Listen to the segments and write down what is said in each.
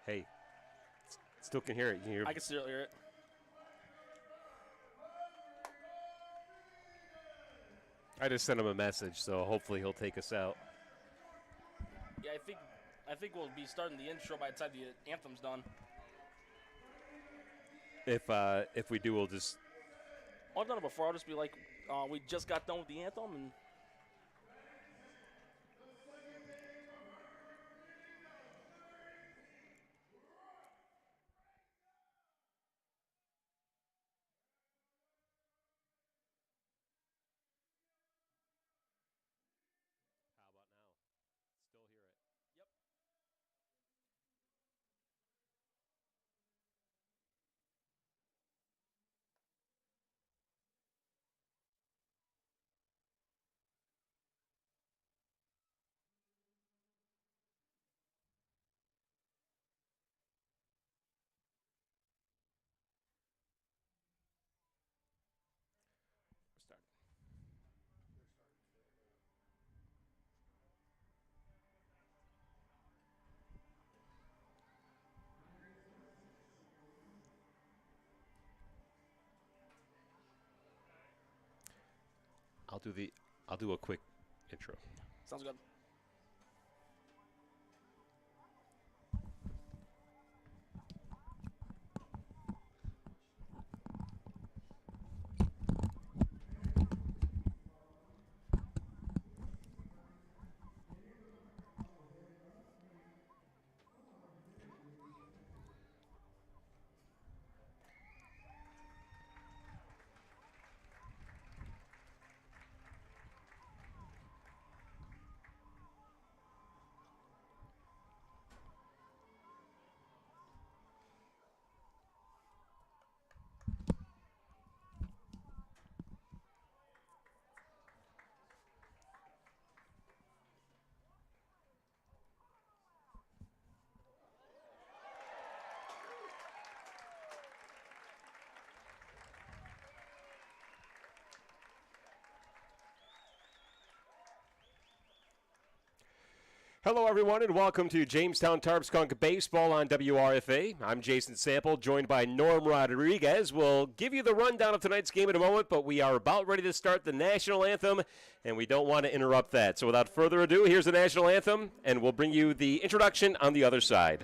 Hey, still can hear it. I can still hear it. I just sent him a message, so hopefully he'll take us out. Yeah, I think we'll be starting the intro by the time the anthem's done. If we do, we'll just. I've done it before. I'll just be like, we just got done with the anthem, and How about now? Still hear it. Yep. We're starting. I'll do a quick intro. sounds good. Hello, everyone, and welcome to Jamestown Tarp Skunk Baseball on WRFA. I'm Jason Sample, joined by Norm Rodriguez. We'll give you the rundown of tonight's game in a moment, but we are about ready to start the national anthem, and we don't want to interrupt that. So without further ado, here's the national anthem, and we'll bring you the introduction on the other side.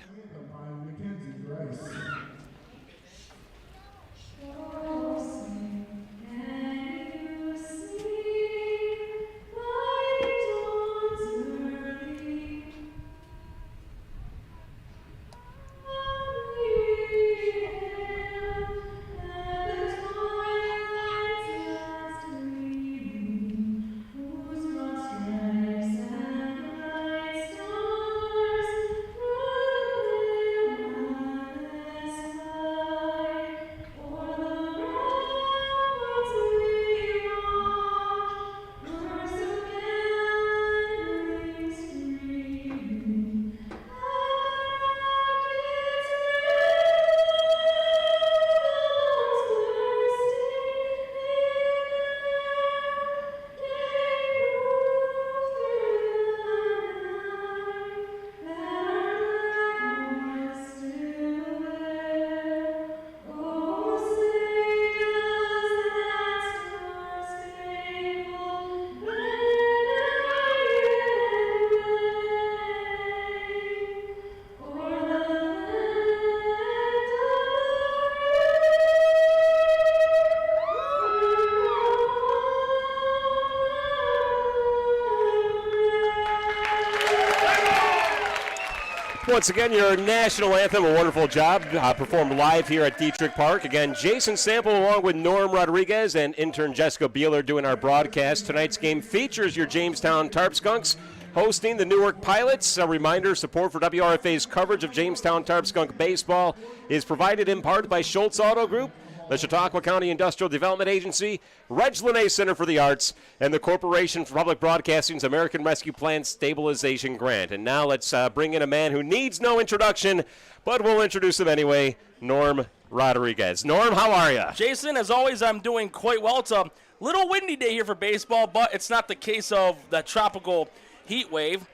Once again, your national anthem, a wonderful job, performed live here at Dietrich Park. Again, Jason Sample along with Norm Rodriguez and intern Jessica Beeler doing our broadcast. Tonight's game features your Jamestown Tarp Skunks hosting the Newark Pilots. A reminder, support for WRFA's coverage of Jamestown Tarp Skunk baseball is provided in part by Schultz Auto Group, the Chautauqua County Industrial Development Agency, Reg Linnae Center for the Arts, and the Corporation for Public Broadcasting's American Rescue Plan Stabilization Grant. And now let's bring in a man who needs no introduction, but we'll introduce him anyway, Norm Rodriguez. Norm, how are you? Jason, as always, I'm doing quite well. It's a little windy day here for baseball, but it's not the case of the tropical heat wave.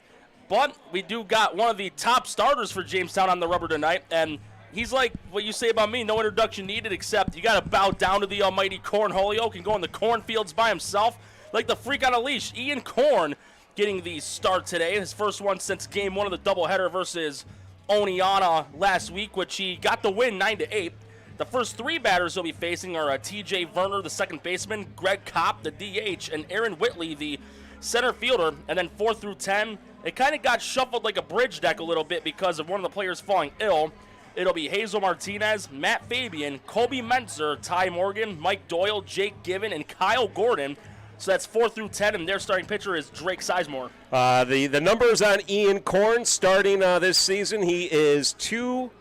But we do got one of the top starters for Jamestown on the rubber tonight, and he's like what you say about me, no introduction needed, except you got to bow down to the almighty Corn Holyoke and go in the cornfields by himself like the freak on a leash. Ian Corn getting the start today, his first one since game 1 of the doubleheader versus Oneonta last week, which he got the win 9-8. The first 3 batters he'll be facing are T.J. Werner, the second baseman, Greg Kopp, the DH, and Aaron Whitley, the center fielder. And then 4 through 10, it kind of got shuffled like a bridge deck a little bit because of one of the players falling ill. It'll be Hazel Martinez, Matt Fabian, Kobe Mentzer, Ty Morgan, Mike Doyle, Jake Given, and Kyle Gordon. So that's 4 through 10, and their starting pitcher is Drake Sizemore. The numbers on Ian Corn starting this season, he is 2-0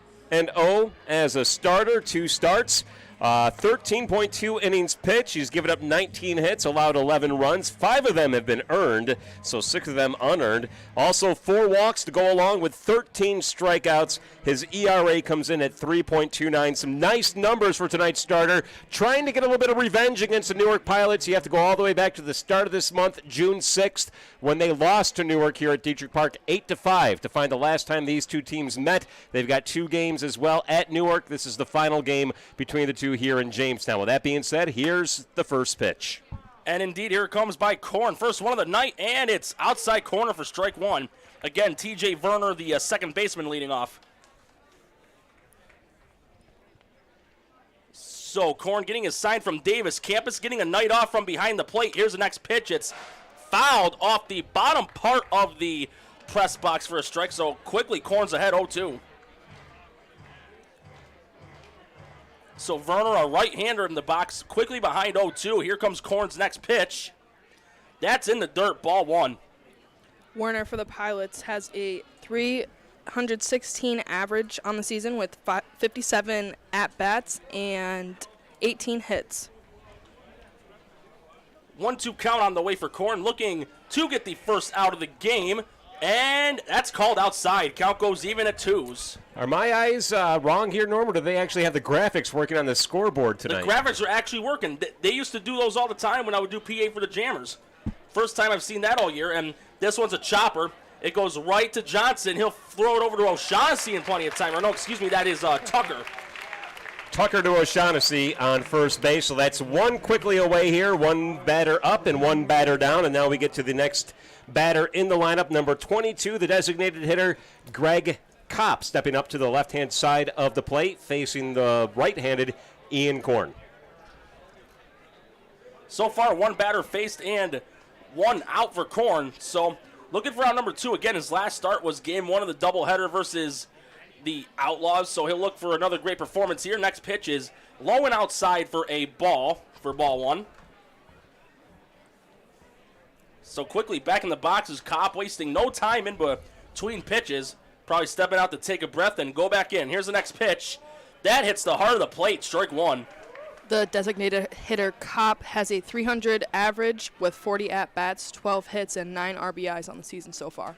as a starter, 2 starts. 13.2 innings pitched. He's given up 19 hits, allowed 11 runs. 5 of them have been earned, so 6 of them unearned. Also 4 walks to go along with 13 strikeouts. His ERA comes in at 3.29. Some nice numbers for tonight's starter. Trying to get a little bit of revenge against the Newark Pilots. You have to go all the way back to the start of this month, June 6th, when they lost to Newark here at Dietrich Park 8-5 to find the last time these two teams met. They've got 2 games as well at Newark. This is the final game between the two here in Jamestown. With that being said, here's the first pitch. And indeed, here it comes by Corn. First one of the night, and it's outside corner for strike 1. Again, T.J. Werner, the second baseman, leading off. So Corn getting his sign from Davis. Campus getting a night off from behind the plate. Here's the next pitch. It's fouled off the bottom part of the press box for a strike. So quickly, Corn's ahead 0-2. So Werner, a right-hander in the box, quickly behind 0-2. Here comes Corn's next pitch. That's in the dirt, ball 1. Werner for the Pilots has a 316 average on the season with 57 at-bats and 18 hits. 1-2 count on the way for Corn, looking to get the first out of the game, and that's called outside. Count goes even at 2s. Are my eyes wrong here, Norm, or do they actually have the graphics working on the scoreboard tonight? The graphics are actually working. They used to do those all the time when I would do PA for the Jammers. First time I've seen that all year, and this one's a chopper. It goes right to Johnson. He'll throw it over to O'Shaughnessy in plenty of time. Or no, excuse me, that is Tucker. Tucker to O'Shaughnessy on first base. So that's 1 quickly away here, 1 batter up and 1 batter down. And now we get to the next batter in the lineup, number 22, the designated hitter, Greg Kopp, stepping up to the left-hand side of the plate, facing the right-handed Ian Corn. So far, 1 batter faced and 1 out for Corn. So looking for out number 2. Again, his last start was game 1 of the doubleheader versus the Outlaws, so he'll look for another great performance here. Next pitch is low and outside for a ball, for ball 1. So quickly back in the box is Kopp, wasting no time in between pitches. Probably stepping out to take a breath and go back in. Here's the next pitch. That hits the heart of the plate, strike 1. The designated hitter Kopp has a 300 average with 40 at-bats, 12 hits, and 9 RBIs on the season so far.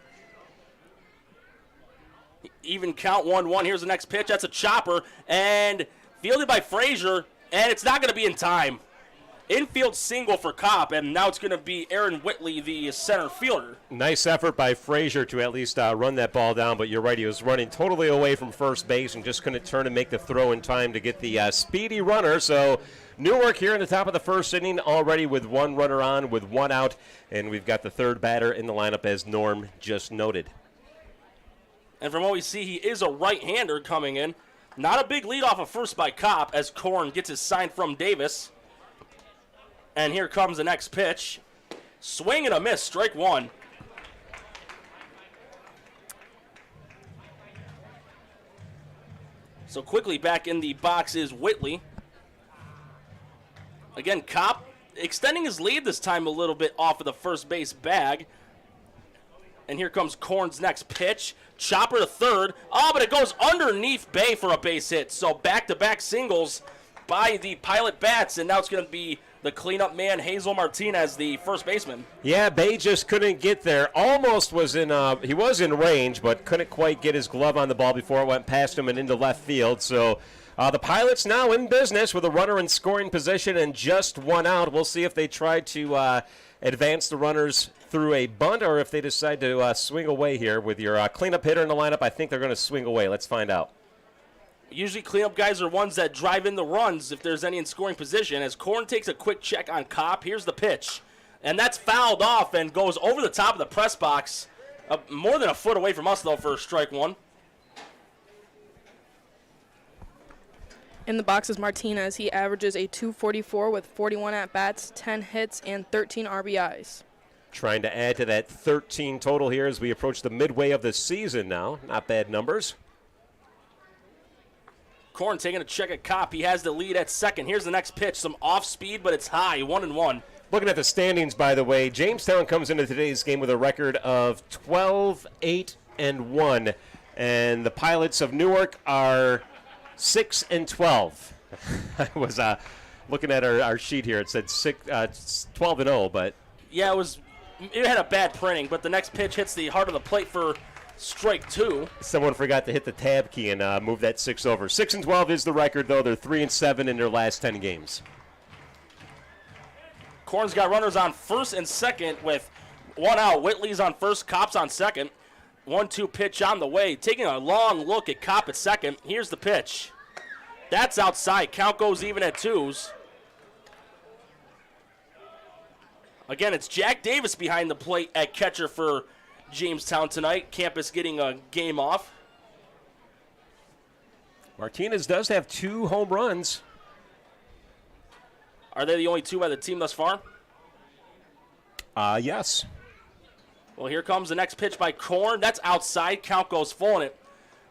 Even count 1-1. Here's the next pitch. That's a chopper, and fielded by Frazier, and it's not going to be in time. Infield single for Kopp, and now it's going to be Aaron Whitley, the center fielder. Nice effort by Frazier to at least run that ball down, but you're right, he was running totally away from first base and just couldn't turn and make the throw in time to get the speedy runner. So Newark here in the top of the first inning, already with 1 runner on, with 1 out, and we've got the 3rd batter in the lineup, as Norm just noted. And from what we see, he is a right-hander coming in. Not a big lead off of first by Kopp as Corn gets his sign from Davis. And here comes the next pitch. Swing and a miss, strike 1. So quickly back in the box is Whitley. Again, Kopp extending his lead this time a little bit off of the first base bag. And here comes Corn's next pitch. Chopper to third. Oh, but it goes underneath Bay for a base hit. So back-to-back singles by the Pilot Bats. And now it's going to be the cleanup man, Hazel Martinez, the first baseman. Yeah, Bay just couldn't get there. Almost was in, he was in range, but couldn't quite get his glove on the ball before it went past him and into left field. So the Pilots now in business with a runner in scoring position and just 1 out. We'll see if they try to advance the runners through a bunt or if they decide to swing away here. With your cleanup hitter in the lineup, I think they're going to swing away. Let's find out. Usually cleanup guys are ones that drive in the runs if there's any in scoring position. As Korn takes a quick check on Kopp, here's the pitch. And that's fouled off and goes over the top of the press box. More than a foot away from us, though, for strike one. In the box is Martinez. He averages a .244 with 41 at-bats, 10 hits, and 13 RBIs. Trying to add to that 13 total here as we approach the midway of the season now. Not bad numbers. Korn taking a check at Kopp. He has the lead at second. Here's the next pitch. Some off speed, but it's high. 1-1. Looking at the standings, by the way, Jamestown comes into today's game with a record of 12-8-1, and the Pilots of Newark are 6-12. I was looking at our sheet here. It said 12-0, but yeah, it had a bad printing. But the next pitch hits the heart of the plate for strike two. Someone forgot to hit the tab key and move that 6 over. 6-12 is the record, though. They're 3-7 in their last 10 games. Korn's got runners on first and second with one out. Whitley's on first, Kopp's on second. 1-2 pitch on the way. Taking a long look at Kopp at second. Here's the pitch. That's outside. Count goes even at 2s. Again, it's Jack Davis behind the plate at catcher for Jamestown tonight. Campus getting a game off. Martinez does have 2 home runs. Are they the only 2 by the team thus far? Yes. Well, here comes the next pitch by Korn. That's outside. Count goes full, and it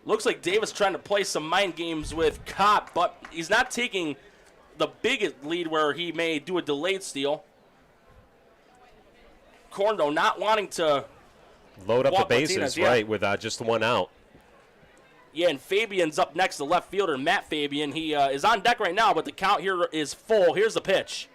looks like Davis trying to play some mind games with Kopp, but he's not taking the biggest lead where he may do a delayed steal. Korn, though, not wanting to load up the bases, Martinez, right, with just 1 out. Yeah, and Fabian's up next, the left fielder, Matt Fabian. He is on deck right now, but the count here is full. Here's the pitch.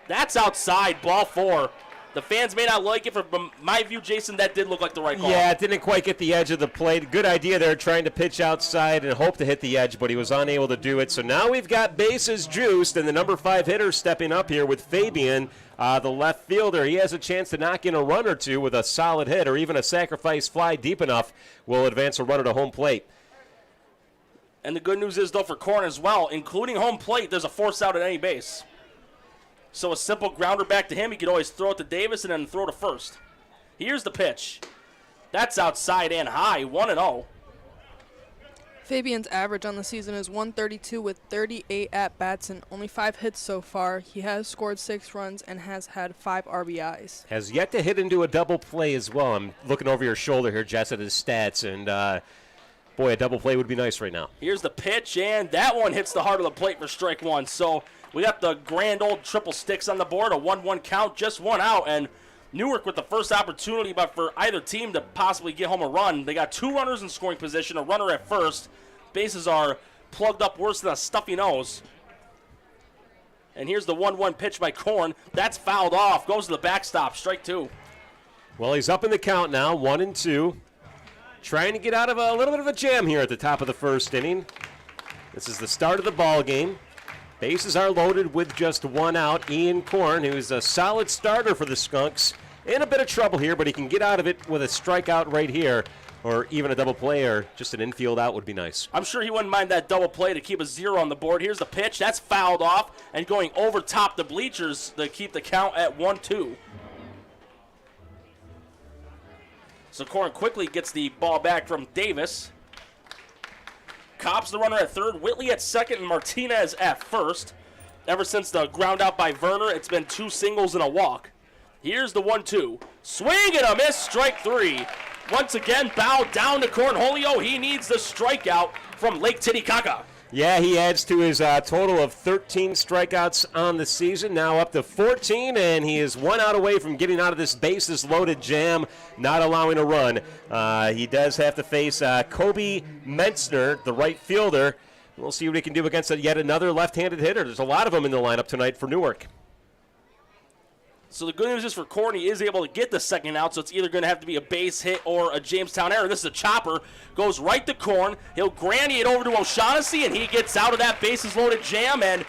That's outside, ball 4. The fans may not like it. From my view, Jason, that did look like the right call. Yeah, it didn't quite get the edge of the plate. Good idea there, trying to pitch outside and hope to hit the edge, but he was unable to do it. So now we've got bases juiced, and the number 5 hitter stepping up here with Fabian, the left fielder. He has a chance to knock in a run or two with a solid hit, or even a sacrifice fly deep enough will advance a runner to home plate. And the good news is, though, for Korn as well, including home plate, there's a force out at any base. So a simple grounder back to him. He could always throw it to Davis and then throw to first. Here's the pitch. That's outside and high, 1-0. Fabian's average on the season is .132 with 38 at-bats and only 5 hits so far. He has scored 6 runs and has had 5 RBIs. Has yet to hit into a double play as well. I'm looking over your shoulder here, Jess, at his stats, and boy, a double play would be nice right now. Here's the pitch, and that one hits the heart of the plate for strike 1. So we got the grand old triple sticks on the board, a 1-1 count, just 1 out, and Newark with the first opportunity, but for either team to possibly get home a run. They got 2 runners in scoring position, a runner at first. Bases are plugged up worse than a stuffy nose. And here's the 1-1 pitch by Korn. That's fouled off, goes to the backstop, strike 2. Well, he's up in the count now, 1-2. Trying to get out of a little bit of a jam here at the top of the first inning. This is the start of the ball game. Bases are loaded with just 1 out. Ian Korn, who is a solid starter for the Skunks, in a bit of trouble here, but he can get out of it with a strikeout right here, or even a double play, or just an infield out would be nice. I'm sure he wouldn't mind that double play to keep a 0 on the board. Here's the pitch. That's fouled off and going over top the bleachers to keep the count at 1-2. So Korn quickly gets the ball back from Davis. Kopp's the runner at third, Whitley at second, and Martinez at first. Ever since the ground out by Werner, it's been 2 singles and a walk. Here's the 1-2. Swing and a miss, strike 3. Once again, bow down to Cornholio. He needs the strikeout from Lake Titicaca. Yeah, he adds to his total of 13 strikeouts on the season, now up to 14, and he is 1 out away from getting out of this bases-loaded jam, not allowing a run. He does have to face Kobe Mentzner, the right fielder. We'll see what he can do against yet another left-handed hitter. There's a lot of them in the lineup tonight for Newark. So the good news is for Korn, he is able to get the second out, so it's either going to have to be a base hit or a Jamestown error. This is a chopper, goes right to Korn. He'll granny it over to O'Shaughnessy, and he gets out of that bases-loaded jam, and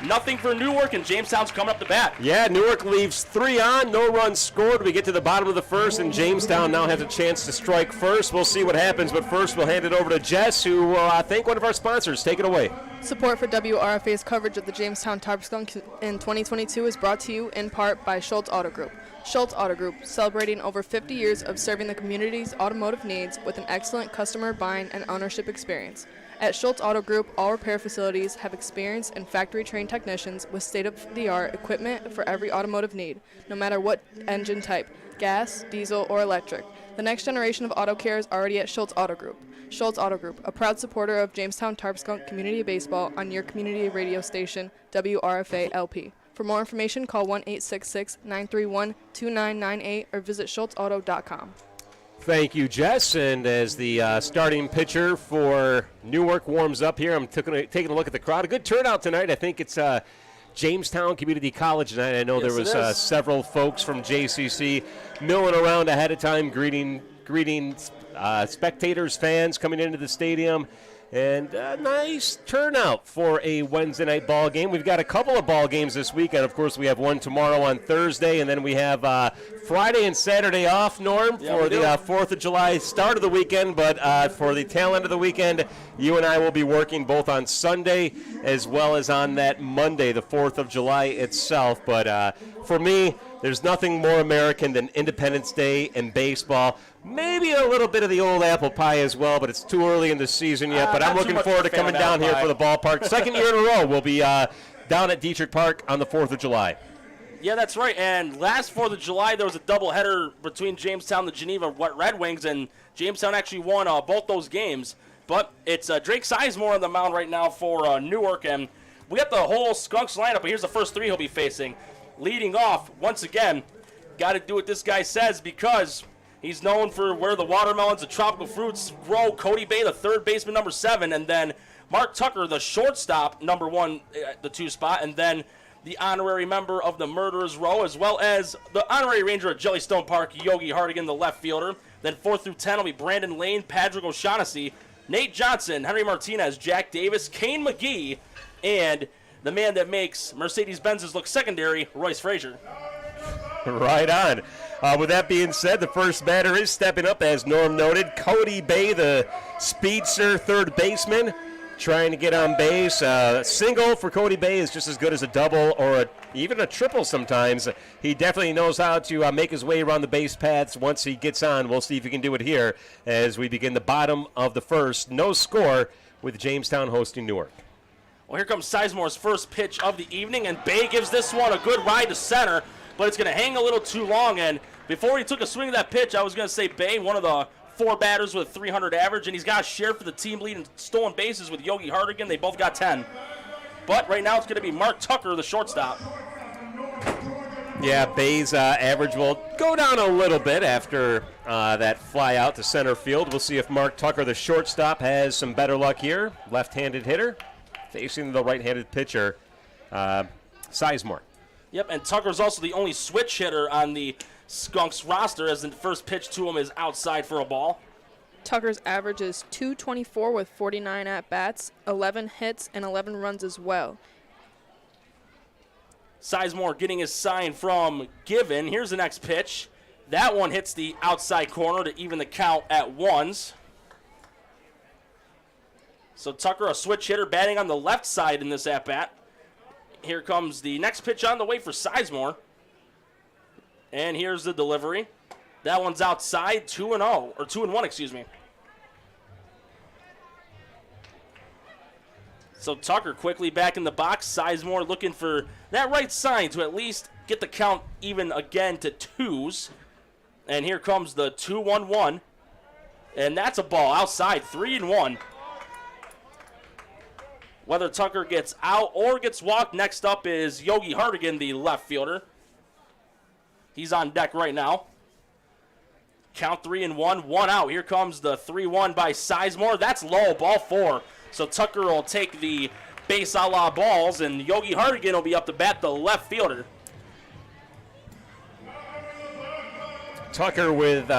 nothing for Newark, and Jamestown's coming up to bat. Yeah, Newark leaves 3 on, no runs scored. We get to the bottom of the first, and Jamestown now has a chance to strike first. We'll see what happens, but first we'll hand it over to Jess, who will thank one of our sponsors. Take it away. Support for WRFA's coverage of the Jamestown Tarp Skunks in 2022 is brought to you in part by Schultz Auto Group. Schultz Auto Group, celebrating over 50 years of serving the community's automotive needs with an excellent customer buying and ownership experience. At Schultz Auto Group, all repair facilities have experienced and factory-trained technicians with state-of-the-art equipment for every automotive need, no matter what engine type, gas, diesel, or electric. The next generation of auto care is already at Schultz Auto Group. Schultz Auto Group, a proud supporter of Jamestown Tarp Skunk Community Baseball on your community radio station, WRFA-LP. For more information, call 1-866-931-2998 or visit schultzauto.com. Thank you, Jess. And as the starting pitcher for Newark warms up here, I'm taking a look at the crowd. A good turnout tonight. I think it's Jamestown Community College tonight. I know Yes, there was several folks from JCC milling around ahead of time, greeting spectators, fans coming into the stadium. And a nice turnout for a Wednesday night ball game. We've got a couple of ball games this weekend. Of course, we have one tomorrow on Thursday, and then we have Friday and Saturday off, Norm, for the 4th of July start of the weekend. But for the tail end of the weekend, you and I will be working both on Sunday as well as on that Monday, the 4th of July itself. But for me, there's nothing more American than Independence Day and baseball. Maybe a little bit of the old apple pie as well, but it's too early in the season yet. But I'm looking forward to coming down here for the ballpark. Second year in a row, we'll be down at Dietrich Park on the 4th of July. Yeah, that's right. And last 4th of July, there was a doubleheader between Jamestown and the Geneva Red Wings, and Jamestown actually won both those games. But it's Drake Sizemore on the mound right now for Newark, and we got the whole Skunks lineup. But here's the first 3 he'll be facing. Leading off, once again, got to do what this guy says because he's known for where the watermelons and tropical fruits grow. Cody Bay, the third baseman, number 7, and then Mark Tucker, the shortstop, number 1, the 2 spot, and then the honorary member of the Murderers Row, as well as the honorary ranger at Jellystone Park, Yogi Hardigan, the left fielder. Then 4 through 10 will be Brandon Lane, Patrick O'Shaughnessy, Nate Johnson, Henry Martinez, Jack Davis, Kane McGee, and the man that makes Mercedes-Benzes look secondary, Royce Frazier. Right on. With that being said, the first batter is stepping up, as Norm noted. Cody Bay, the speedster third baseman, trying to get on base. Single for Cody Bay is just as good as a double or even a triple sometimes. He definitely knows how to make his way around the base paths once he gets on. We'll see if he can do it here as we begin the bottom of the first. No score with Jamestown hosting Newark. Well, here comes Sizemore's first pitch of the evening, and Bay gives this one a good ride to center, but it's going to hang a little too long. And before he took a swing of that pitch, I was going to say Bay, one of the 4 batters with 300 average, and he's got a share for the team lead in stolen bases with Yogi Hardigan. They both got 10. But right now it's going to be Mark Tucker, the shortstop. Yeah, Bay's average will go down a little bit after that fly out to center field. We'll see if Mark Tucker, the shortstop, has some better luck here. Left-handed hitter facing the right-handed pitcher, Sizemore. Yep, and Tucker's also the only switch hitter on the Skunks roster, as the first pitch to him is outside for a ball. Tucker's average is .224 with 49 at-bats, 11 hits, and 11 runs as well. Sizemore getting his sign from Given. Here's the next pitch. That one hits the outside corner to even the count at 1s. So Tucker, a switch hitter, batting on the left side in this at-bat. Here comes the next pitch on the way for Sizemore. And here's the delivery. That one's outside, 2-0, or 2-1, excuse me. So Tucker quickly back in the box. Sizemore looking for that right sign to at least get the count even again to 2s. And here comes the 2-1-1. And that's a ball outside, 3-1. Whether Tucker gets out or gets walked, next up is Yogi Hardigan, the left fielder. He's on deck right now. Count 3-1, 1 out. Here comes the 3-1 by Sizemore. That's low, ball 4. So Tucker will take the base a la balls, and Yogi Hardigan will be up to bat, the left fielder. Tucker with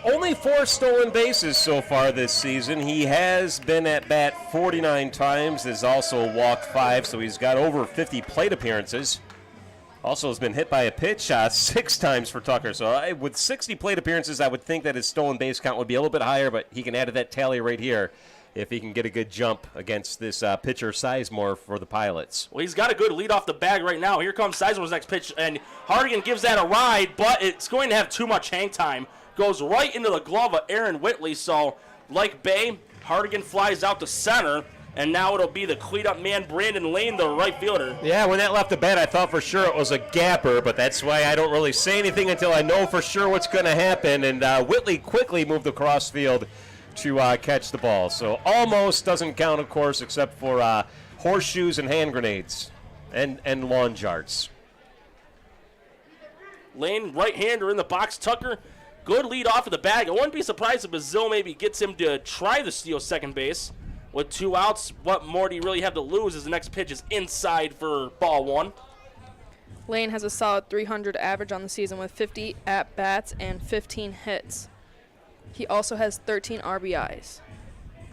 only 4 stolen bases so far this season. He has been at bat 49 times, has also walked 5, so he's got over 50 plate appearances. Also has been hit by a pitch 6 times for Tucker. So with 60 plate appearances, I would think that his stolen base count would be a little bit higher, but he can add to that tally right here if he can get a good jump against this pitcher Sizemore for the Pilots. Well, he's got a good lead off the bag right now. Here comes Sizemore's next pitch, and Hardigan gives that a ride, but it's going to have too much hang time. Goes right into the glove of Aaron Whitley, so like Bay, Hardigan flies out to center, and now it'll be the cleat-up man, Brandon Lane, the right fielder. Yeah, when that left the bat, I thought for sure it was a gapper, but that's why I don't really say anything until I know for sure what's going to happen, and Whitley quickly moved across field to catch the ball. So almost doesn't count, of course, except for horseshoes and hand grenades and lawn jarts. Lane, right-hander in the box. Tucker, good lead off of the bag. I wouldn't be surprised if Brazil maybe gets him to try the steal second base. With 2 outs, what more do you really have to lose as the next pitch is inside for ball 1? Lane has a solid 300 average on the season with 50 at-bats and 15 hits. He also has 13 RBIs.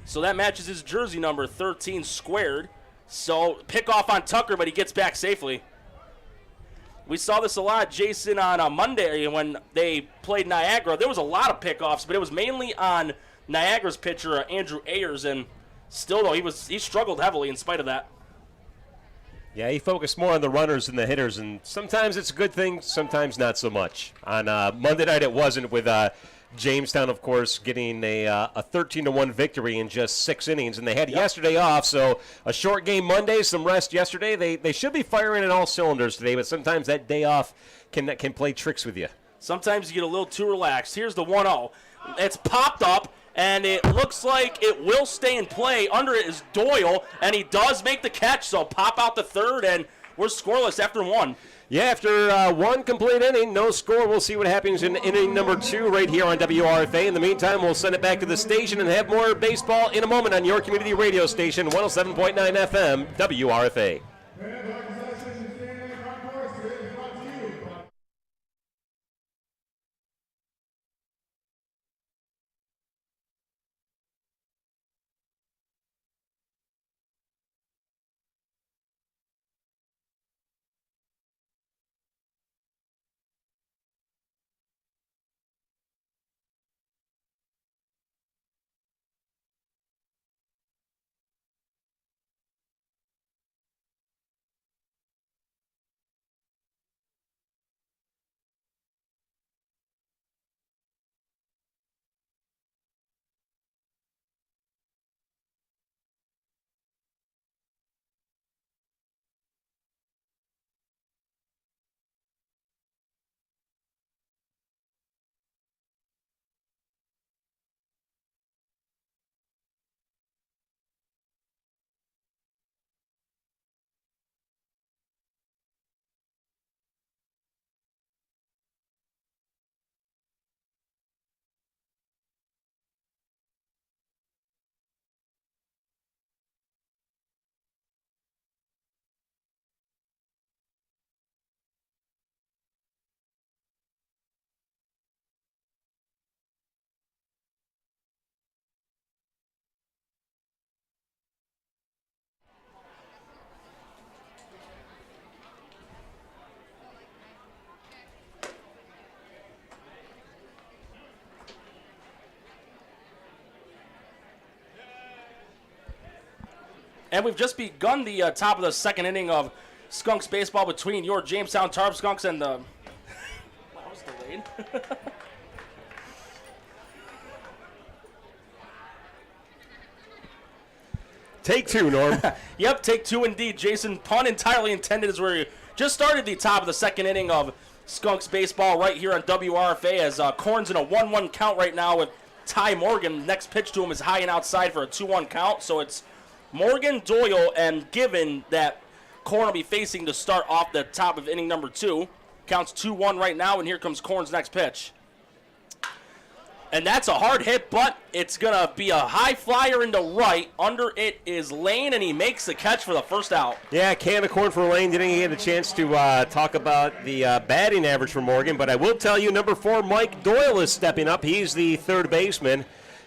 So that matches his jersey number, 13 squared. So pick off on Tucker, but he gets back safely. We saw this a lot, Jason, on Monday when they played Niagara. There was a lot of pickoffs, but it was mainly on Niagara's pitcher, Andrew Ayers, and still, though, he struggled heavily in spite of that. Yeah, he focused more on the runners than the hitters, and sometimes it's a good thing, sometimes not so much. On Monday night, it wasn't, with Jamestown, of course, getting a 13-1 victory in just 6 innings, and they had yesterday off, so a short game Monday, some rest yesterday. They should be firing in all cylinders today, but sometimes that day off can play tricks with you. Sometimes you get a little too relaxed. Here's the 1-0. It's popped up, and it looks like it will stay in play. Under it is Doyle, and he does make the catch, so pop out the third, and we're scoreless after 1. Yeah, after 1 complete inning, no score. We'll see what happens in inning number 2 right here on WRFA. In the meantime, we'll send it back to the station and have more baseball in a moment on your community radio station, 107.9 FM, WRFA. And we've just begun the top of the second inning of Skunks baseball between your Jamestown Tarp Skunks and the... Wow, I was delayed. Take 2, Norm. Yep, take 2 indeed, Jason. Pun entirely intended as we just started the top of the second inning of Skunks baseball right here on WRFA as Corn's in a 1-1 count right now with Ty Morgan. Next pitch to him is high and outside for a 2-1 count, so it's Morgan, Doyle, and Given that Corn will be facing to start off the top of inning number 2. Counts 2-1 right now, and here comes Corn's next pitch. And that's a hard hit, but it's going to be a high flyer into right. Under it is Lane, and he makes the catch for the first out. Yeah, can of corn for Lane. Didn't get a chance to talk about the batting average for Morgan, but I will tell you, number 4, Mike Doyle is stepping up. He's the third baseman,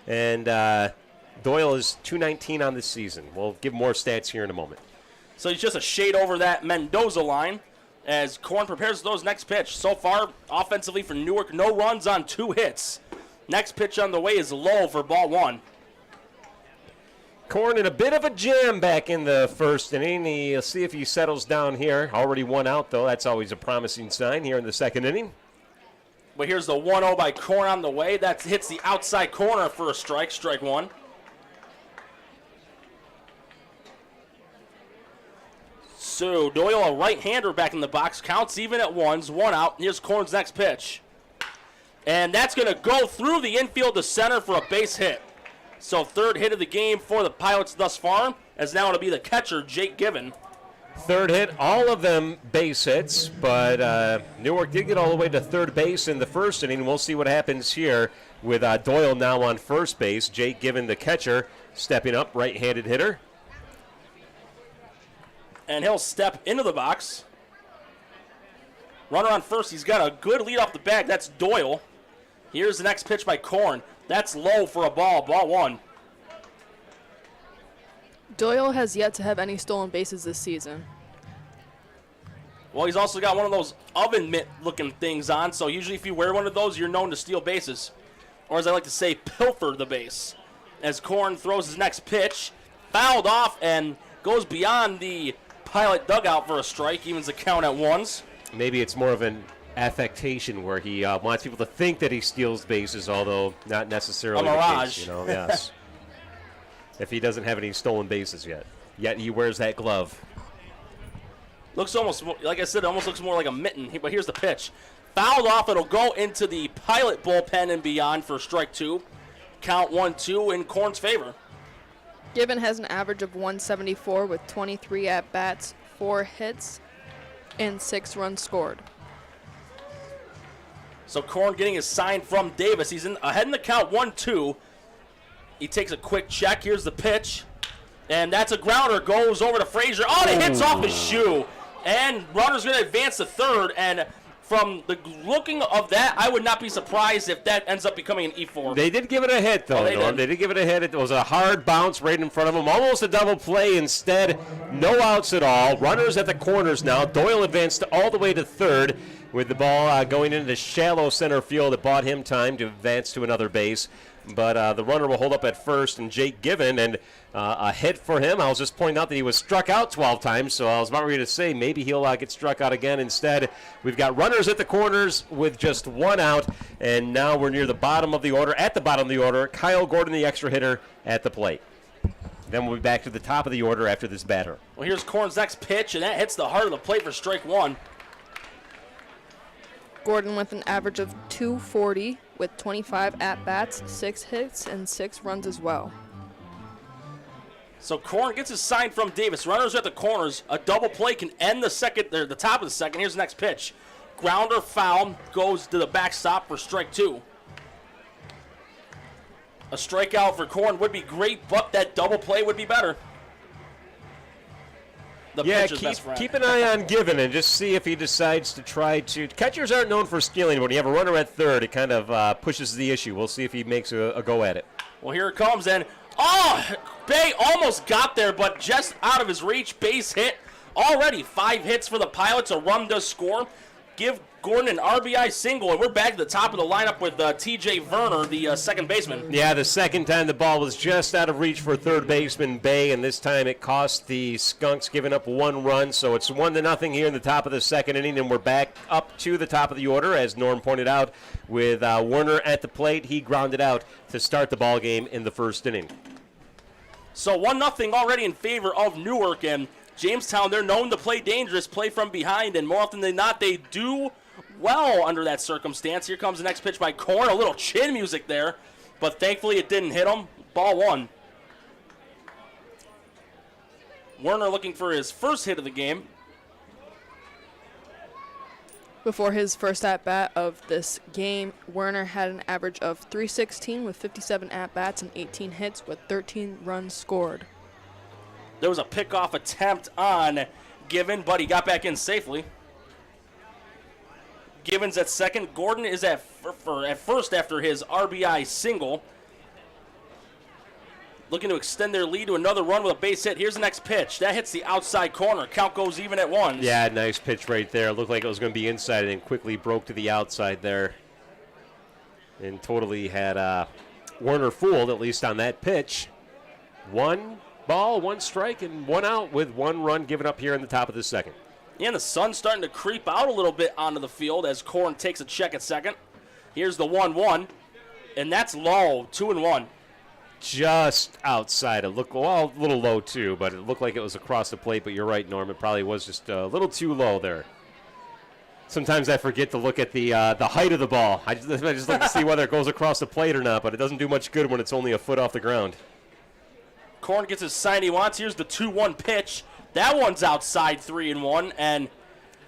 and Doyle is .219 on this season. We'll give more stats here in a moment. So he's just a shade over that Mendoza line as Korn prepares those next pitch. So far, offensively for Newark, no runs on 2 hits. Next pitch on the way is low for ball 1. Korn in a bit of a jam back in the first inning. He'll see if he settles down here. Already 1 out, though. That's always a promising sign here in the second inning. But here's the 1-0 by Korn on the way. That hits the outside corner for a strike, strike 1. So Doyle, a right-hander back in the box, counts even at 1s, 1 out. Here's Korn's next pitch. And that's going to go through the infield to center for a base hit. So third hit of the game for the Pilots thus far, as now it'll be the catcher, Jake Given. Third hit, all of them base hits, but Newark did get all the way to third base in the first inning. We'll see what happens here with Doyle now on first base. Jake Given, the catcher, stepping up, right-handed hitter. And he'll step into the box. Runner on first, he's got a good lead off the bag. That's Doyle. Here's the next pitch by Korn. That's low for a ball, ball 1. Doyle has yet to have any stolen bases this season. Well, he's also got one of those oven mitt-looking things on, so usually if you wear one of those, you're known to steal bases. Or as I like to say, pilfer the base. As Korn throws his next pitch, fouled off and goes beyond the Pilot dugout for a strike, evens the count at 1s. Maybe it's more of an affectation where he wants people to think that he steals bases, although not necessarily A mirage. the case, yes. If he doesn't have any stolen bases yet he wears that glove. Looks almost, like I said, it almost looks more like a mitten, but here's the pitch. Fouled off, it'll go into the Pilot bullpen and beyond for strike 2. Count 1-2 in Korn's favor. Given has an average of 174 with 23 at-bats, 4 hits, and 6 runs scored. So Korn getting his sign from Davis. He's ahead in the count 1-2. He takes a quick check. Here's the pitch. And that's a grounder. Goes over to Frazier. Oh, and it hits off his shoe. And runner's going to advance to third. And from the looking of that, I would not be surprised if that ends up becoming an E4. They did give it a hit, though. They did give it a hit. It was a hard bounce right in front of him. Almost a double play. Instead, no outs at all. Runners at the corners now. Doyle advanced all the way to third with the ball going into shallow center field. It bought him time to advance to another base. But the runner will hold up at first, and Jake Given, and a hit for him. I was just pointing out that he was struck out 12 times, so I was about ready to say maybe he'll get struck out again. Instead, we've got runners at the corners with just 1 out, and now we're near the bottom of the order. At the bottom of the order, Kyle Gordon, the extra hitter, at the plate. Then we'll be back to the top of the order after this batter. Well, here's Korn's next pitch, and that hits the heart of the plate for strike 1. Gordon with an average of 240 with 25 at-bats, 6 hits, and 6 runs as well. So Korn gets his sign from Davis. Runners at the corners. A double play can end the top of the second. Here's the next pitch. Grounder foul goes to the backstop for strike 2. A strikeout for Korn would be great, but that double play would be better. Keep an eye on Given and just see if he decides to try to. Catchers aren't known for stealing. When you have a runner at third, it kind of pushes the issue. We'll see if he makes a go at it. Well, here it comes, and Bay almost got there, but just out of his reach. Base hit. Already 5 hits for the Pilots. A run does score. Give Gordon an RBI single, and we're back to the top of the lineup with T.J. Werner, the second baseman. Yeah, the second time the ball was just out of reach for third baseman Bay, and this time it cost the Skunks giving up 1 run, so it's 1-0 here in the top of the second inning, and we're back up to the top of the order, as Norm pointed out, with Werner at the plate. He grounded out to start the ball game in the first inning. So 1-0 already in favor of Newark, and Jamestown, they're known to play dangerous, play from behind, and more often than not, they do well under that circumstance. Here comes the next pitch by Korn. A little chin music there, but thankfully it didn't hit him. Ball 1. Werner looking for his first hit of the game. Before his first at-bat of this game, Werner had an average of .316 with 57 at-bats and 18 hits with 13 runs scored. There was a pickoff attempt on Given, but he got back in safely. Givens at second. Gordon is at first after his RBI single. Looking to extend their lead to another run with a base hit. Here's the next pitch. That hits the outside corner. Count goes even at 1. Yeah, nice pitch right there. Looked like it was going to be inside and then quickly broke to the outside there. And totally had Werner fooled, at least on that pitch. 1 ball, 1 strike, and 1 out with 1 run given up here in the top of the second. Yeah, and the sun's starting to creep out a little bit onto the field as Korn takes a check at second. Here's the 1-1, and that's low, 2-1. Just outside. It looked, well, a little low too, but it looked like it was across the plate. But you're right, Norm. It probably was just a little too low there. Sometimes I forget to look at the height of the ball. I just look to see whether it goes across the plate or not, but it doesn't do much good when it's only a foot off the ground. Korn gets his sign he wants. Here's the 2-1 pitch. That one's outside, 3-1. And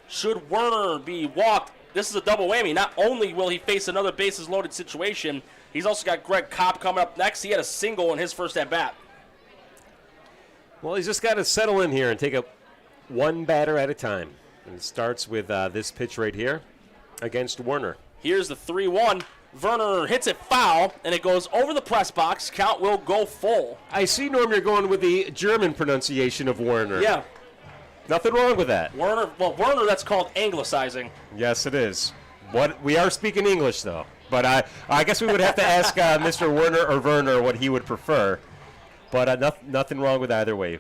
should Werner be walked, this is a double whammy. Not only will he face another bases-loaded situation, he's also got Greg Kopp coming up next. He had a single in his first at-bat. Well, he's just got to settle in here and take it 1 batter at a time. And it starts with this pitch right here against Werner. Here's the 3-1. Werner hits it foul, and it goes over the press box. Count will go full. I see, Norm, you're going with the German pronunciation of Werner. Yeah. Nothing wrong with that. Werner, that's called anglicizing. Yes, it is. We are speaking English, though. But I guess we would have to ask Mr. Werner or Werner what he would prefer. But nothing wrong with either way.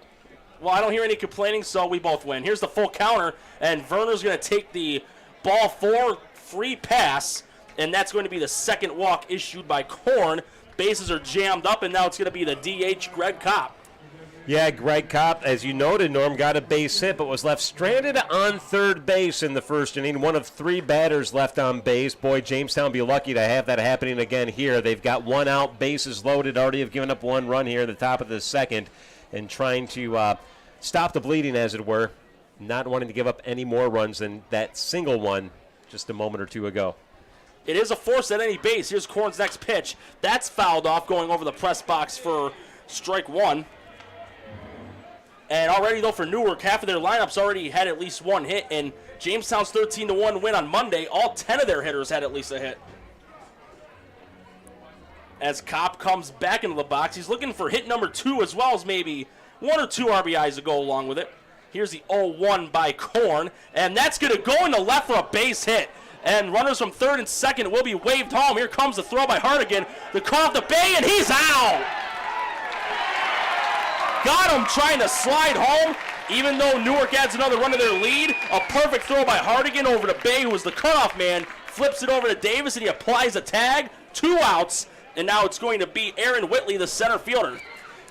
Well, I don't hear any complaining, so we both win. Here's the full counter, and Werner's going to take the ball 4 free pass, and that's going to be the second walk issued by Korn. Bases are jammed up, and now it's going to be the DH, Greg Kopp. Yeah, Greg Kopp, as you noted, Norm, got a base hit, but was left stranded on third base in the first inning. 1 of 3 batters left on base. Boy, Jamestown be lucky to have that happening again here. They've got 1 out, bases loaded, already have given up 1 run here at the top of the second, and trying to stop the bleeding, as it were, not wanting to give up any more runs than that single one just a moment or 2 ago. It is a force at any base. Here's Korn's next pitch. That's fouled off, going over the press box for strike 1. And already, though, for Newark, half of their lineups already had at least 1 hit. And Jamestown's 13-1 win on Monday, all 10 of their hitters had at least a hit. As Kopp comes back into the box, he's looking for hit number 2 as well as maybe 1 or 2 RBIs to go along with it. Here's the 0-1 by Korn, and that's going to go in the left for a base hit. And runners from third and second will be waved home. Here comes the throw by Hardigan. The call off the bay, and he's out! Got him trying to slide home, even though Newark adds another run to their lead. A perfect throw by Hardigan over to Bay, who was the cutoff man. Flips it over to Davis, and he applies a tag. 2 outs, and now it's going to be Aaron Whitley, the center fielder.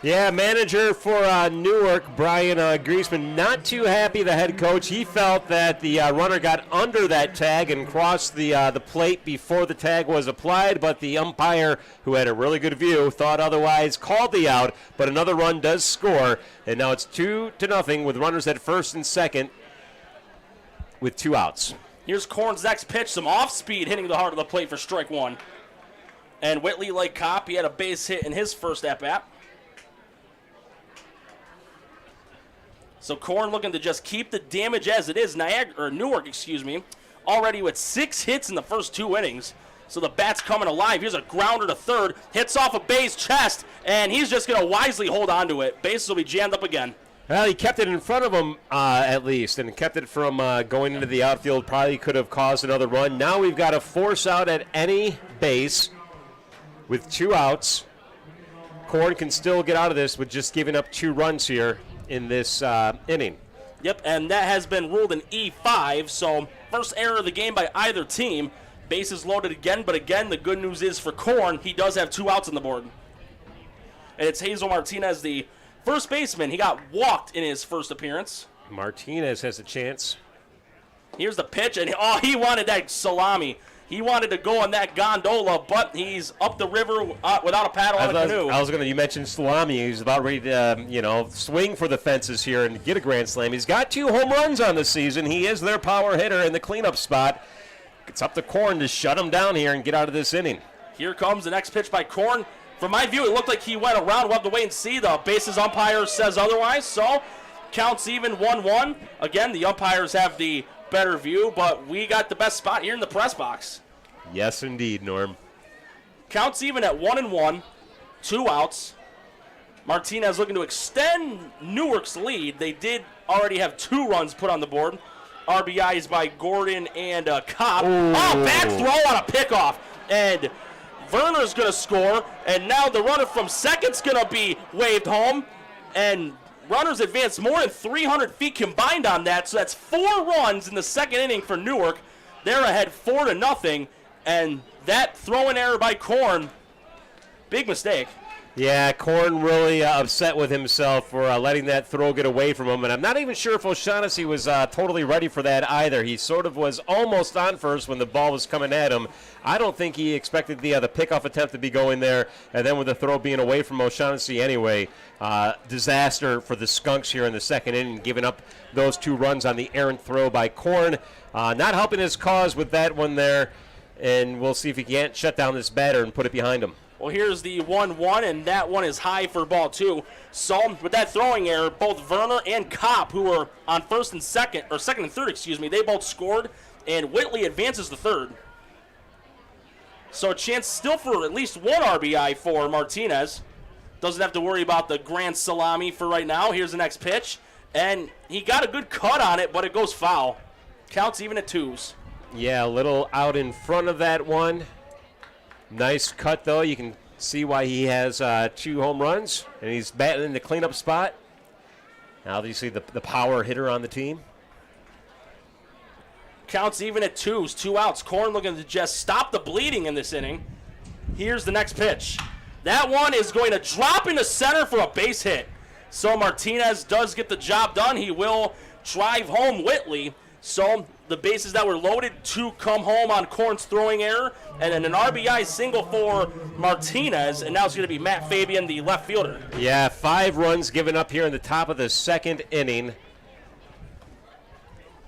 Yeah, manager for Newark, Brian Griesman, not too happy, the head coach. He felt that the runner got under that tag and crossed the plate before the tag was applied, but the umpire, who had a really good view, thought otherwise, called the out, but another run does score, and now it's 2-0 with runners at first and second with 2 outs. Here's Korn's next pitch, some off-speed hitting the heart of the plate for strike 1. And Whitley, like Kopp, he had a base hit in his first at-bat. So Korn looking to just keep the damage as it is. Newark, already with 6 hits in the first 2 innings. So the bat's coming alive. Here's a grounder to third. Hits off a Bay's chest, and he's just going to wisely hold on to it. Bases will be jammed up again. Well, he kept it in front of him at least, and kept it from going into the outfield. Probably could have caused another run. Now we've got a force out at any base with 2 outs. Korn can still get out of this with just giving up 2 runs here in this inning. Yep, and that has been ruled an E5, so first error of the game by either team. Bases loaded again, but again, the good news is for Korn, he does have 2 outs on the board. And it's Hazel Martinez, the first baseman. He got walked in his first appearance. Martinez has a chance. Here's the pitch, and he wanted that salami. He wanted to go on that gondola, but he's up the river without a paddle on a canoe. You mentioned Salami. He's about ready to, swing for the fences here and get a grand slam. He's got 2 home runs on the season. He is their power hitter in the cleanup spot. It's up to Korn to shut him down here and get out of this inning. Here comes the next pitch by Korn. From my view, it looked like he went around. We'll have to wait and see. The bases umpire says otherwise, so counts even 1-1. Again, the umpires have the better view, but we got the best spot here in the press box. Yes, indeed, Norm. Counts even at 1-1, 2 outs. Martinez looking to extend Newark's lead. They did already have 2 runs put on the board. RBIs by Gordon and Kopp. Ooh. Oh, bad throw on a pickoff. And Werner's going to score. And now the runner from second's going to be waved home. And runners advanced more than 300 feet combined on that. So that's 4 runs in the second inning for Newark. They're ahead 4-0. And that throw-in error by Korn, big mistake. Yeah, Korn really upset with himself for letting that throw get away from him. And I'm not even sure if O'Shaughnessy was totally ready for that either. He sort of was almost on first when the ball was coming at him. I don't think he expected the pickoff attempt to be going there. And then with the throw being away from O'Shaughnessy anyway, disaster for the Skunks here in the second inning, giving up those 2 runs on the errant throw by Korn. Not helping his cause with that one there. And we'll see if he can't shut down this batter and put it behind him. Well, here's the 1-1, and that one is high for ball 2. So, with that throwing error, both Werner and Kopp, who were on second and third, they both scored, and Whitley advances to third. So, a chance still for at least 1 RBI for Martinez. Doesn't have to worry about the grand salami for right now. Here's the next pitch, and he got a good cut on it, but it goes foul. Counts even at 2s. Yeah, a little out in front of that one. Nice cut, though. You can see why he has 2 home runs, and he's batting in the cleanup spot. Obviously, the power hitter on the team. Counts even at 2s, 2 outs. Korn looking to just stop the bleeding in this inning. Here's the next pitch. That one is going to drop into center for a base hit. So Martinez does get the job done. He will drive home Whitley. So the bases that were loaded to come home on Korn's throwing error, and then an RBI single for Martinez, and now it's going to be Matt Fabian, the left fielder. Yeah, 5 runs given up here in the top of the second inning.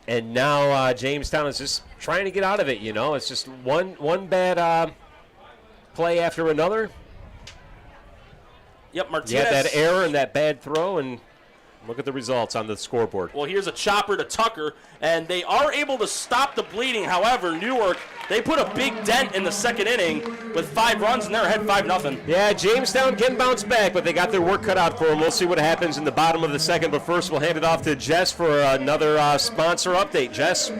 And now Jamestown is just trying to get out of it, It's just one bad play after another. Yep, Martinez. You had that error and that bad throw, and look at the results on the scoreboard. Well, here's a chopper to Tucker, and they are able to stop the bleeding. However, Newark, they put a big dent in the second inning with 5 runs, and they're ahead 5-0. Yeah, Jamestown can bounce back, but they got their work cut out for them. We'll see what happens in the bottom of the second, but first we'll hand it off to Jess for another sponsor update. Jess?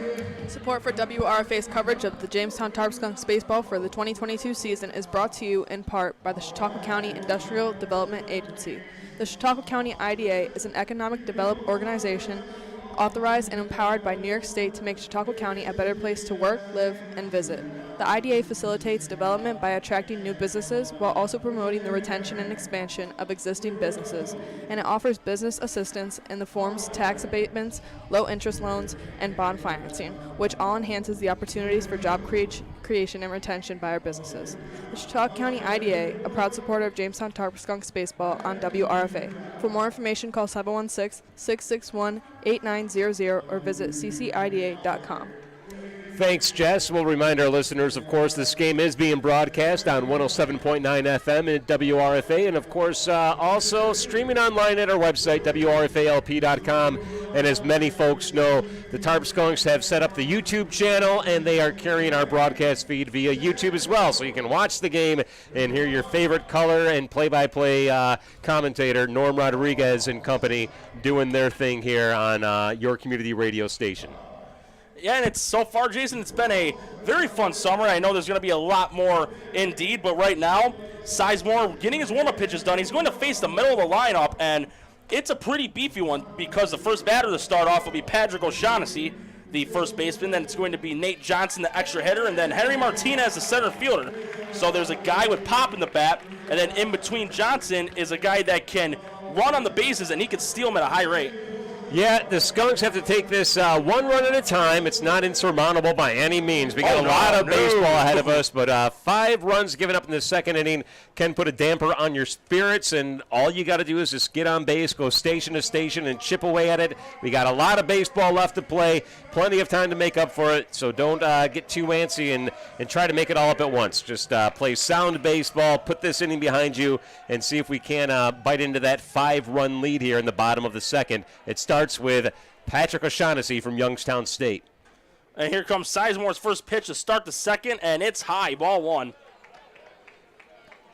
Support for WRFA's coverage of the Jamestown Tarp Skunks baseball for the 2022 season is brought to you in part by the Chautauqua County Industrial Development Agency. The Chautauqua County IDA is an economic development organization authorized and empowered by New York State to make Chautauqua County a better place to work, live, and visit. The IDA facilitates development by attracting new businesses while also promoting the retention and expansion of existing businesses, and it offers business assistance in the forms of tax abatements, low-interest loans, and bond financing, which all enhances the opportunities for job creation and retention by our businesses. The Chautauqua County IDA, a proud supporter of Jamestown Tarp Skunks baseball on WRFA. For more information, call 716-661-8900 or visit ccida.com. Thanks, Jess. We'll remind our listeners, of course, this game is being broadcast on 107.9 FM at WRFA, and, of course, also streaming online at our website, WRFALP.com. And as many folks know, the Tarp Skunks have set up the YouTube channel, and they are carrying our broadcast feed via YouTube as well. So you can watch the game and hear your favorite color and play-by-play commentator, Norm Rodriguez and company, doing their thing here on your community radio station. Yeah, and it's so far, Jason, it's been a very fun summer. I know there's going to be a lot more indeed, but right now, Sizemore getting his warm-up pitches done. He's going to face the middle of the lineup, and it's a pretty beefy one because the first batter to start off will be Patrick O'Shaughnessy, the first baseman. Then it's going to be Nate Johnson, the extra hitter, and then Henry Martinez, the center fielder. So there's a guy with pop in the bat, and then in between Johnson is a guy that can run on the bases, and he can steal them at a high rate. Yeah, the Skunks have to take this one run at a time. It's not insurmountable by any means. We got a lot of baseball ahead of us, but 5 runs given up in the second inning can put a damper on your spirits, and all you got to do is just get on base, go station to station, and chip away at it. We got a lot of baseball left to play, plenty of time to make up for it, so don't get too antsy and try to make it all up at once. Just play sound baseball, put this inning behind you, and see if we can bite into that 5-run lead here in the bottom of the second. It starts with Patrick O'Shaughnessy from Youngstown State. And here comes Sizemore's first pitch to start the second, and it's high, ball 1.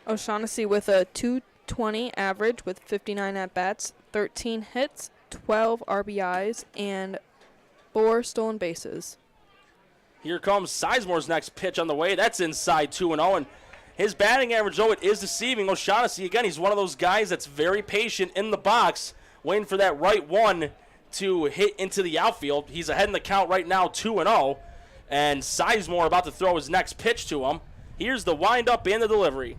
O'Shaughnessy with a 220 average with 59 at-bats, 13 hits, 12 RBIs, and 4 stolen bases. Here comes Sizemore's next pitch on the way. That's inside 2-0, and his batting average, though, it is deceiving. O'Shaughnessy, again, he's one of those guys that's very patient in the box, waiting for that right one to hit into the outfield. He's ahead in the count right now, 2-0, and Sizemore about to throw his next pitch to him. Here's the windup and the delivery.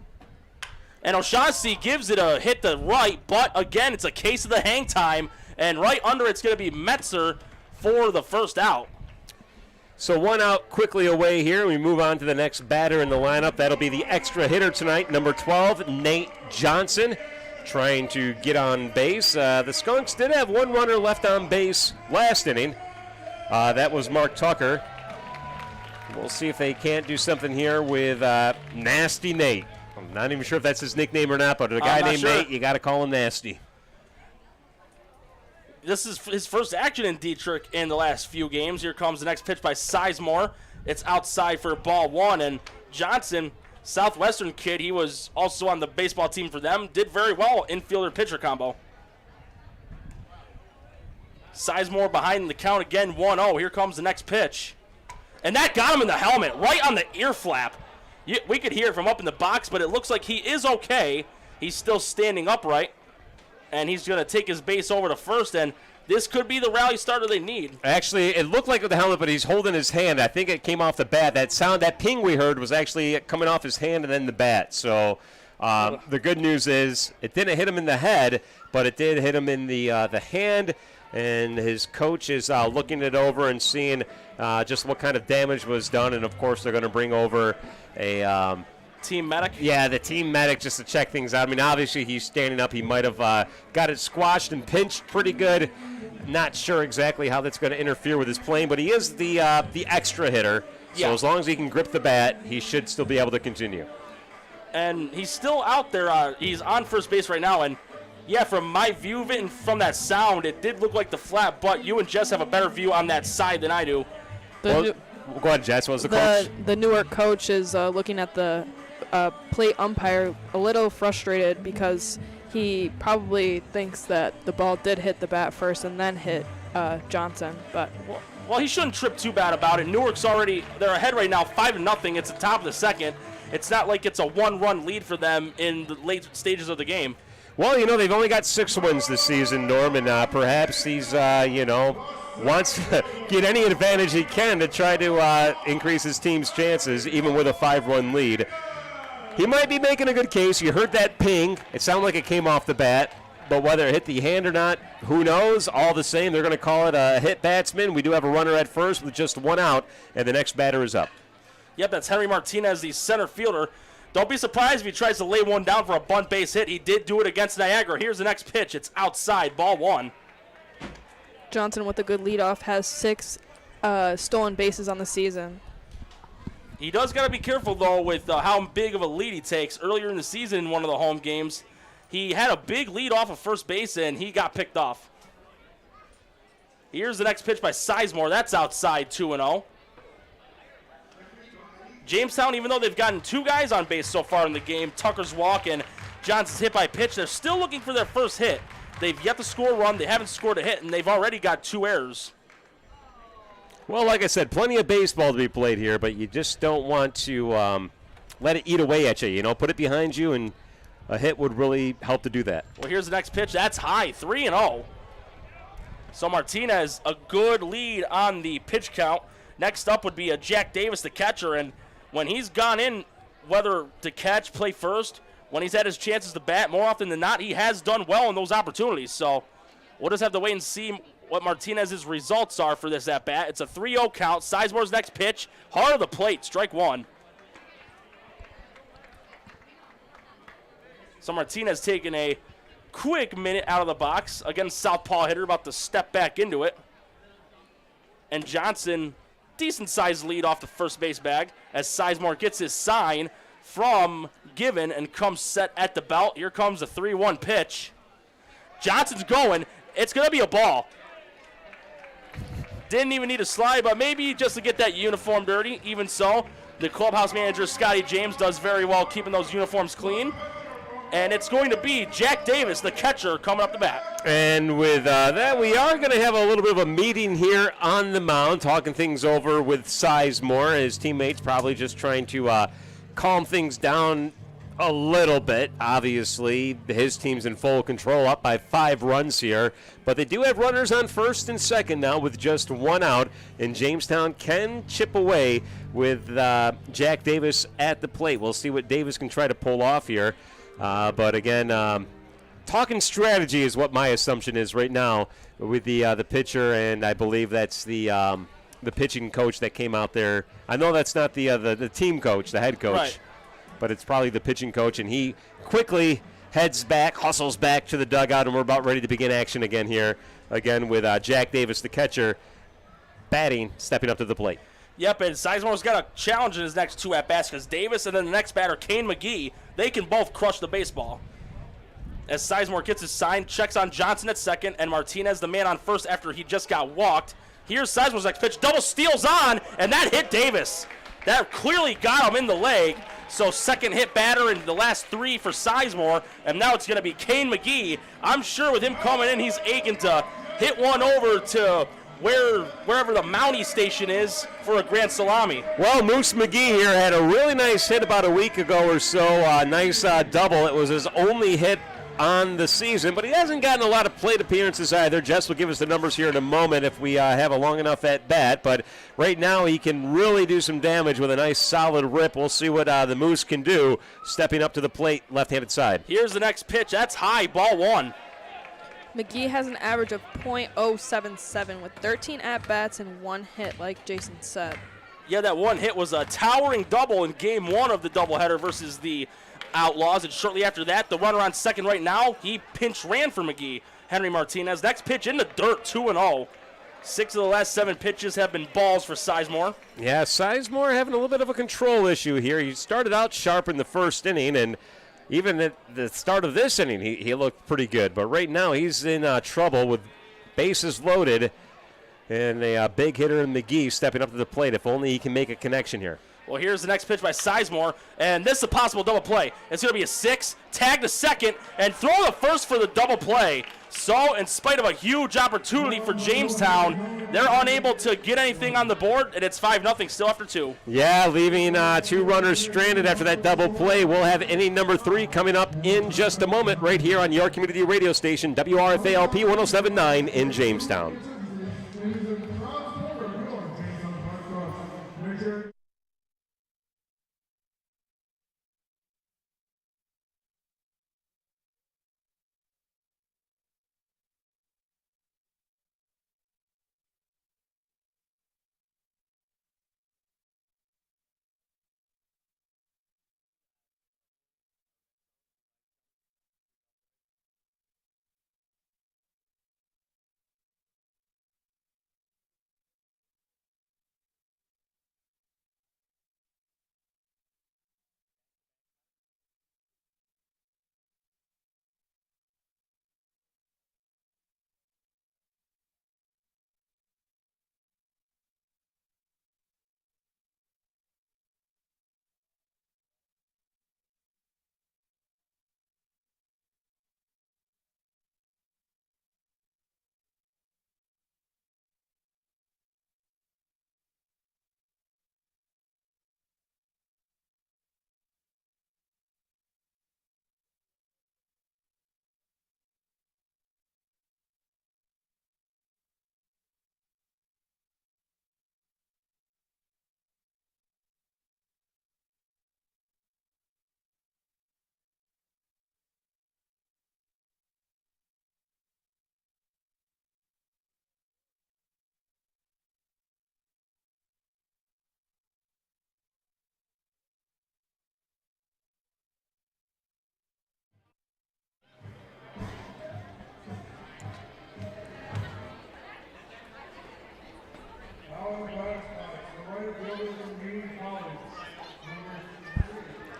And O'Shaughnessy gives it a hit to right, but again, it's a case of the hang time, and right under it's going to be Metzer for the first out. So 1 out quickly away here. We move on to the next batter in the lineup. That'll be the extra hitter tonight, number 12, Nate Johnson, trying to get on base. The Skunks did have 1 runner left on base last inning. That was Mark Tucker. We'll see if they can't do something here with Nasty Nate. I'm not even sure if that's his nickname or not, but a guy named Nate, you got to call him Nasty. This is his first action in Dietrich in the last few games. Here comes the next pitch by Sizemore. It's outside for ball 1, and Johnson, Southwestern kid, he was also on the baseball team for them, did very well infielder-pitcher combo. Sizemore behind the count again, 1-0. Here comes the next pitch. And that got him in the helmet, right on the ear flap. We could hear it from up in the box, but it looks like he is okay. He's still standing upright, and he's going to take his base over to first, and this could be the rally starter they need. Actually, it looked like with the helmet, but he's holding his hand. I think it came off the bat. That sound, that ping we heard was actually coming off his hand and then the bat. So the good news is it didn't hit him in the head, but it did hit him in the hand, and his coach is looking it over and seeing just what kind of damage was done, and, of course, they're going to bring over a team medic? Yeah, the team medic just to check things out. I mean, obviously he's standing up. He might have got it squashed and pinched pretty good. Not sure exactly how that's going to interfere with his playing, but he is the extra hitter. So as long as he can grip the bat, he should still be able to continue. And he's still out there. He's on first base right now, and yeah, from my view of it and from that sound, it did look like the flat, but you and Jess have a better view on that side than I do. Go ahead, Jess. What was the coach? The Newark coach is looking at the plate umpire a little frustrated because he probably thinks that the ball did hit the bat first and then hit Johnson. But well, he shouldn't trip too bad about it. Newark's already, they're ahead right now, 5-0. It's the top of the second. It's not like it's a 1-run lead for them in the late stages of the game. Well, they've only got 6 wins this season, Norm, and perhaps he's, wants to get any advantage he can to try to increase his team's chances, even with a 5-run lead. He might be making a good case. You heard that ping. It sounded like it came off the bat, but whether it hit the hand or not, who knows? All the same, they're going to call it a hit batsman. We do have a runner at first with just 1 out, and the next batter is up. Yep, that's Henry Martinez, the center fielder. Don't be surprised if he tries to lay one down for a bunt base hit. He did do it against Niagara. Here's the next pitch. It's outside, ball 1. Johnson with a good leadoff has 6 stolen bases on the season. He does got to be careful, though, with how big of a lead he takes. Earlier in the season in one of the home games, he had a big lead off of first base, and he got picked off. Here's the next pitch by Sizemore. That's outside, 2-0. Jamestown, even though they've gotten 2 guys on base so far in the game, Tucker's walk and Johnson's hit by pitch, they're still looking for their first hit. They've yet to score a run. They haven't scored a hit, and they've already got 2 errors. Well, like I said, plenty of baseball to be played here, but you just don't want to let it eat away at you. Put it behind you, and a hit would really help to do that. Well, here's the next pitch. That's high, 3-0. So Martinez, a good lead on the pitch count. Next up would be a Jack Davis, the catcher, and when he's gone in, whether to catch, play first, when he's had his chances to bat, more often than not, he has done well in those opportunities. So we'll just have to wait and see what Martinez's results are for this at-bat. It's a 3-0 count. Sizemore's next pitch, hard of the plate, strike one. So Martinez taking a quick minute out of the box. Again, southpaw hitter about to step back into it. And Johnson, decent-sized lead off the first base bag as Sizemore gets his sign from Given and comes set at the belt. Here comes a 3-1 pitch. Johnson's going. It's going to be a ball. Didn't even need a slide, but maybe just to get that uniform dirty. Even so, the clubhouse manager, Scotty James, does very well keeping those uniforms clean. And it's going to be Jack Davis, the catcher, coming up the bat. And with that, we are going to have a little bit of a meeting here on the mound, talking things over with Sizemore. His teammates probably just trying to calm things down a little bit. Obviously, his team's in full control, up by 5 runs here. But they do have runners on first and second now with just 1 out. And Jamestown can chip away with Jack Davis at the plate. We'll see what Davis can try to pull off here. But again, talking strategy is what my assumption is right now with the pitcher, and I believe that's the pitching coach that came out there. I know that's not the team coach, the head coach, right, but it's probably the pitching coach, and he quickly heads back, hustles back to the dugout, and we're about ready to begin action again here, again with Jack Davis, the catcher, batting, stepping up to the plate. Yep, and Sizemore's got a challenge in his next 2 at-bats because Davis and then the next batter, Kane McGee, they can both crush the baseball. As Sizemore gets his sign, checks on Johnson at second, and Martinez, the man on first after he just got walked. Here's Sizemore's next pitch, double steals on, and that hit Davis. That clearly got him in the leg. So second hit batter in the last 3 for Sizemore, and now it's going to be Kane McGee. I'm sure with him coming in, he's aching to hit one over to wherever the Mountie station is for a grand salami. Well, Moose McGee here had a really nice hit about a week ago or so. Nice double. It was his only hit on the season, but he hasn't gotten a lot of plate appearances either. Jess will give us the numbers here in a moment if we have a long enough at bat, but right now he can really do some damage with a nice solid rip. We'll see what the Moose can do stepping up to the plate, left-handed side. Here's the next pitch. That's high, ball 1. McGee has an average of .077 with 13 at-bats and 1 hit, like Jason said. Yeah, that 1 hit was a towering double in game 1 of the doubleheader versus the Outlaws, and shortly after that, the runner on second right now, he pinch ran for McGee. Henry Martinez, next pitch in the dirt, 2-0. 6 of the last 7 pitches have been balls for Sizemore. Yeah, Sizemore having a little bit of a control issue here. He started out sharp in the first inning, and even at the start of this inning, he looked pretty good. But right now, he's in trouble with bases loaded and a big hitter in McGee stepping up to the plate. If only he can make a connection here. Well, here's the next pitch by Sizemore, and this is a possible double play. It's going to be a 6, tag to second, and throw the first for the double play. So, in spite of a huge opportunity for Jamestown, they're unable to get anything on the board, and it's 5-0 still after 2. Yeah, leaving 2 runners stranded after that double play. We'll have inning number 3 coming up in just a moment right here on your community radio station, WRFALP 107.9 in Jamestown.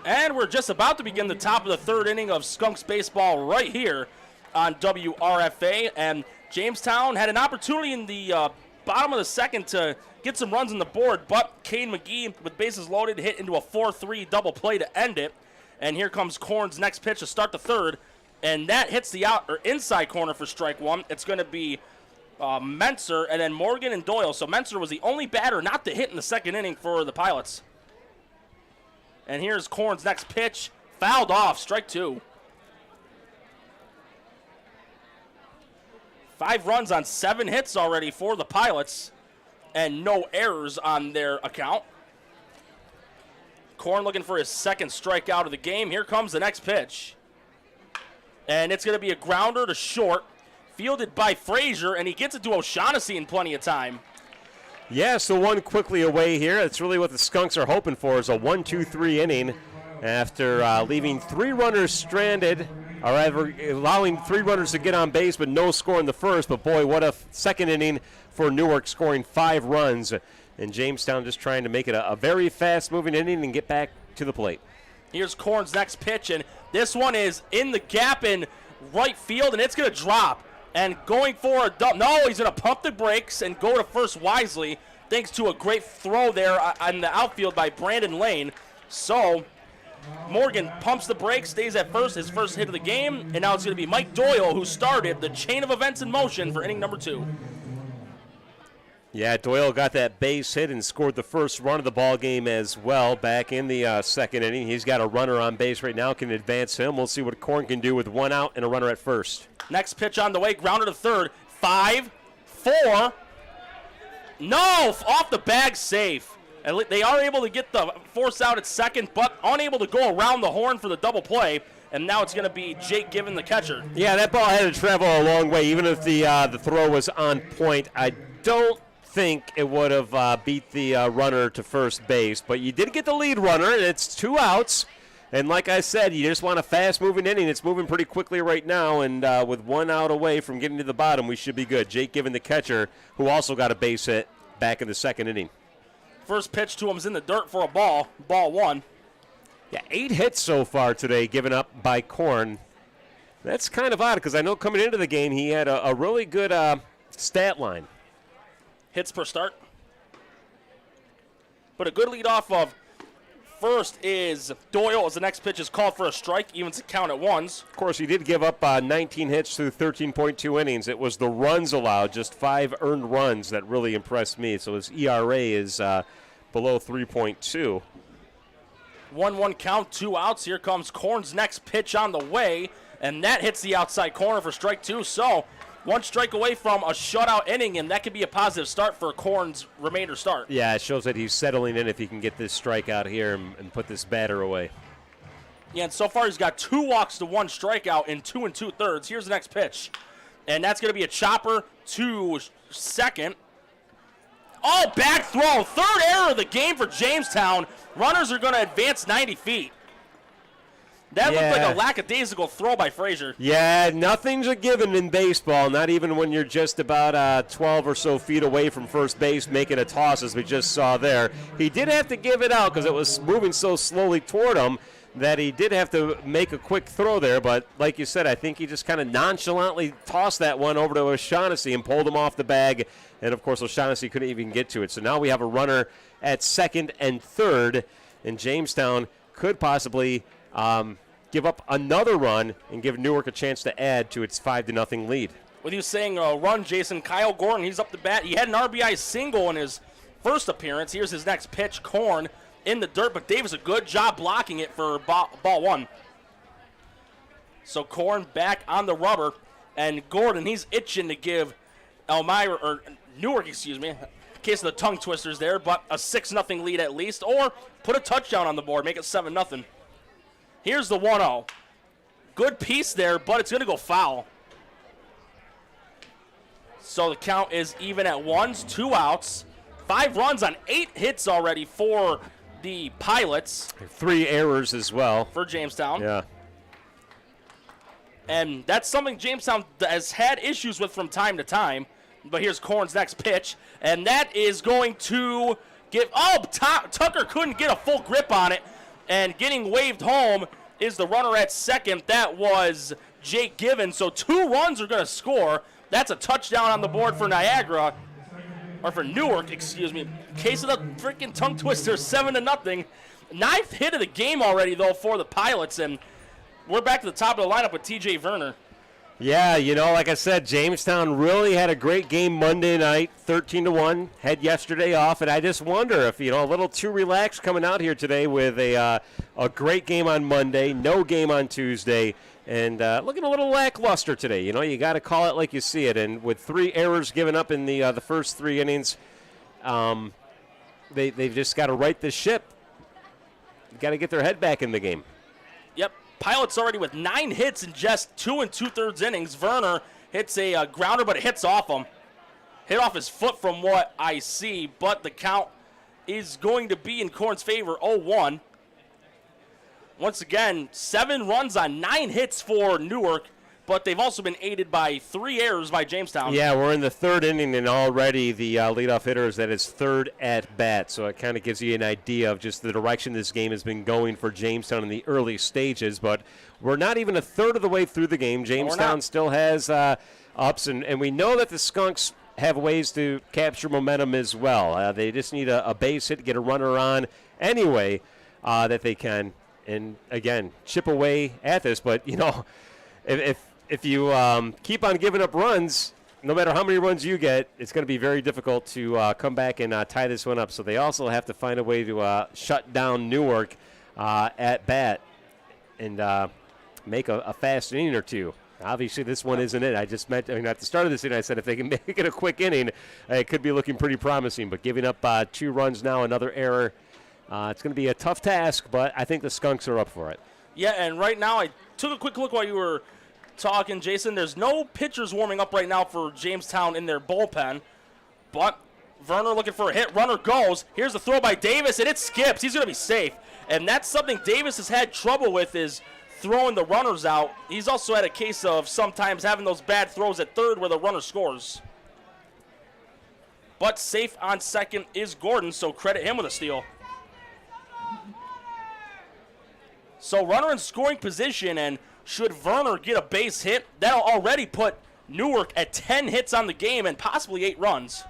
And we're just about to begin the top of the third inning of Skunks baseball right here on WRFA. And Jamestown had an opportunity in the bottom of the second to get some runs on the board, but Kane McGee, with bases loaded, hit into a 4-3 double play to end it. And here comes Korn's next pitch to start the third, and that hits the inside corner for strike one. It's going to be Mentzer and then Morgan and Doyle. So Mentzer was the only batter not to hit in the second inning for the Pilots. And here's Korn's next pitch, fouled off, strike two. 5 runs on 7 hits already for the Pilots, and no errors on their account. Korn looking for his second strikeout of the game. Here comes the next pitch. And it's going to be a grounder to short, fielded by Frazier, and he gets it to O'Shaughnessy in plenty of time. Yeah, so one quickly away here. That's really what the Skunks are hoping for, is a 1-2-3 inning after leaving 3 runners stranded, or rather allowing 3 runners to get on base, but no score in the first. But boy, what a second inning for Newark, scoring 5 runs. And Jamestown just trying to make it a very fast-moving inning and get back to the plate. Here's Korn's next pitch, and this one is in the gap in right field, and it's going to drop. And going for a dump. No, he's going to pump the brakes and go to first wisely, thanks to a great throw there on the outfield by Brandon Lane. So Morgan pumps the brakes, stays at first, his first hit of the game, and now it's going to be Mike Doyle who started the chain of events in motion for inning number 2. Yeah, Doyle got that base hit and scored the first run of the ball game as well back in the second inning. He's got a runner on base right now, can advance him. We'll see what Korn can do with 1 out and a runner at first. Next pitch on the way, grounder to third. 5, 4. No, off the bag, safe. And they are able to get the force out at second, but unable to go around the horn for the double play. And now it's going to be Jake Given, the catcher. Yeah, that ball had to travel a long way. Even if the throw was on point, I don't think it would have beat the runner to first base. But you did get the lead runner, and it's 2 outs. And like I said, you just want a fast-moving inning. It's moving pretty quickly right now, and with 1 out away from getting to the bottom, we should be good. Jake Given, the catcher, who also got a base hit back in the second inning. First pitch to him is in the dirt for a ball 1. Yeah, 8 hits so far today given up by Korn. That's kind of odd because I know coming into the game he had a really good stat line. Hits per start. But a good lead off of first is Doyle as the next pitch is called for a strike, evens the count at 1s. Of course, he did give up 19 hits through 13.2 innings. It was the runs allowed, just 5 earned runs that really impressed me. So his ERA is below 3.2. 1-1 count, 2 outs. Here comes Korn's next pitch on the way, and that hits the outside corner for strike 2. So 1 strike away from a shutout inning, and that could be a positive start for Korn's remainder start. Yeah, it shows that he's settling in if he can get this strikeout here and put this batter away. Yeah, and so far he's got 2 walks to 1 strikeout in 2 2/3. Here's the next pitch, and that's going to be a chopper to second. Oh, back throw. 3rd error of the game for Jamestown. Runners are going to advance 90 feet. That looked like a lackadaisical throw by Frazier. Yeah, nothing's a given in baseball, not even when you're just about 12 or so feet away from first base making a toss, as we just saw there. He did have to give it out because it was moving so slowly toward him that he did have to make a quick throw there. But like you said, I think he just kind of nonchalantly tossed that one over to O'Shaughnessy and pulled him off the bag. And, of course, O'Shaughnessy couldn't even get to it. So now we have a runner at second and third, and Jamestown could possibly give up another run and give Newark a chance to add to its 5-0 lead. With you saying run, Jason, Kyle Gordon, he's up the bat. He had an RBI single in his first appearance. Here's his next pitch, Korn in the dirt, but Davis a good job blocking it for ball 1. So Korn back on the rubber, and Gordon, he's itching to give Newark, in case of the tongue twisters there, but a 6-0 lead at least, or put a touchdown on the board, make it 7-0. Here's the 1-0. Good piece there, but it's going to go foul. So the count is even at 1s, 2 outs. 5 runs on 8 hits already for the Pilots. 3 errors as well. For Jamestown. Yeah. And that's something Jamestown has had issues with from time to time. But here's Korn's next pitch, and that is going to give – Tucker couldn't get a full grip on it. And getting waved home is the runner at second. That was Jake Given. So 2 runs are going to score. That's a touchdown on the board for Niagara, or for Newark, excuse me. Case of the freaking tongue twister, 7-0. 9th hit of the game already, though, for the Pilots. And we're back to the top of the lineup with TJ Werner. Yeah, like I said, Jamestown really had a great game Monday night, 13-1, had yesterday off, and I just wonder if, a little too relaxed coming out here today with a great game on Monday, no game on Tuesday, and looking a little lackluster today. You got to call it like you see it, and with 3 errors given up in the first 3 innings, they've just got to right the ship. Got to get their head back in the game. Yep. Pilots already with 9 hits in just 2 2/3 innings. Werner hits a grounder, but it hits off him. Hit off his foot from what I see, but the count is going to be in Corn's favor, 0-1. Once again, 7 runs on 9 hits for Newark, but they've also been aided by 3 errors by Jamestown. Yeah, we're in the 3rd inning, and already the leadoff hitter is at his 3rd at-bat, so it kind of gives you an idea of just the direction this game has been going for Jamestown in the early stages, but we're not even a third of the way through the game. Jamestown still has ups, and we know that the Skunks have ways to capture momentum as well. They just need a base hit to get a runner on anyway that they can, and again, chip away at this, but, if you keep on giving up runs, no matter how many runs you get, it's going to be very difficult to come back and tie this one up. So they also have to find a way to shut down Newark at bat and make a fast inning or 2. Obviously, this one isn't it. I just meant, at the start of this inning, I said if they can make it a quick inning, it could be looking pretty promising. But giving up 2 runs now, another error, it's going to be a tough task, but I think the Skunks are up for it. Yeah, and right now I took a quick look while you were talking, Jason. There's no pitchers warming up right now for Jamestown in their bullpen, but Werner looking for a hit. Runner goes. Here's the throw by Davis, and it skips. He's going to be safe, and that's something Davis has had trouble with, is throwing the runners out. He's also had a case of sometimes having those bad throws at third where the runner scores. But safe on second is Gordon, so credit him with a steal. So runner in scoring position, and should Werner get a base hit, that'll already put Newark at 10 hits on the game and possibly 8 runs.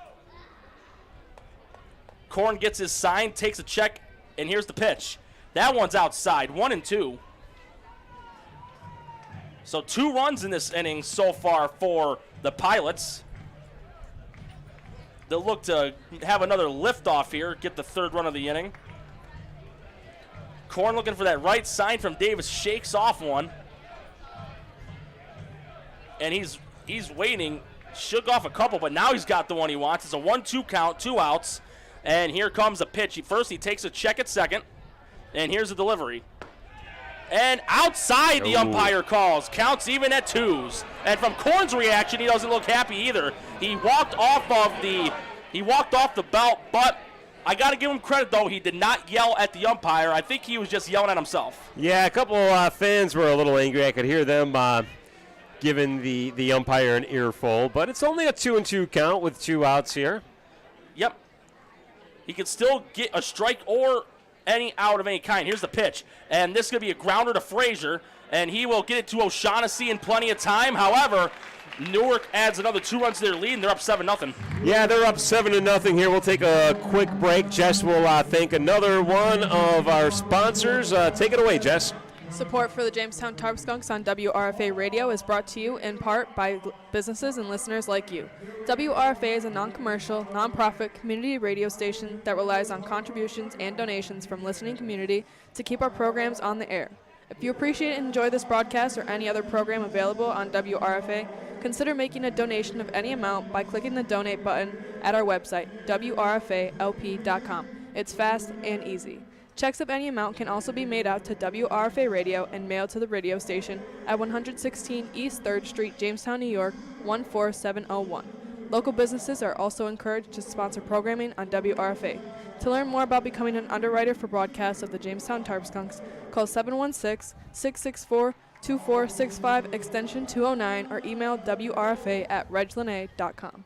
Korn gets his sign, takes a check, and here's the pitch. That one's outside, 1-2. So 2 runs in this inning so far for the Pilots. They'll look to have another liftoff here, get the 3rd run of the inning. Korn looking for that right sign from Davis, shakes off one. And he's waiting, shook off a couple, but now he's got the one he wants. It's a 1-2 count, 2 outs. And here comes a pitch. First, he takes a check at second. And here's the delivery. And outside the umpire calls. Counts even at 2s. And from Korn's reaction, he doesn't look happy either. He walked off the belt, but I got to give him credit, though. He did not yell at the umpire. I think he was just yelling at himself. Yeah, a couple fans were a little angry. I could hear them giving the umpire an earful, but it's only a 2-2 count with 2 outs here. Yep. He could still get a strike or any out of any kind. Here's the pitch, and this is going to be a grounder to Frazier, and he will get it to O'Shaughnessy in plenty of time. However, Newark adds another 2 runs to their lead, and they're up 7-0. Yeah, they're up 7-0 here. We'll take a quick break. Jess will thank another one of our sponsors. Take it away, Jess. Support for the Jamestown Tarp Skunks on WRFA Radio is brought to you in part by businesses and listeners like you. WRFA is a non-commercial, non-profit community radio station that relies on contributions and donations from listening community to keep our programs on the air. If you appreciate and enjoy this broadcast or any other program available on WRFA, consider making a donation of any amount by clicking the donate button at our website, WRFALP.com. It's fast and easy. Checks of any amount can also be made out to WRFA Radio and mailed to the radio station at 116 East 3rd Street, Jamestown, New York, 14701. Local businesses are also encouraged to sponsor programming on WRFA. To learn more about becoming an underwriter for broadcasts of the Jamestown Tarp Skunks, call 716-664-2465 extension 209 or email WRFA@reglanay.com.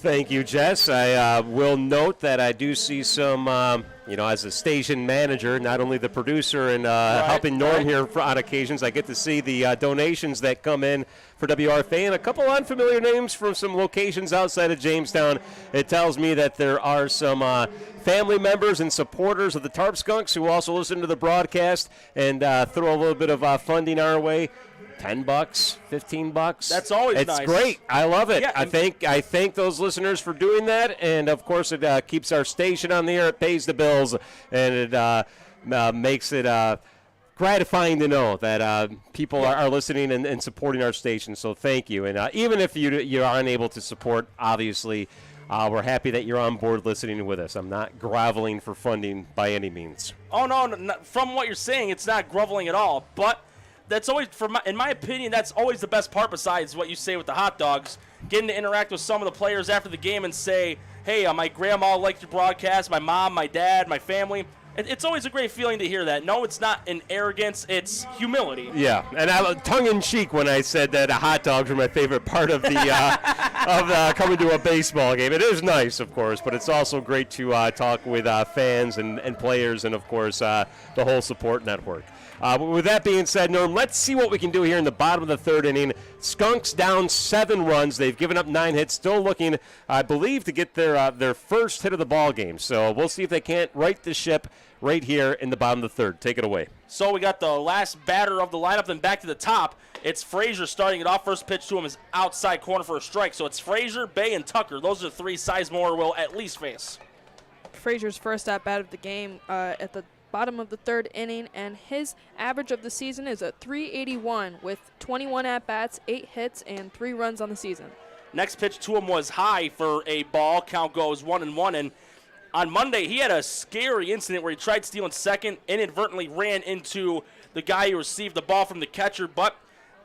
Thank you, Jess. I will note that I do see some, as a station manager, not only the producer and helping Norm here on occasions, I get to see the donations that come in for WRFA and a couple unfamiliar names from some locations outside of Jamestown. It tells me that there are some family members and supporters of the Tarp Skunks who also listen to the broadcast and throw a little bit of funding our way. $10, $15. That's always nice. It's great. I love it. Yeah, I thank those listeners for doing that, and of course it keeps our station on the air. It pays the bills, and it makes it gratifying to know that people are listening and supporting our station. So thank you. And even if you are unable to support, obviously, we're happy that you're on board listening with us. I'm not groveling for funding by any means. Oh no, from what you're saying, it's not groveling at all, but. That's always, in my opinion, that's always the best part besides what you say with the hot dogs. Getting to interact with some of the players after the game and say, hey, my grandma liked your broadcast, my mom, my dad, my family. It's always a great feeling to hear that. No, it's not an arrogance, it's humility. Yeah, and I was tongue-in-cheek when I said that hot dogs were my favorite part of the coming to a baseball game. It is nice, of course, but it's also great to talk with fans and players and, of course, the whole support network. With that being said, Norm, let's see what we can do here in the bottom of the third inning. Skunks down 7 runs. They've given up 9 hits, still looking, I believe, to get their first hit of the ball game. So we'll see if they can't right the ship right here in the bottom of the third. Take it away. So we got the last batter of the lineup, then back to the top. It's Frazier starting it off. First pitch to him is outside corner for a strike. So it's Frazier, Bay, and Tucker. Those are 3 Sizemore will at least face. Frazier's first at-bat of the game at the bottom of the third inning, and his average of the season is a .381 with 21 at-bats, 8 hits, and 3 runs on the season. Next pitch to him was high for a ball. Count goes 1-1, and on Monday he had a scary incident where he tried stealing second, inadvertently ran into the guy who received the ball from the catcher, but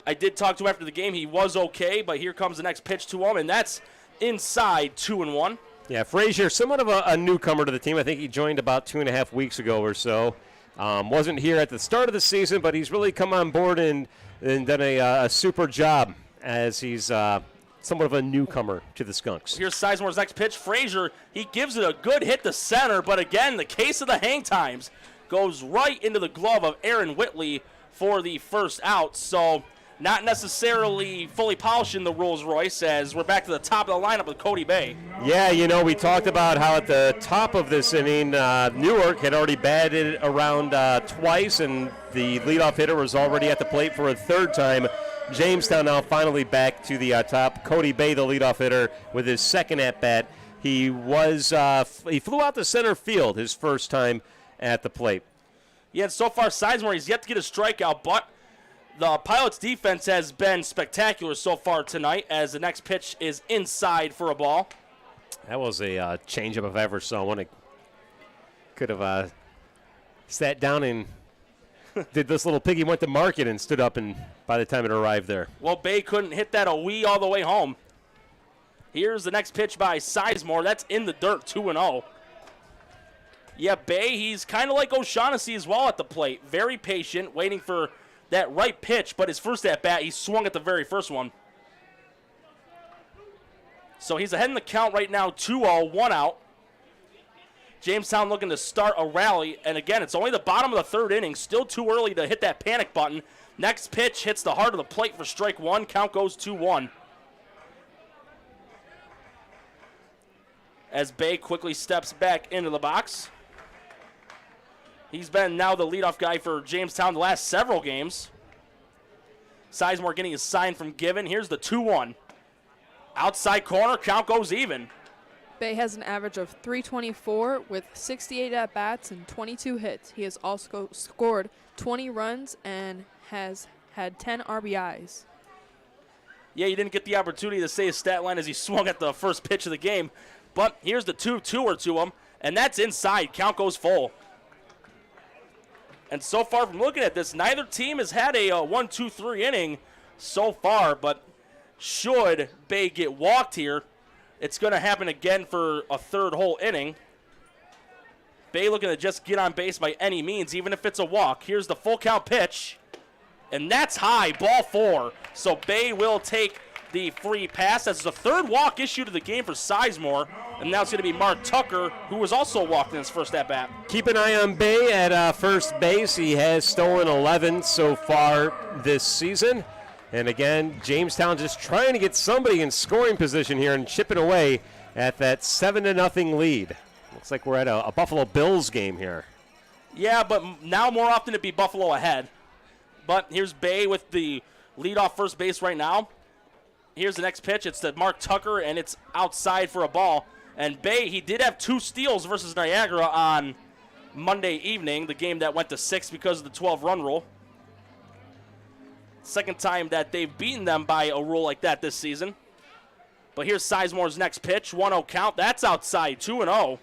I did talk to him after the game. He was okay, but here comes the next pitch to him, and that's inside 2-1. Yeah, Frazier, somewhat of a newcomer to the team. I think he joined about 2.5 weeks ago or so. Wasn't here at the start of the season, but he's really come on board and done a super job as he's somewhat of a newcomer to the Skunks. Here's Sizemore's next pitch. Frazier, he gives it a good hit to center, but again, the case of the hang times goes right into the glove of Aaron Whitley for the first out. So not necessarily fully polishing the Rolls Royce as we're back to the top of the lineup with Cody Bay. Yeah, we talked about how at the top of this inning, Newark had already batted around twice, and the leadoff hitter was already at the plate for a third time. Jamestown now finally back to the top. Cody Bay, the leadoff hitter, with his second at-bat. He flew out to center field his first time at the plate. Yeah, and so far Sizemore, he's yet to get a strikeout, but the Pilots' defense has been spectacular so far tonight as the next pitch is inside for a ball. That was a changeup if I ever saw one. It could have sat down and did this little piggy went to market and stood up, and by the time it arrived there. Well, Bay couldn't hit that a wee all the way home. Here's the next pitch by Sizemore. That's in the dirt, 2-0. Yeah, Bay, he's kind of like O'Shaughnessy as well at the plate. Very patient, waiting for that right pitch, but his first at-bat, he swung at the very first one. So he's ahead in the count right now, 2-0, 1 out. Jamestown looking to start a rally, and again, it's only the bottom of the third inning, still too early to hit that panic button. Next pitch hits the heart of the plate for strike 1, count goes 2-1. As Bay quickly steps back into the box. He's been now the leadoff guy for Jamestown the last several games. Sizemore getting his sign from Given. Here's the 2-1. Outside corner, count goes even. Bay has an average of .324 with 68 at-bats and 22 hits. He has also scored 20 runs and has had 10 RBIs. Yeah, you didn't get the opportunity to say his stat line as he swung at the first pitch of the game. But here's the 2-2er to him, and that's inside. Count goes full. And so far from looking at this, neither team has had a 1-2-3 inning so far, but should Bay get walked here, it's going to happen again for a third whole inning. Bay looking to just get on base by any means, even if it's a walk. Here's the full count pitch, and that's high, ball 4. So Bay will take the free pass. That's the third walk issued to the game for Sizemore. And now it's going to be Mark Tucker, who was also walked in his first at-bat. Keep an eye on Bay at first base. He has stolen 11 so far this season. And again, Jamestown just trying to get somebody in scoring position here and chipping away at that 7-0 lead. Looks like we're at a Buffalo Bills game here. Yeah, but now more often it'd be Buffalo ahead. But here's Bay with the lead off first base right now. Here's the next pitch. It's to Mark Tucker, and it's outside for a ball. And Bay, he did have 2 steals versus Niagara on Monday evening, the game that went to 6 because of the 12-run rule. Second time that they've beaten them by a rule like that this season. But here's Sizemore's next pitch, 1-0 count. That's outside, 2-0.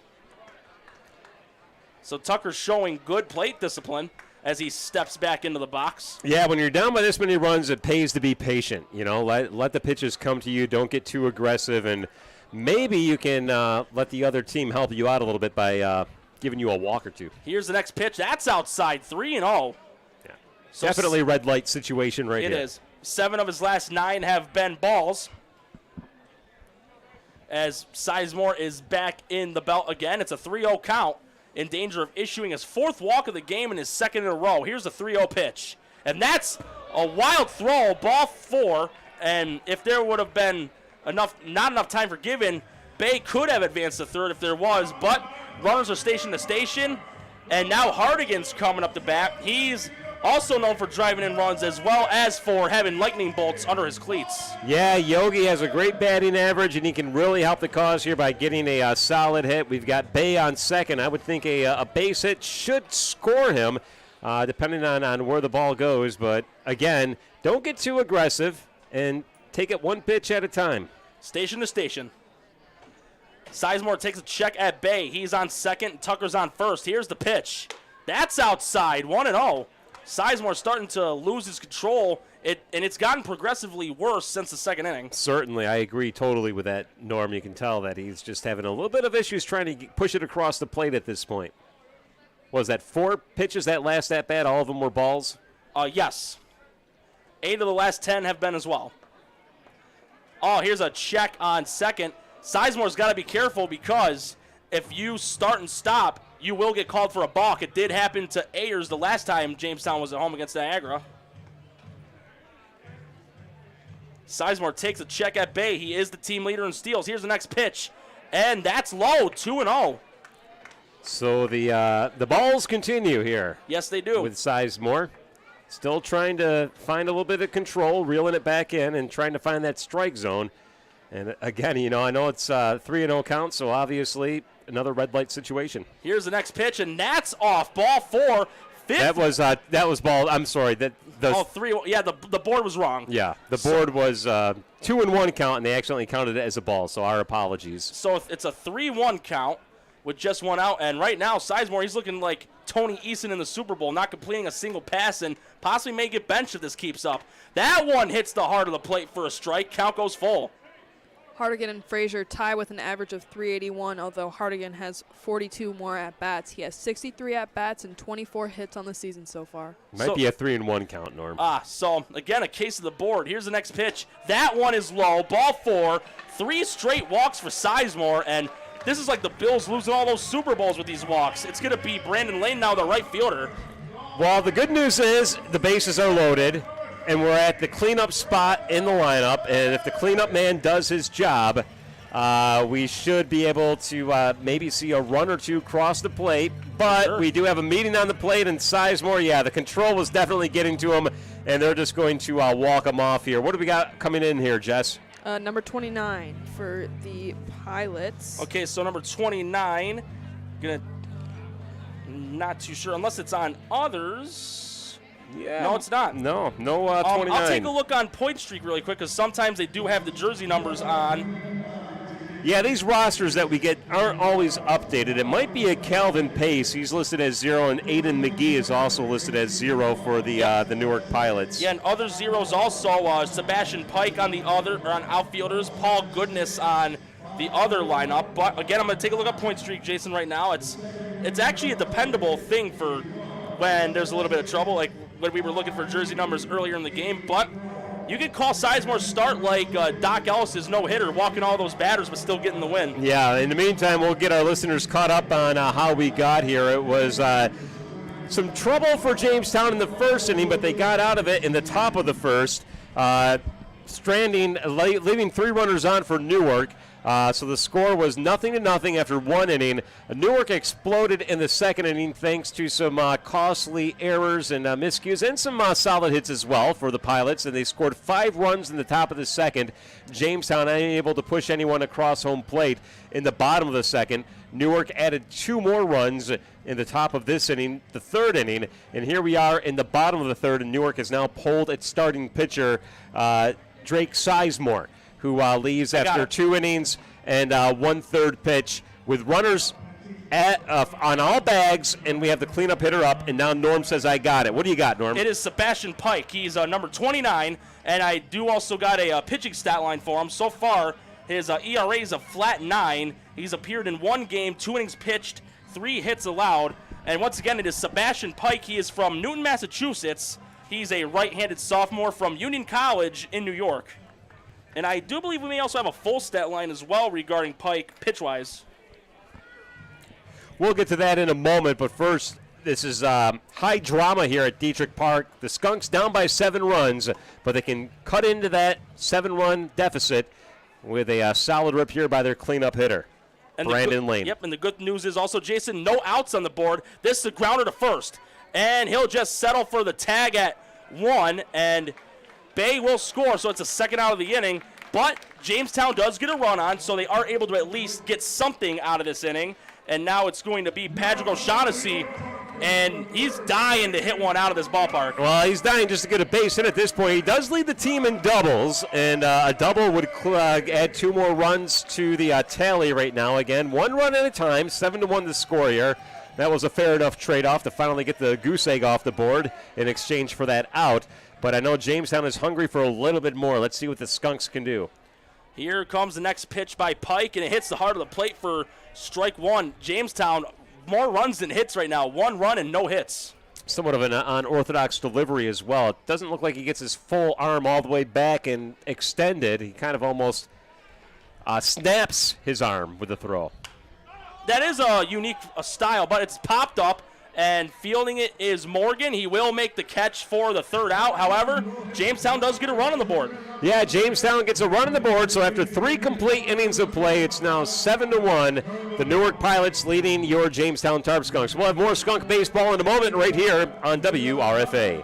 So Tucker's showing good plate discipline as he steps back into the box. Yeah, when you're down by this many runs, it pays to be patient. You know, let the pitches come to you. Don't get too aggressive, and maybe you can let the other team help you out a little bit by giving you a walk or two. Here's the next pitch. That's outside, 3-0. Yeah. So definitely red light situation right here. It is. 7 of his last 9 have been balls. As Sizemore is back in the belt again. It's a 3-0 count. In danger of issuing his 4th walk of the game and his 2nd in a row. Here's a 3-0 pitch. And that's a wild throw, ball 4. And if there would have been not enough time for giving, Bay could have advanced to 3rd if there was. But runners are station to station. And now Hardigan's coming up to bat. He's also known for driving in runs as well as for having lightning bolts under his cleats. Yeah, Yogi has a great batting average, and he can really help the cause here by getting a solid hit. We've got Bay on second. I would think a base hit should score him, depending on where the ball goes. But, again, don't get too aggressive and take it one pitch at a time. Station to station. Sizemore takes a check at Bay. He's on second. Tucker's on first. Here's the pitch. That's outside, 1-0. Sizemore starting to lose his control, and it's gotten progressively worse since the 2nd inning. Certainly, I agree totally with that, Norm. You can tell that he's just having a little bit of issues trying to push it across the plate at this point. Was that 4 pitches that last at-bat? All of them were balls? Yes. 8 of the last 10 have been as well. Oh, here's a check on second. Sizemore's got to be careful because if you start and stop, you will get called for a balk. It did happen to Ayers the last time Jamestown was at home against Niagara. Sizemore takes a check at Bay. He is the team leader in steals. Here's the next pitch, and that's low, 2-0. So the balls continue here. Yes, they do. With Sizemore. Still trying to find a little bit of control, reeling it back in, and trying to find that strike zone. And again, you know, I know it's 3-0 count, so obviously another red light situation. Here's the next pitch, and that's off. Ball 4. That was ball. I'm sorry. Three. Yeah, the board was wrong. Yeah, the board was 2-1 count, and they accidentally counted it as a ball. So our apologies. So it's a 3-1 count with just 1 out, and right now Sizemore, he's looking like Tony Eason in the Super Bowl, not completing a single pass, and possibly may get benched if this keeps up. That one hits the heart of the plate for a strike. Count goes full. Hardigan and Frazier tie with an average of .381, although Hardigan has 42 more at-bats. He has 63 at-bats and 24 hits on the season so far. Might be a 3-1 count, Norm. So, again, a case of the board. Here's the next pitch. That one is low. Ball 4. 3 straight walks for Sizemore, and this is like the Bills losing all those Super Bowls with these walks. It's going to be Brandon Lane now, the right fielder. Well, the good news is the bases are loaded, and we're at the cleanup spot in the lineup, and if the cleanup man does his job, we should be able to maybe see a run or two cross the plate, but we do have a meeting on the plate, and Sizemore, yeah, the control was definitely getting to him, and they're just going to walk him off here. What do we got coming in here, Jess? Number 29 for the Pilots. Okay, so number 29, not too sure, unless it's on others. Yeah. No, it's not. No 29. I'll take a look on Point Streak really quick because sometimes they do have the jersey numbers on. Yeah, these rosters that we get aren't always updated. It might be a Calvin Pace. He's listed as 0, and Aiden McGee is also listed as 0 for the Newark Pilots. Yeah, and other zeros also, Sebastian Pike on outfielders, Paul Goodness on the other lineup. But, again, I'm going to take a look at Point Streak, Jason, right now. It's actually a dependable thing for when there's a little bit of trouble, like when we were looking for jersey numbers earlier in the game. But you could call Sizemore's start like Doc Ellis's no-hitter, walking all those batters but still getting the win. Yeah, in the meantime, we'll get our listeners caught up on how we got here. It was some trouble for Jamestown in the first inning, but they got out of it in the top of the first, leaving 3 runners on for Newark. So the score was 0-0 after 1 inning. Newark exploded in the second inning thanks to some costly errors and miscues and some solid hits as well for the Pilots. And they scored 5 runs in the top of the second. Jamestown unable to push anyone across home plate in the bottom of the second. Newark added 2 more runs in the top of this inning, the third inning. And here we are in the bottom of the third, and Newark has now pulled its starting pitcher, Drake Sizemore, who leaves after 2 innings and 1/3 pitch with runners on all bags, and we have the cleanup hitter up, and now Norm says, I got it. What do you got, Norm? It is Sebastian Pike. He's number 29, and I do also got a pitching stat line for him. So far, his ERA is a flat 9. He's appeared in 1 game, 2 innings pitched, 3 hits allowed. And once again, it is Sebastian Pike. He is from Newton, Massachusetts. He's a right-handed sophomore from Union College in New York. And I do believe we may also have a full stat line as well regarding Pike pitch-wise. We'll get to that in a moment, but first, this is high drama here at Dietrich Park. The Skunks down by 7 runs, but they can cut into that 7-run deficit with a solid rip here by their cleanup hitter, And Brandon Lane. Yep, and the good news is also, Jason, no outs on the board. This is a grounder to first. And he'll just settle for the tag at 1, and Bay will score, so it's a second out of the inning. But Jamestown does get a run on, so they are able to at least get something out of this inning. And now it's going to be Patrick O'Shaughnessy, and he's dying to hit one out of this ballpark. Well, he's dying just to get a base hit at this point. He does lead the team in doubles, and a double would add 2 more runs to the tally right now. Again, 1 run at a time, 7-1 the score here. That was a fair enough trade-off to finally get the goose egg off the board in exchange for that out. But I know Jamestown is hungry for a little bit more. Let's see what the Skunks can do. Here comes the next pitch by Pike, and it hits the heart of the plate for strike 1. Jamestown, more runs than hits right now. 1 run and no hits. Somewhat of an unorthodox delivery as well. It doesn't look like he gets his full arm all the way back and extended. He kind of almost snaps his arm with the throw. That is a unique style, but it's popped up, and fielding it is Morgan. He will make the catch for the 3rd out. However, Jamestown does get a run on the board. Yeah, Jamestown gets a run on the board, so after 3 complete innings of play, it's now 7-1. The Newark Pilots leading your Jamestown Tarp Skunks. We'll have more skunk baseball in a moment right here on WRFA.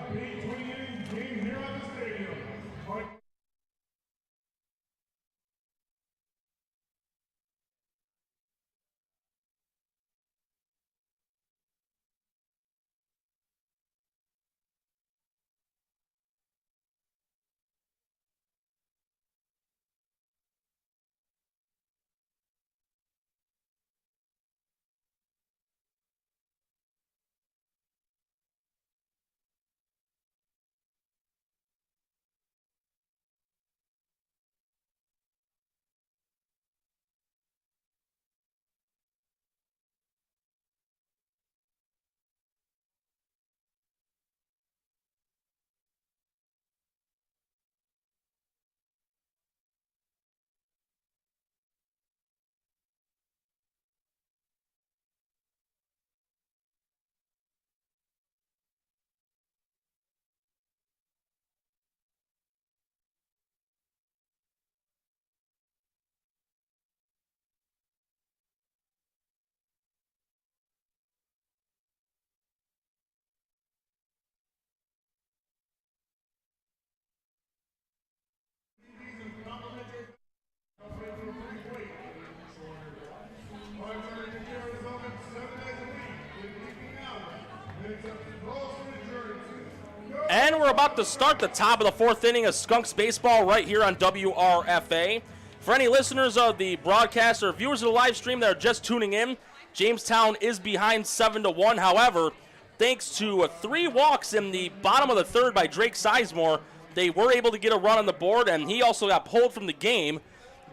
And we're about to start the top of the 4th inning of Skunks baseball right here on WRFA. For any listeners of the broadcast or viewers of the live stream that are just tuning in, Jamestown is behind 7-1. However, thanks to 3 walks in the bottom of the 3rd by Drake Sizemore, they were able to get a run on the board, and he also got pulled from the game.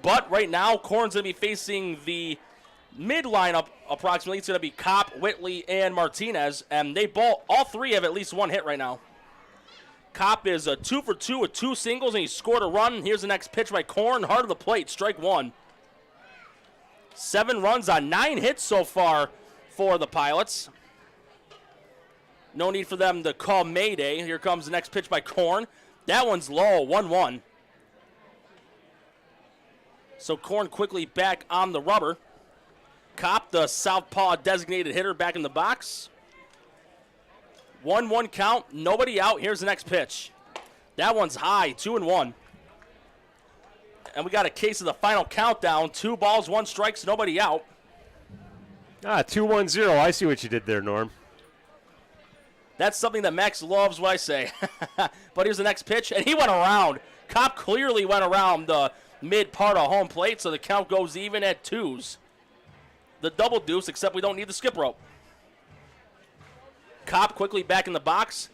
But right now, Corn's going to be facing the mid lineup approximately. It's going to be Kopp, Whitley, and Martinez, and all 3 have at least 1 hit right now. Kopp is a 2 for 2 with 2 singles, and he scored a run. Here's the next pitch by Korn, hard of the plate, strike 1. 7 runs on 9 hits so far for the Pilots. No need for them to call Mayday. Here comes the next pitch by Korn. That one's low, 1-1. So Korn quickly back on the rubber. Kopp, the southpaw designated hitter, back in the box. 1-1 count, nobody out. Here's the next pitch. That one's high, 2-1. And we got a case of the final countdown. 2 balls, 1 strikes, nobody out. 2-1-0. I see what you did there, Norm. That's something that Max loves, what I say. But here's the next pitch, and he went around. Kopp clearly went around the mid part of home plate, so the count goes even at 2s. The double deuce, except we don't need the skip rope. Kopp quickly back in the box.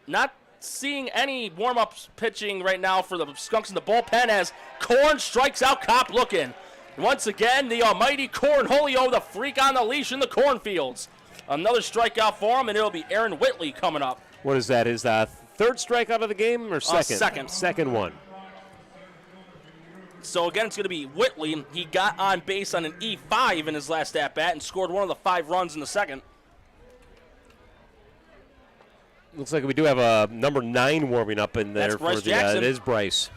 Not seeing any warm-ups pitching right now for the Skunks in the bullpen as Korn strikes out Kopp looking. Once again, the almighty Cornholio, the freak on the leash in the cornfields. Another strikeout for him, and it'll be Aaron Whitley coming up. What is that? His third strikeout of the game or second? Second. Second one. So again, it's going to be Whitley. He got on base on an E5 in his last at-bat and scored one of the 5 runs in the second. Looks like we do have a number 9 warming up in there. That's Bryce for the, Jackson. it is Bryce.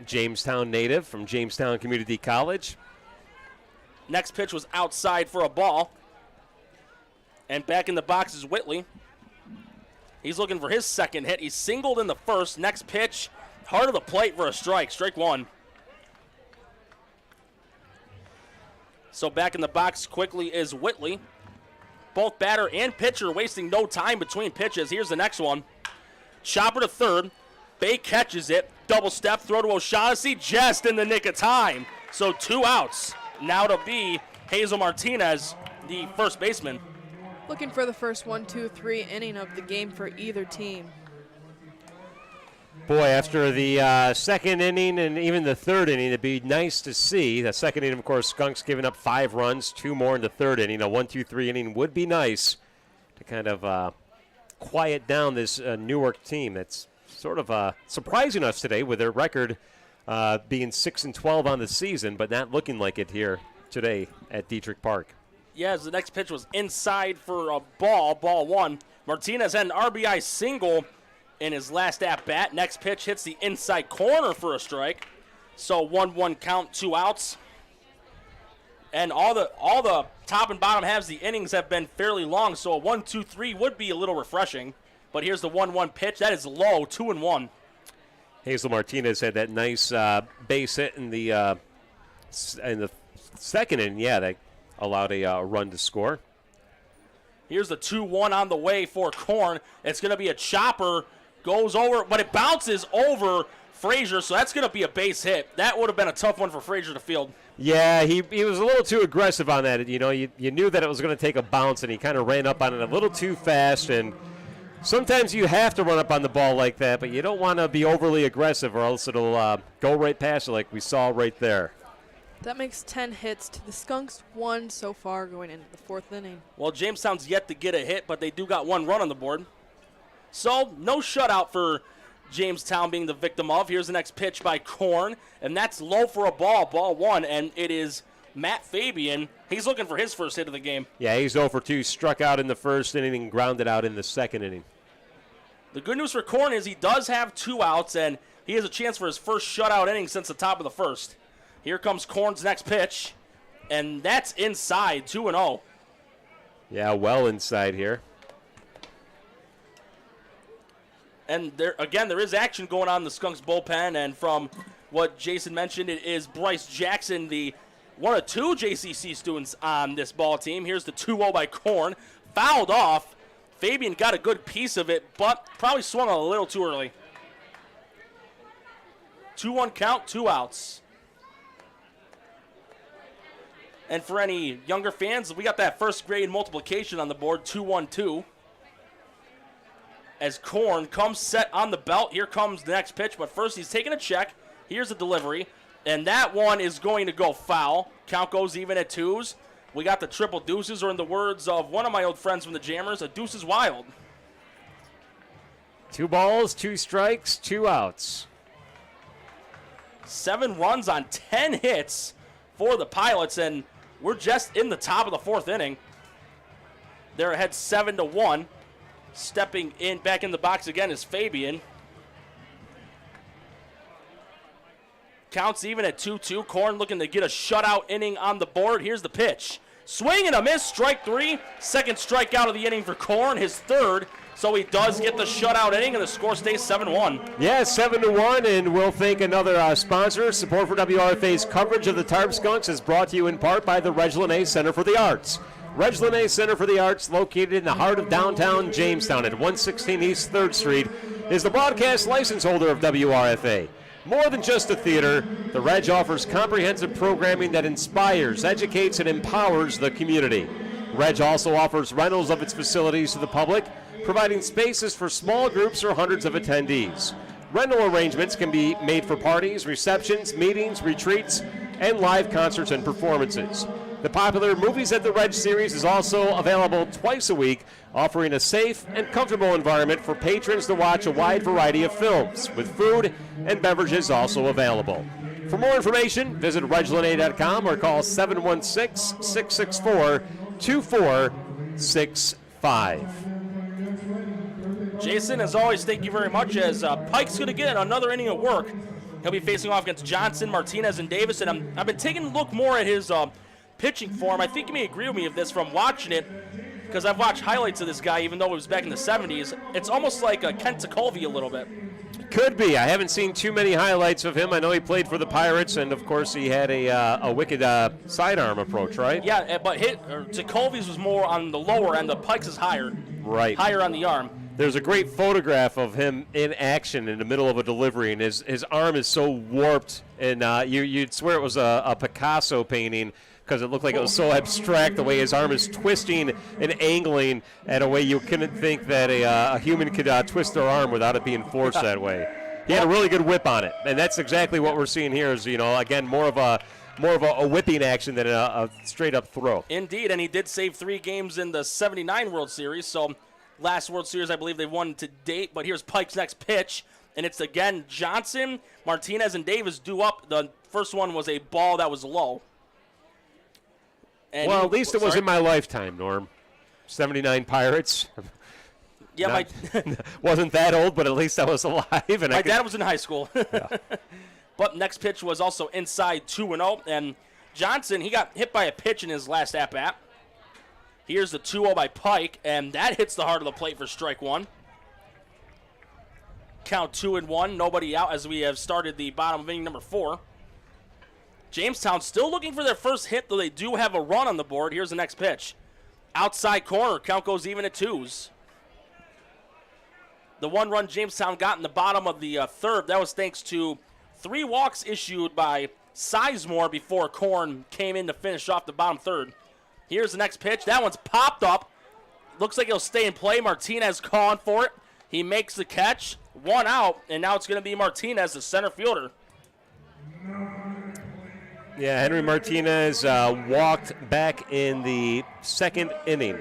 Jamestown native from Jamestown Community College. Next pitch was outside for a ball. And back in the box is Whitley. He's looking for his second hit. He's singled in the first. Next pitch, hard of the plate for a strike. Strike 1. So back in the box quickly is Whitley. Both batter and pitcher wasting no time between pitches. Here's the next one. Chopper to third. Bay catches it. Double step, throw to O'Shaughnessy just in the nick of time. So 2 outs. Now to be Hazel Martinez, the first baseman. Looking for the first 1, 2, 3 inning of the game for either team. Boy, after the second inning and even the third inning, it'd be nice to see. The second inning, of course, Skunks giving up 5 runs, 2 more in the third inning. A 1, 2, 3 inning would be nice to kind of quiet down this Newark team that's sort of surprising us today with their record being 6-12 on the season, but not looking like it here today at Dietrich Park. Yes, the next pitch was inside for a ball 1. Martinez had an RBI single in his last at-bat. Next pitch hits the inside corner for a strike. So 1-1 count, 2 outs. And all the top and bottom halves of the innings have been fairly long, so a 1, 2, 3 would be a little refreshing. But here's the 1-1 pitch. That is low, 2-1. Hazel Martinez had that nice base hit in the second inning. Yeah, that allowed a run to score. Here's the 2-1 on the way for Korn. It's going to be a chopper. Goes over, but it bounces over Frazier, so that's going to be a base hit. That would have been a tough one for Frazier to field. Yeah, he was a little too aggressive on that. You know, you knew that it was going to take a bounce, and he kind of ran up on it a little too fast. And sometimes you have to run up on the ball like that, but you don't want to be overly aggressive or else it'll go right past it like we saw right there. That makes 10 hits to the Skunks, 1 so far going into the 4th inning. Well, Jamestown's yet to get a hit, but they do got 1 run on the board. So, no shutout for Jamestown being the victim of. Here's the next pitch by Korn, and that's low for a ball 1, and it is Matt Fabian. He's looking for his first hit of the game. Yeah, he's 0 for 2, struck out in the first inning and grounded out in the second inning. The good news for Korn is he does have 2 outs, and he has a chance for his first shutout inning since the top of the first. Here comes Korn's next pitch, and that's inside, 2-0. Yeah, well inside here. And there is action going on in the Skunks bullpen, and from what Jason mentioned, it is Bryce Jackson, the one of 2 JCC students on this ball team. Here's the 2-0 by Korn. Fouled off. Fabian got a good piece of it, but probably swung a little too early. 2-1 count, 2 outs. And for any younger fans, we got that first grade multiplication on the board, 2-1-2. As Korn comes set on the belt, here comes the next pitch, but first he's taking a check. Here's the delivery, and that one is going to go foul. Count goes even at 2s. We got the triple deuces, or in the words of one of my old friends from the Jammers, a deuce is wild. 2 balls, 2 strikes, 2 outs. 7 runs on 10 hits for the Pilots, and we're just in the top of the 4th inning. They're ahead 7-1. Stepping in back in the box again is Fabian. Counts even at 2-2. Korn looking to get a shutout inning on the board. Here's the pitch. Swing and a miss, strike 3. Second strikeout of the inning for Korn, his 3rd. So he does get the shutout inning, and the score stays 7-1. Yeah, 7-1, and we'll thank another sponsor. Support for WRFA's coverage of the Tarp Skunks is brought to you in part by the Reg Lene Center for the Arts. Reg Lene Center for the Arts, located in the heart of downtown Jamestown at 116 East 3rd Street, is the broadcast license holder of WRFA. More than just a theater, the Reg offers comprehensive programming that inspires, educates, and empowers the community. Reg also offers rentals of its facilities to the public, providing spaces for small groups or hundreds of attendees. Rental arrangements can be made for parties, receptions, meetings, retreats, and live concerts and performances. The popular Movies at the Reg series is also available twice a week, offering a safe and comfortable environment for patrons to watch a wide variety of films, with food and beverages also available. For more information, visit reglene.com or call 716-664-2465. Jason, as always, thank you very much, as Pike's going to get another inning of work. He'll be facing off against Johnson, Martinez, and Davis, and I've been taking a look more at his pitching form. I think you may agree with me of this from watching it, because I've watched highlights of this guy, even though it was back in the 70s. It's almost like a Kent Tekulve a little bit. Could be. I haven't seen too many highlights of him. I know he played for the Pirates, and of course he had a wicked sidearm approach, right? Yeah, but Tekulve's was more on the lower end. The Pike's is higher. Right. Higher on the arm. There's a great photograph of him in action in the middle of a delivery, and his arm is so warped, and you'd swear it was a Picasso painting, because it looked like it was so abstract the way his arm is twisting and angling in a way you couldn't think that a human could twist their arm without it being forced that way. He had a really good whip on it, and that's exactly what we're seeing here is, again, more of a whipping action than a straight-up throw. Indeed, and he did save 3 games in the 79 World Series, so last World Series I believe they won to date, but here's Pike's next pitch, and it's again Johnson, Martinez, and Davis due up. The first one was a ball that was low. And at least it was in my lifetime, Norm. 79 Pirates. Yeah, wasn't that old, but at least I was alive. And my dad was in high school. Yeah. But next pitch was also inside 2-0, and Johnson, he got hit by a pitch in his last at-bat. Here's the 2-0 by Pike, and that hits the heart of the plate for strike 1. Count 2-1, nobody out as we have started the bottom of inning number 4. Jamestown still looking for their first hit, though they do have a run on the board. Here's the next pitch. Outside corner, count goes even at 2s. The 1 run Jamestown got in the bottom of the 3rd, that was thanks to 3 walks issued by Sizemore before Korn came in to finish off the bottom 3rd. Here's the next pitch. That one's popped up. Looks like he'll stay in play. Martinez calling for it. He makes the catch. 1 out, and now it's going to be Martinez, the center fielder. Yeah, Henry Martinez walked back in the 2nd inning.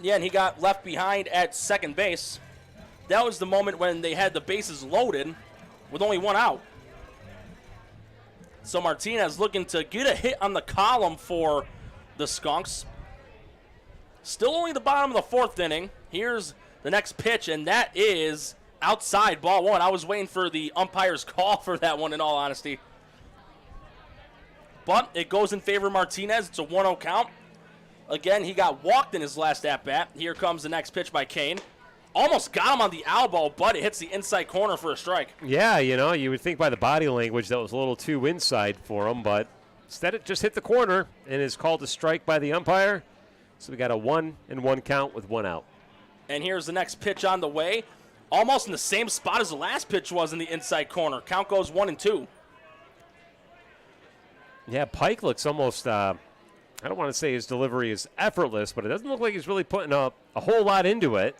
Yeah, and he got left behind at second base. That was the moment when they had the bases loaded with only 1 out. So Martinez looking to get a hit on the column for the Skunks. Still only the bottom of the 4th inning. Here's the next pitch, and that is outside, ball 1. I was waiting for the umpire's call for that one, in all honesty. But it goes in favor of Martinez. It's a 1-0 count. Again, he got walked in his last at-bat. Here comes the next pitch by Kane. Almost got him on the elbow, but it hits the inside corner for a strike. Yeah, you would think by the body language that was a little too inside for him, but instead it just hit the corner and is called a strike by the umpire. So we got a 1-1 count with 1 out. And here's the next pitch on the way. Almost in the same spot as the last pitch was in the inside corner. Count goes 1-2. Yeah, Pike looks almost, I don't want to say his delivery is effortless, but it doesn't look like he's really putting a whole lot into it.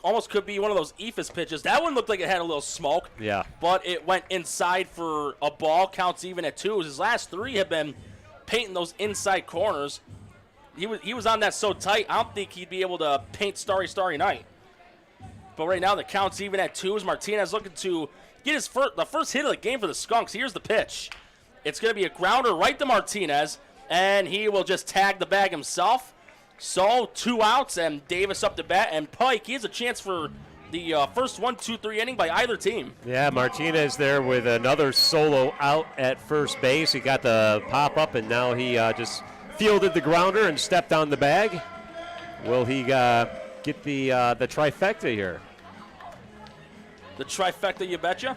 Almost could be one of those eephus pitches. That one looked like it had a little smoke. Yeah. But it went inside for a ball. Counts even at 2. His last 3 have been painting those inside corners. he was on that so tight, I don't think he'd be able to paint Starry Night. But right now the count's even at 2 as Martinez looking to get the first hit of the game for the Skunks. Here's the pitch. It's going to be a grounder right to Martinez, and he will just tag the bag himself. So 2 outs, and Davis up to bat, and Pike, he has a chance for the first 1-2-3 inning by either team. Yeah, Martinez there with another solo out at first base. He got the pop up, and now he just fielded the grounder and stepped on the bag. Will he get the trifecta here? The trifecta, you betcha.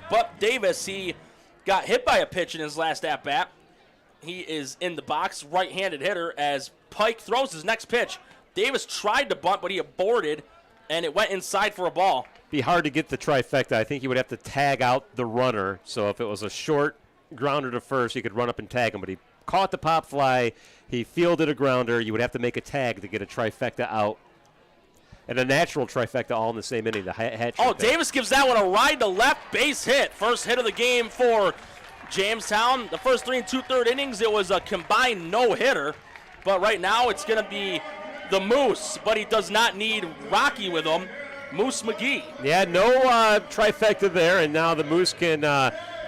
But Davis, he got hit by a pitch in his last at-bat. He is in the box, right-handed hitter, as Pike throws his next pitch. Davis tried to bunt, but he aborted, and it went inside for a ball. Be hard to get the trifecta. I think he would have to tag out the runner. So if it was a short grounder to first, he could run up and tag him. But he caught the pop fly. He fielded a grounder. You would have to make a tag to get a trifecta out. And a natural trifecta all in the same inning. The hat trick. Davis gives that one a ride to left, base hit. First hit of the game for Jamestown. The first 3 2/3 innings, it was a combined no-hitter. But right now it's going to be the Moose, but he does not need Rocky with him. Moose McGee. Yeah, no trifecta there, and now the Moose can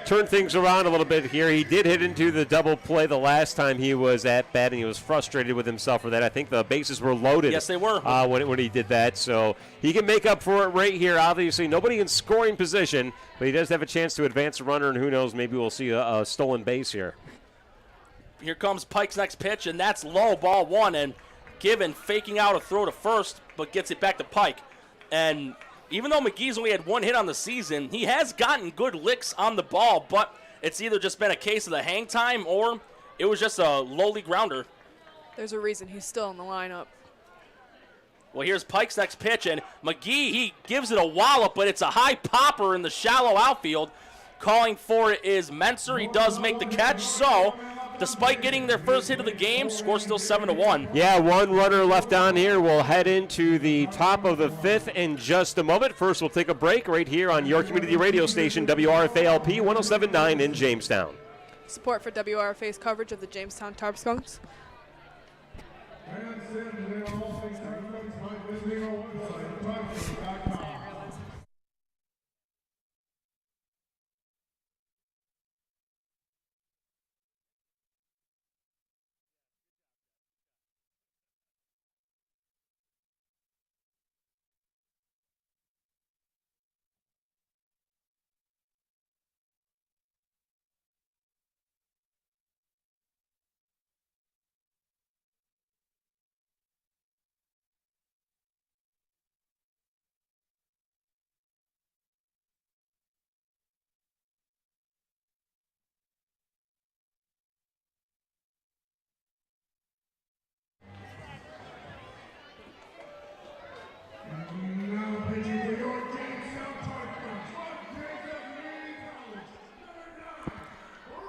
turn things around a little bit here. He did hit into the double play the last time he was at bat, and he was frustrated with himself for that. I think the bases were loaded. Yes, they were. When he did that, so he can make up for it right here. Obviously, nobody in scoring position, but he does have a chance to advance a runner, and who knows, maybe we'll see a stolen base here. Here comes Pike's next pitch, and that's low, ball 1, and Given faking out a throw to first, but gets it back to Pike. And even though McGee's only had 1 hit on the season, he has gotten good licks on the ball, but it's either just been a case of the hang time or it was just a lowly grounder. There's a reason he's still in the lineup. Well, here's Pike's next pitch, and McGee, he gives it a wallop, but it's a high popper in the shallow outfield. Calling for it is Menser. He does make the catch, so despite getting their first hit of the game, score still 7-1. Yeah, 1 runner left on here. We'll head into the top of the 5th in just a moment. First, we'll take a break right here on your community radio station, WRFA-LP 107.9 in Jamestown. Support for WRFA's coverage of the Jamestown Tarp Skunks.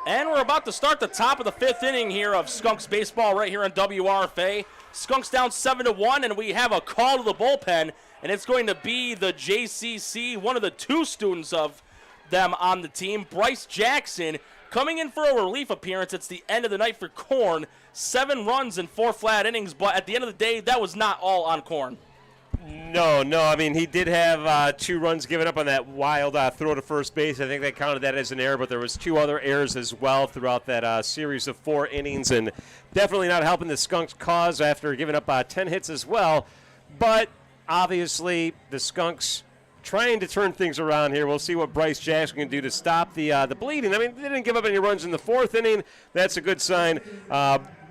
And we're about to start the top of the 5th inning here of Skunks baseball right here on WRFA. Skunks down 7-1, and we have a call to the bullpen, and it's going to be the JCC, one of the 2 students of them on the team, Bryce Jackson, coming in for a relief appearance. It's the end of the night for Korn. 7 runs in 4 flat innings, but at the end of the day, that was not all on Korn. No. I mean, he did have 2 runs given up on that wild throw to first base. I think they counted that as an error, but there was 2 other errors as well throughout that series of 4 innings, and definitely not helping the Skunks' cause after giving up 10 hits as well. But obviously, the Skunks trying to turn things around here. We'll see what Bryce Jackson can do to stop the bleeding. I mean, they didn't give up any runs in the 4th inning. That's a good sign.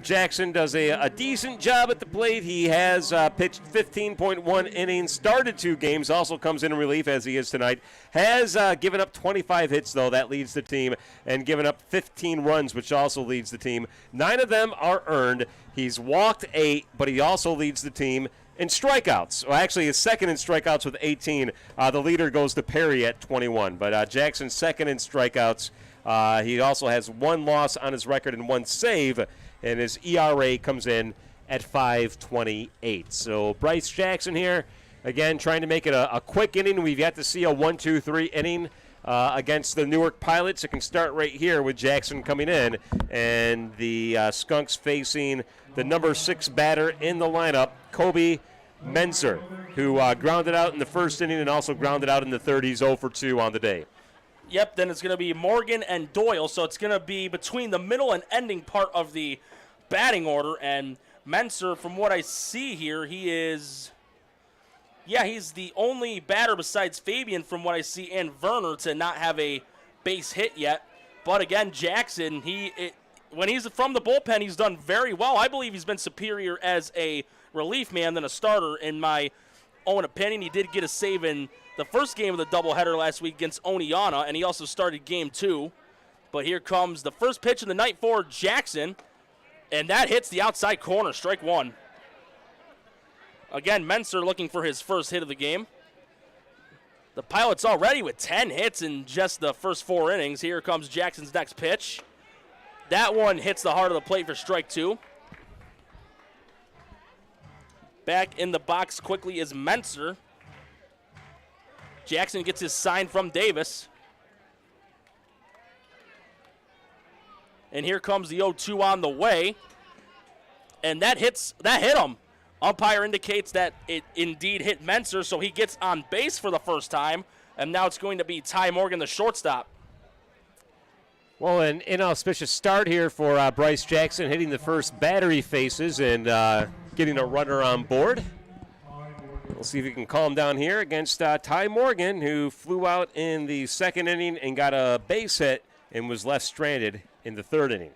Jackson does a decent job at the plate. He has pitched 15.1 innings, started 2 games, also comes in relief as he is tonight. Has given up 25 hits, though. That leads the team, and given up 15 runs, which also leads the team. 9 of them are earned. He's walked 8, but he also leads the team in strikeouts. Well, actually, he's second in strikeouts with 18. The leader goes to Perry at 21. But Jackson's second in strikeouts. He also has 1 loss on his record and 1 save, and his ERA comes in at 5.28. So Bryce Jackson here, again, trying to make it a quick inning. We've yet to see a 1-2-3 inning against the Newark Pilots. It can start right here with Jackson coming in, and the Skunks facing the number 6 batter in the lineup, Kobe Menzer, who grounded out in the first inning and also grounded out in the third. He's 0 for 2 on the day. Yep, then it's going to be Morgan and Doyle, so it's going to be between the middle and ending part of the batting order, and Menzer, from what I see here, he's the only batter besides Fabian, from what I see, and Werner to not have a base hit yet. But again, Jackson, when he's from the bullpen, he's done very well. I believe he's been superior as a relief man than a starter, in my own opinion. He did get a save in the first game of the doubleheader last week against Oneonta, and he also started game 2. But here comes the first pitch of the night for Jackson, and that hits the outside corner, strike 1. Again, Menzer looking for his first hit of the game. The Pilots already with 10 hits in just the first 4 innings. Here comes Jackson's next pitch. That one hits the heart of the plate for strike 2. Back in the box quickly is Menzer. Jackson gets his sign from Davis. And here comes the 0-2 on the way. And that hit him. Umpire indicates that it indeed hit Menzer, so he gets on base for the first time. And now it's going to be Ty Morgan, the shortstop. Well, an inauspicious start here for Bryce Jackson, hitting the first batter he faces and getting a runner on board. We'll see if he can calm down here against Ty Morgan, who flew out in the second inning and got a base hit and was left stranded in the third inning.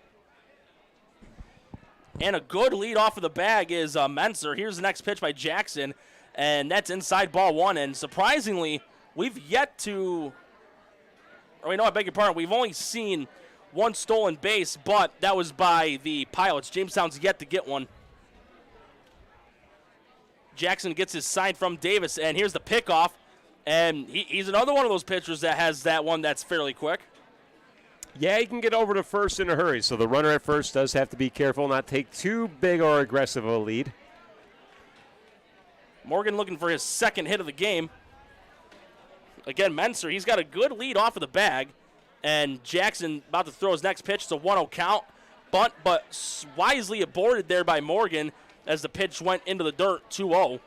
And a good lead off of the bag is Menzer. Here's the next pitch by Jackson, and that's inside ball 1. And surprisingly, we've yet to, I beg your pardon, we've only seen 1 stolen base, but that was by the Pilots. Jamestown's yet to get one. Jackson gets his sign from Davis, and here's the pickoff. And he's another one of those pitchers that has that one that's fairly quick. Yeah, he can get over to first in a hurry, so the runner at first does have to be careful, not take too big or aggressive of a lead. Morgan looking for his second hit of the game. Again, Menzer, he's got a good lead off of the bag, and Jackson about to throw his next pitch. It's a 1-0 count, bunt, but wisely aborted there by Morgan as the pitch went into the dirt, 2-0.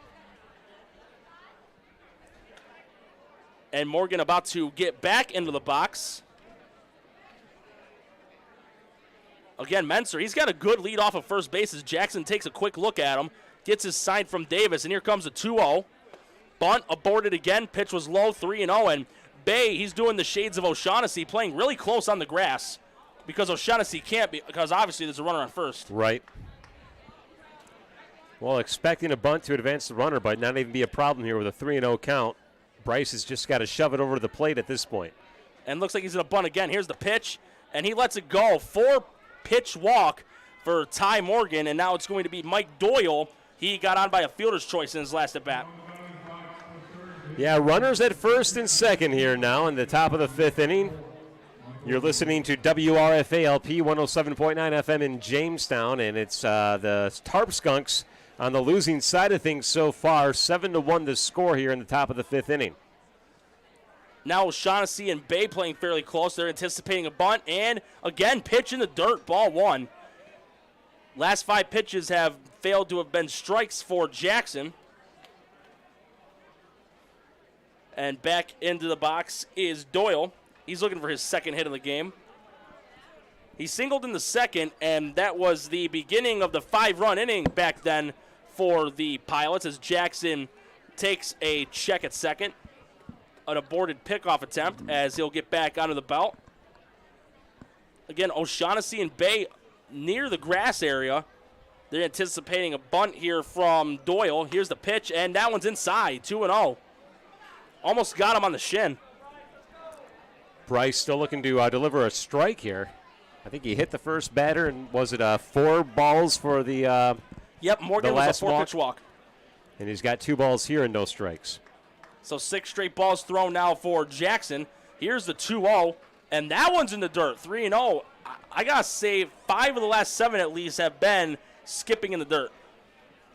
And Morgan about to get back into the box. Again, Menzer, he's got a good lead off of first base as Jackson takes a quick look at him, gets his sign from Davis, and here comes a 2-0. Bunt aborted again, pitch was low, 3-0, and Bay, he's doing the shades of O'Shaughnessy, playing really close on the grass because O'Shaughnessy can't be, because obviously there's a runner on first. Right. Well, expecting a bunt to advance the runner, but not even be a problem here with a 3-0 count. Bryce has just got to shove it over to the plate at this point. And looks like he's going to bunt again. Here's the pitch, and he lets it go. 4-pitch walk for Ty Morgan, and now it's going to be Mike Doyle. He got on by a fielder's choice in his last at-bat. Yeah, runners at first and second here now in the top of the 5th inning. You're listening to WRFA-LP 107.9 FM in Jamestown, and it's the Tarp Skunks on the losing side of things so far. 7-1 the score here in the top of the 5th inning. Now O'Shaughnessy and Bay playing fairly close. They're anticipating a bunt, and again, pitch in the dirt, ball 1. Last 5 pitches have failed to have been strikes for Jackson. And back into the box is Doyle. He's looking for his second hit of the game. He singled in the second, and that was the beginning of the 5-run inning back then for the Pilots as Jackson takes a check at second. An aborted pickoff attempt as he'll get back onto the belt. Again, O'Shaughnessy and Bay near the grass area. They're anticipating a bunt here from Doyle. Here's the pitch, and that one's inside, 2-0. Almost got him on the shin. Bryce still looking to deliver a strike here. I think he hit the first batter, and was it 4 balls for the Yep, Morgan was a 4-pitch walk. And he's got 2 balls here and no strikes. So 6 straight balls thrown now for Jackson. Here's the 2-0, and that one's in the dirt, 3-0. I got to say, 5 of the last 7 at least have been skipping in the dirt.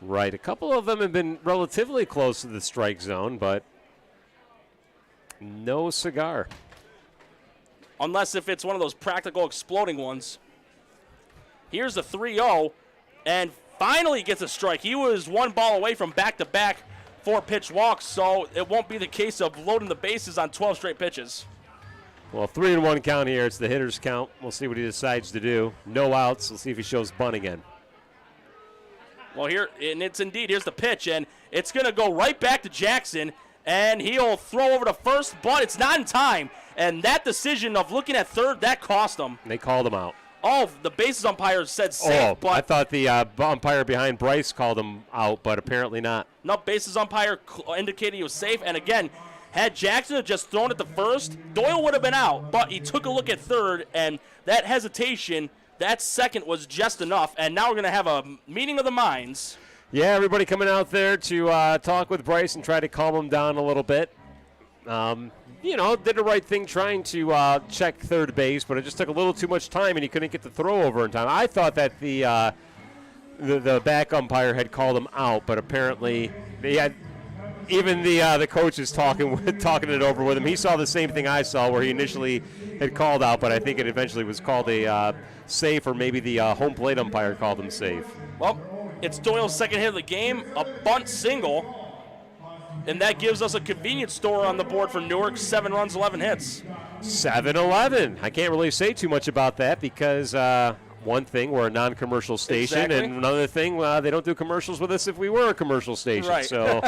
Right, a couple of them have been relatively close to the strike zone, but no cigar. unless if it's one of those practical exploding ones. Here's the 3-0, and finally gets a strike. He was one ball away from back-to-back 4-pitch walks, so it won't be the case of loading the bases on 12 straight pitches. Well, 3-1 count here. It's the hitter's count. We'll see what he decides to do. No outs. We'll see if he shows bunt again. Well, here, and it's indeed, here's the pitch, and it's going to go right back to Jackson, and he'll throw over to first, but it's not in time. And that decision of looking at third, that cost him. They called him out. Oh, the bases umpire said safe, but I thought the umpire behind Bryce called him out, but apparently not. No, bases umpire indicated he was safe, and again, had Jackson just thrown it to first, Doyle would have been out, but he took a look at third, and that hesitation, that second was just enough, and now we're going to have a meeting of the minds. Yeah, everybody coming out there to talk with Bryce and try to calm him down a little bit. Did the right thing trying to check third base, but it just took a little too much time, and he couldn't get the throw over in time. I thought that the back umpire had called him out, but apparently they had even the coach is talking it over with him. He saw the same thing I saw, where he initially had called out, but I think it eventually was called a safe, or maybe the home plate umpire called him safe. Well, it's Doyle's second hit of the game, a bunt single. And that gives us a convenience store on the board for Newark, 7 runs, 11 hits. 7-11. I can't really say too much about that because one thing, we're a non-commercial station, Exactly. and another thing, they don't do commercials with us if we were a commercial station. Right. So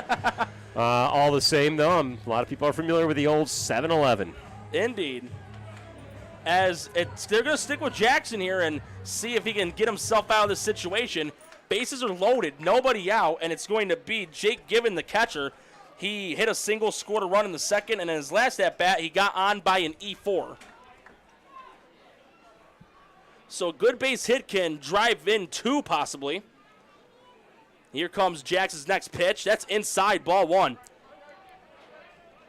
all the same, though, a lot of people are familiar with the old 7-11. Indeed. As they're going to stick with Jackson here and see if he can get himself out of this situation. Bases are loaded, nobody out, and it's going to be Jake Given, the catcher. He hit a single, scored a run in the second, and in his last at-bat, he got on by an E4. So a good base hit can drive in 2, possibly. Here comes Jackson's next pitch. That's inside, ball 1.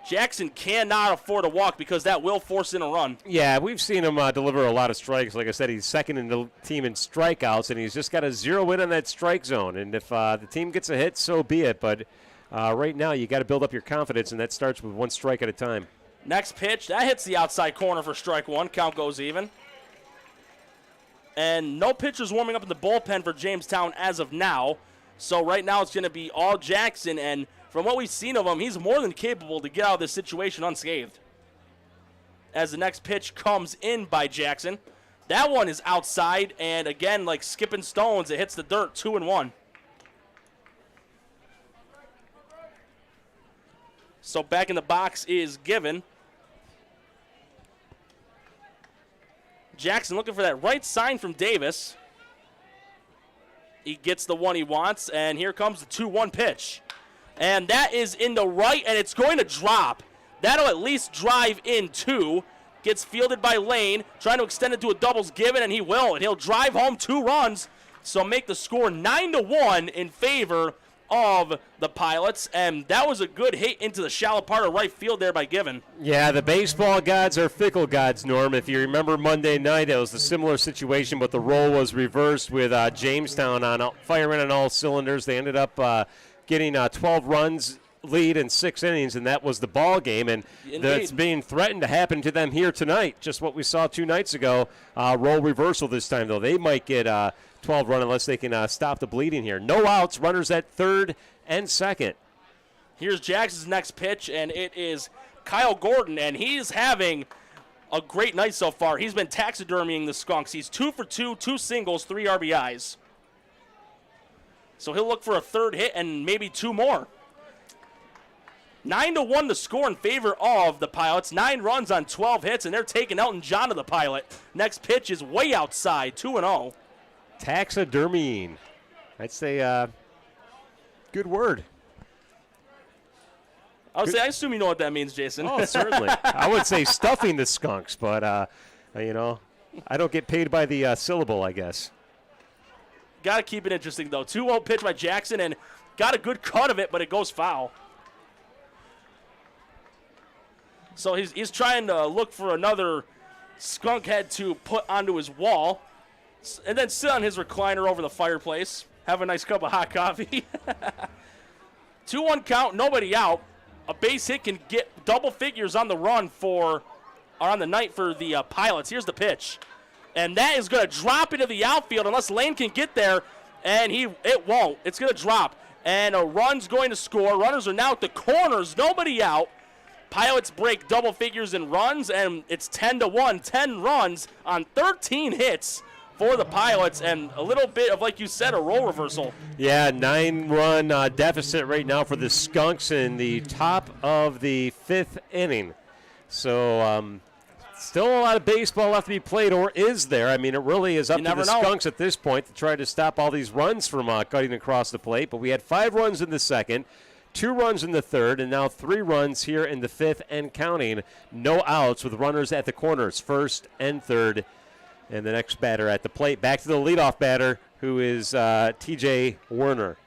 Jackson cannot afford a walk because that will force in a run. Yeah, we've seen him deliver a lot of strikes. Like I said, he's second in the team in strikeouts, and he's just got to zero in on that strike zone. And if the team gets a hit, so be it. But right now, you got to build up your confidence, and that starts with 1 strike at a time. Next pitch, that hits the outside corner for strike 1. Count goes even. And no pitchers warming up in the bullpen for Jamestown as of now. So right now it's going to be all Jackson, and from what we've seen of him, he's more than capable to get out of this situation unscathed. As the next pitch comes in by Jackson. That one is outside, and again, like skipping stones, it hits the dirt, 2-1. So back in the box is Given. Jackson looking for that right sign from Davis. He gets the one he wants, and here comes the 2-1 pitch. And that is in the right, and it's going to drop. That'll at least drive in 2. Gets fielded by Lane, trying to extend it to a doubles Given, and he will. And he'll drive home 2 runs, so make the score 9-1 in favor of the Pilots. And that was a good hit into the shallow part of right field there by Given. Yeah, the baseball gods are fickle gods, Norm. If you remember Monday night, it was a similar situation, but the role was reversed with Jamestown firing on all cylinders. They ended up getting 12 runs lead in 6 innings, and that was the ball game. And that's being threatened to happen to them here tonight. Just what we saw 2 nights ago. Role reversal this time, though. They might get 12 run unless they can stop the bleeding here. No outs, runners at third and second. Here's Jackson's next pitch, and it is Kyle Gordon, and he's having a great night so far. He's been taxidermying the Skunks. He's 2 for 2, 2 singles, 3 RBIs. So he'll look for a third hit and maybe 2 more. 9-1 the score in favor of the Pilots. 9 runs on 12 hits, and they're taking Elton John to the Pilot. Next pitch is way outside, 2-0. Taxidermying. I'd say good word. I would say, I assume you know what that means, Jason. Oh, certainly. I would say stuffing the skunks, but, I don't get paid by the syllable, I guess. Got to keep it interesting, though. 2-0 pitch by Jackson, and got a good cut of it, but it goes foul. So he's trying to look for another skunk head to put onto his wall, and then sit on his recliner over the fireplace. Have a nice cup of hot coffee. 2-1 count, nobody out. A base hit can get double figures on the run for are on the night for the Pilots. Here's the pitch. And that is going to drop into the outfield unless Lane can get there, and it won't. It's going to drop. And a run's going to score. Runners are now at the corners. Nobody out. Pilots break double figures in runs, and it's 10-1. 10 runs on 13 hits for the Pilots, and a little bit of, like you said, a role reversal. Yeah, 9-run deficit right now for the Skunks in the top of the 5th inning. So still a lot of baseball left to be played, or is there? I mean, it really is up to the Skunks at this point to try to stop all these runs from cutting across the plate. But we had 5 runs in the second, 2 runs in the third, and now 3 runs here in the 5th and counting. No outs with runners at the corners, first and third. And the next batter at the plate. Back to the leadoff batter, who is T.J. Werner.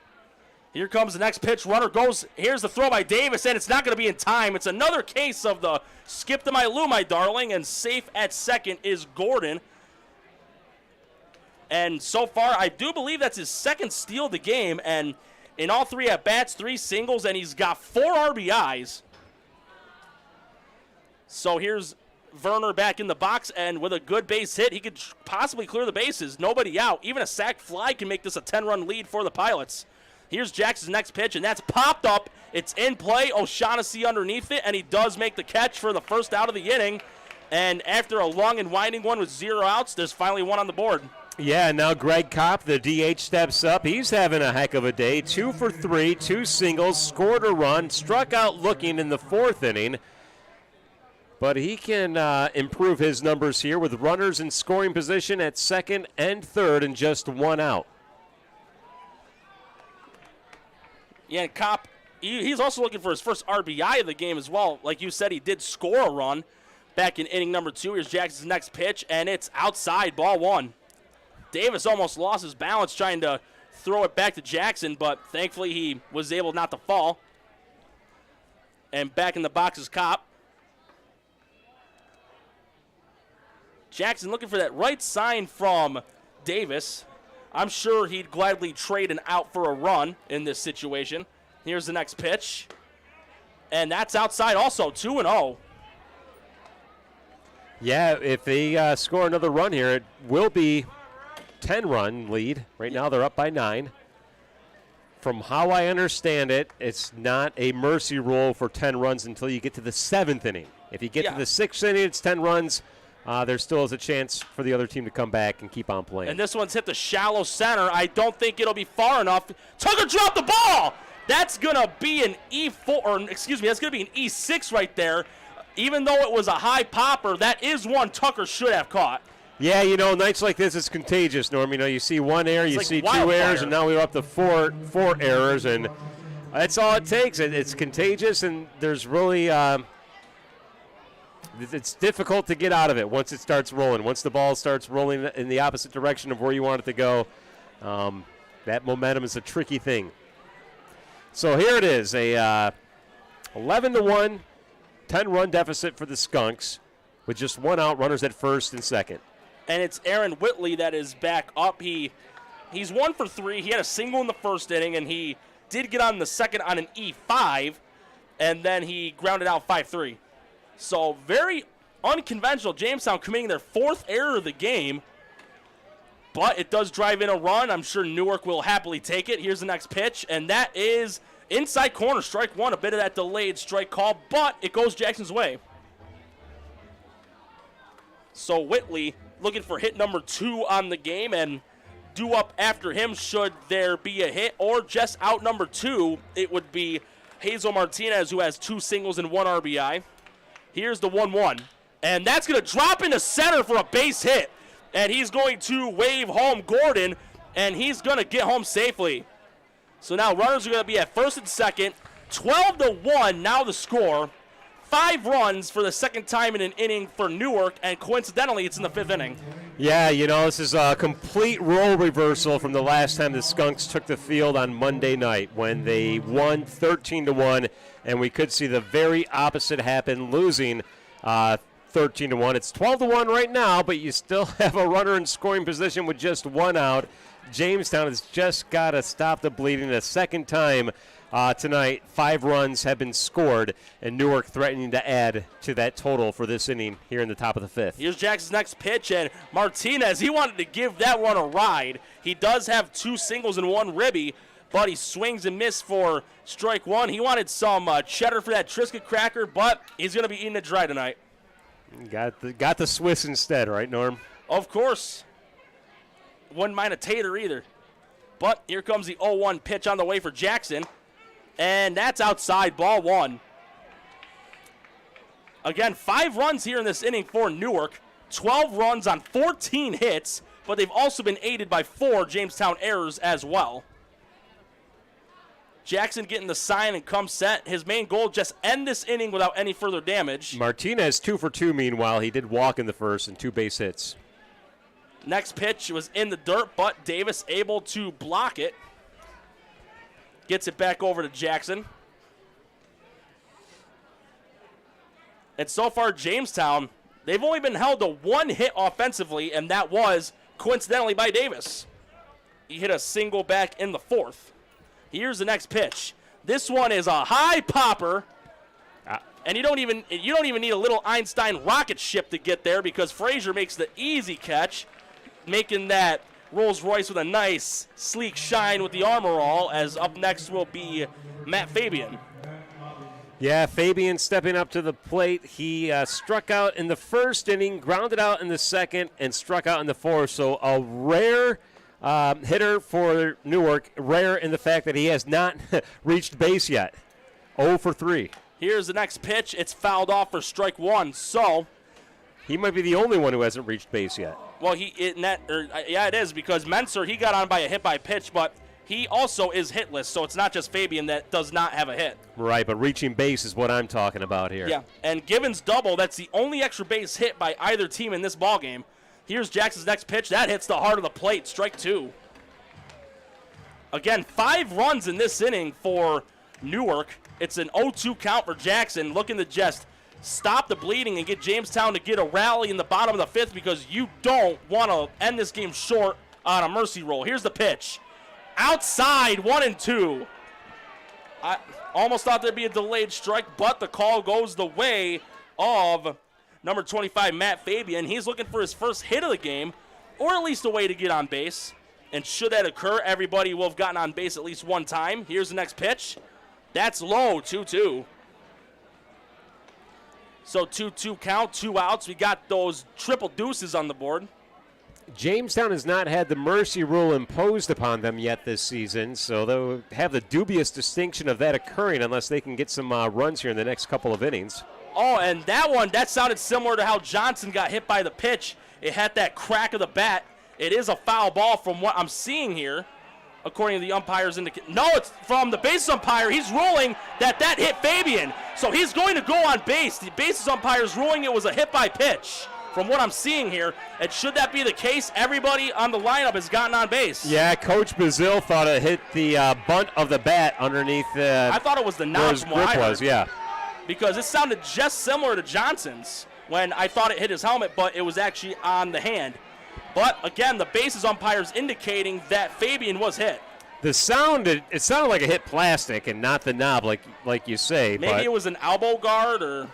Here comes the next pitch. Runner goes. Here's the throw by Davis, and it's not going to be in time. It's another case of the skip to my Lou, my darling, and safe at second is Gordon. And so far, I do believe that's his second steal of the game, and in all 3 at-bats, 3 singles, and he's got 4 RBIs. So here's Werner back in the box, and with a good base hit, he could possibly clear the bases. Nobody out. Even a sac fly can make this a 10-run lead for the Pilots. Here's Jackson's next pitch, and that's popped up. It's in play. O'Shaughnessy underneath it, and he does make the catch for the first out of the inning. And after a long and winding one with 0 outs, there's finally 1 on the board. Yeah, and now Greg Kopp, the DH, steps up. He's having a heck of a day. 2 for 3, 2 singles, scored a run, struck out looking in the 4th inning. But he can improve his numbers here with runners in scoring position at second and third and just 1 out. Yeah, and Kopp, he's also looking for his first RBI of the game as well. Like you said, he did score a run back in inning number 2. Here's Jackson's next pitch, and it's outside, ball 1. Davis almost lost his balance trying to throw it back to Jackson, but thankfully he was able not to fall. And back in the box is Kopp. Jackson looking for that right sign from Davis. I'm sure he'd gladly trade an out for a run in this situation. Here's the next pitch. And that's outside also, 2-0. Yeah, if they score another run here, it will be 10-run lead. Right now they're up by 9. From how I understand it, it's not a mercy rule for 10 runs until you get to the 7th inning. If you get to the 6th inning, it's 10 runs. There still is a chance for the other team to come back and keep on playing. And this one's hit the shallow center. I don't think it'll be far enough. Tucker dropped the ball. That's going to be an E4, or excuse me, that's going to be an E6 right there. Even though it was a high popper, that is one Tucker should have caught. Yeah, nights like this, it's contagious, Norm. You see 1 error, you see 2 errors, and now we're up to four errors, and that's all it takes. It's contagious, and there's really it's difficult to get out of it once it starts rolling. Once the ball starts rolling in the opposite direction of where you want it to go, that momentum is a tricky thing. So here it is, a 11-1, 10-run deficit for the Skunks with just 1 out, runners at first and second. And it's Aaron Whitley that is back up. He's 1 for 3. He had a single in the first inning, and he did get on the second on an E5, and then he grounded out 5-3. So very unconventional. Jamestown committing their 4th error of the game, but it does drive in a run. I'm sure Newark will happily take it. Here's the next pitch, and that is inside corner, strike 1. A bit of that delayed strike call, but it goes Jackson's way. So Whitley looking for hit number 2 on the game, and due up after him should there be a hit, or just out number 2, it would be Hazel Martinez, who has 2 singles and 1 RBI. Here's the 1-1, and that's going to drop into center for a base hit, and he's going to wave home Gordon, and he's going to get home safely. So now runners are going to be at first and second. 12-1 now the score. 5 runs for the second time in an inning for Newark, and coincidentally, it's in the 5th inning. Yeah, this is a complete role reversal from the last time the Skunks took the field on Monday night when they won 13-1, and we could see the very opposite happen, losing 13-1. It's 12-1 right now, but you still have a runner in scoring position with just 1 out. Jamestown has just got to stop the bleeding a second time tonight. 5 runs have been scored, and Newark threatening to add to that total for this inning here in the top of the 5th. Here's Jackson's next pitch, and Martinez, he wanted to give that one a ride. He does have 2 singles and 1 ribby, but he swings and misses for strike 1. He wanted some cheddar for that Triscuit cracker, but he's going to be eating it dry tonight. Got the Swiss instead, right, Norm? Of course. Wouldn't mind a tater either. But here comes the 0-1 pitch on the way for Jackson, and that's outside, ball 1. Again, 5 runs here in this inning for Newark, 12 runs on 14 hits, but they've also been aided by 4 Jamestown errors as well. Jackson getting the sign and come set. His main goal, just end this inning without any further damage. Martinez 2 for 2, meanwhile. He did walk in the first and 2 base hits. Next pitch was in the dirt, but Davis able to block it. Gets it back over to Jackson. And so far, Jamestown, they've only been held to 1 hit offensively, and that was, coincidentally, by Davis. He hit a single back in the 4th. Here's the next pitch. This one is a high popper, and you don't even need a little Einstein rocket ship to get there because Frazier makes the easy catch, making that Rolls Royce with a nice sleek shine with the armor all. As up next will be Matt Fabian. Yeah, Fabian stepping up to the plate. He struck out in the first inning, grounded out in the second, and struck out in the 4th. So a rare hitter for Newark, rare in the fact that he has not reached base yet. 0 for 3. Here's the next pitch. It's fouled off for strike 1. So he might be the only one who hasn't reached base yet. Well, it is because Menser, he got on by a hit by pitch, but he also is hitless, so it's not just Fabian that does not have a hit. Right, but reaching base is what I'm talking about here. Yeah, and Gibbons double, that's the only extra base hit by either team in this ballgame. Here's Jackson's next pitch. That hits the heart of the plate, strike 2. Again, 5 runs in this inning for Newark. It's an 0-2 count for Jackson, looking to just stop the bleeding and get Jamestown to get a rally in the bottom of the 5th because you don't want to end this game short on a mercy roll. Here's the pitch. Outside, 1-2. I almost thought there'd be a delayed strike, but the call goes the way of number 25, Matt Fabian. He's looking for his first hit of the game, or at least a way to get on base. And should that occur, everybody will have gotten on base at least one time. Here's the next pitch. That's low, 2-2. So 2-2 count, 2 outs. We got those triple deuces on the board. Jamestown has not had the mercy rule imposed upon them yet this season, so they'll have the dubious distinction of that occurring unless they can get some runs here in the next couple of innings. Oh, and that sounded similar to how Johnson got hit by the pitch. It had that crack of the bat. It is a foul ball from what I'm seeing here, according to the umpires. No, it's from the base umpire. He's ruling that hit Fabian. So he's going to go on base. The bases umpire is ruling it was a hit by pitch from what I'm seeing here. And should that be the case, everybody on the lineup has gotten on base. Yeah, Coach Bazil thought it hit the bunt of the bat underneath I thought it was the knob from what I heard. Yeah. Because it sounded just similar to Johnson's when I thought it hit his helmet, but it was actually on the hand. But, again, the bases umpire's indicating that Fabian was hit. It sounded like it hit plastic and not the knob, like you say. Maybe it was an elbow guard or...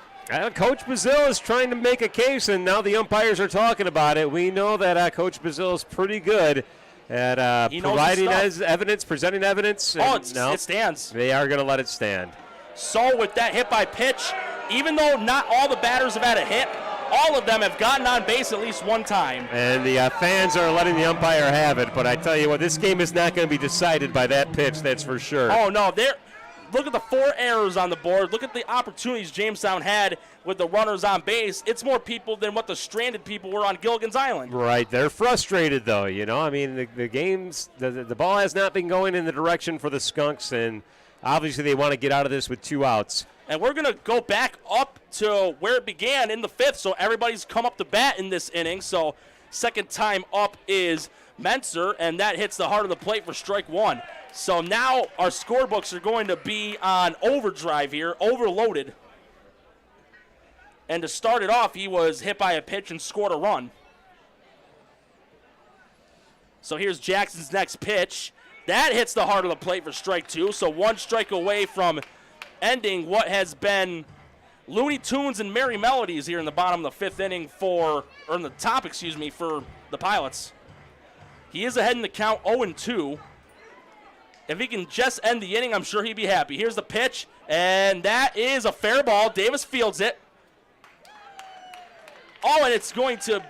Coach Bazil is trying to make a case, and now the umpires are talking about it. We know that Coach Bazil is pretty good at providing evidence, presenting evidence. It stands. They are going to let it stand. So with that hit by pitch, even though not all the batters have had a hit, all of them have gotten on base at least one time. And the fans are letting the umpire have it, but I tell you what, this game is not going to be decided by that pitch, that's for sure. Oh, no, look at the 4 errors on the board. Look at the opportunities Jamestown had with the runners on base. It's more people than what the stranded people were on Gilligan's Island. Right, they're frustrated, though, you know. I mean, the ball has not been going in the direction for the Skunks, and obviously they want to get out of this with 2 outs. And we're going to go back up to where it began in the 5th, so everybody's come up to bat in this inning. So second time up is Menser, and that hits the heart of the plate for strike 1. So now our scorebooks are going to be on overdrive here, overloaded. And to start it off, he was hit by a pitch and scored a run. So here's Jackson's next pitch. That hits the heart of the plate for strike 2. So 1 strike away from ending what has been Looney Tunes and Merry Melodies here in the bottom of the 5th inning for the Pilots. He is ahead in the count 0-2. If he can just end the inning, I'm sure he'd be happy. Here's the pitch, and that is a fair ball. Davis fields it. Oh, and it's going to,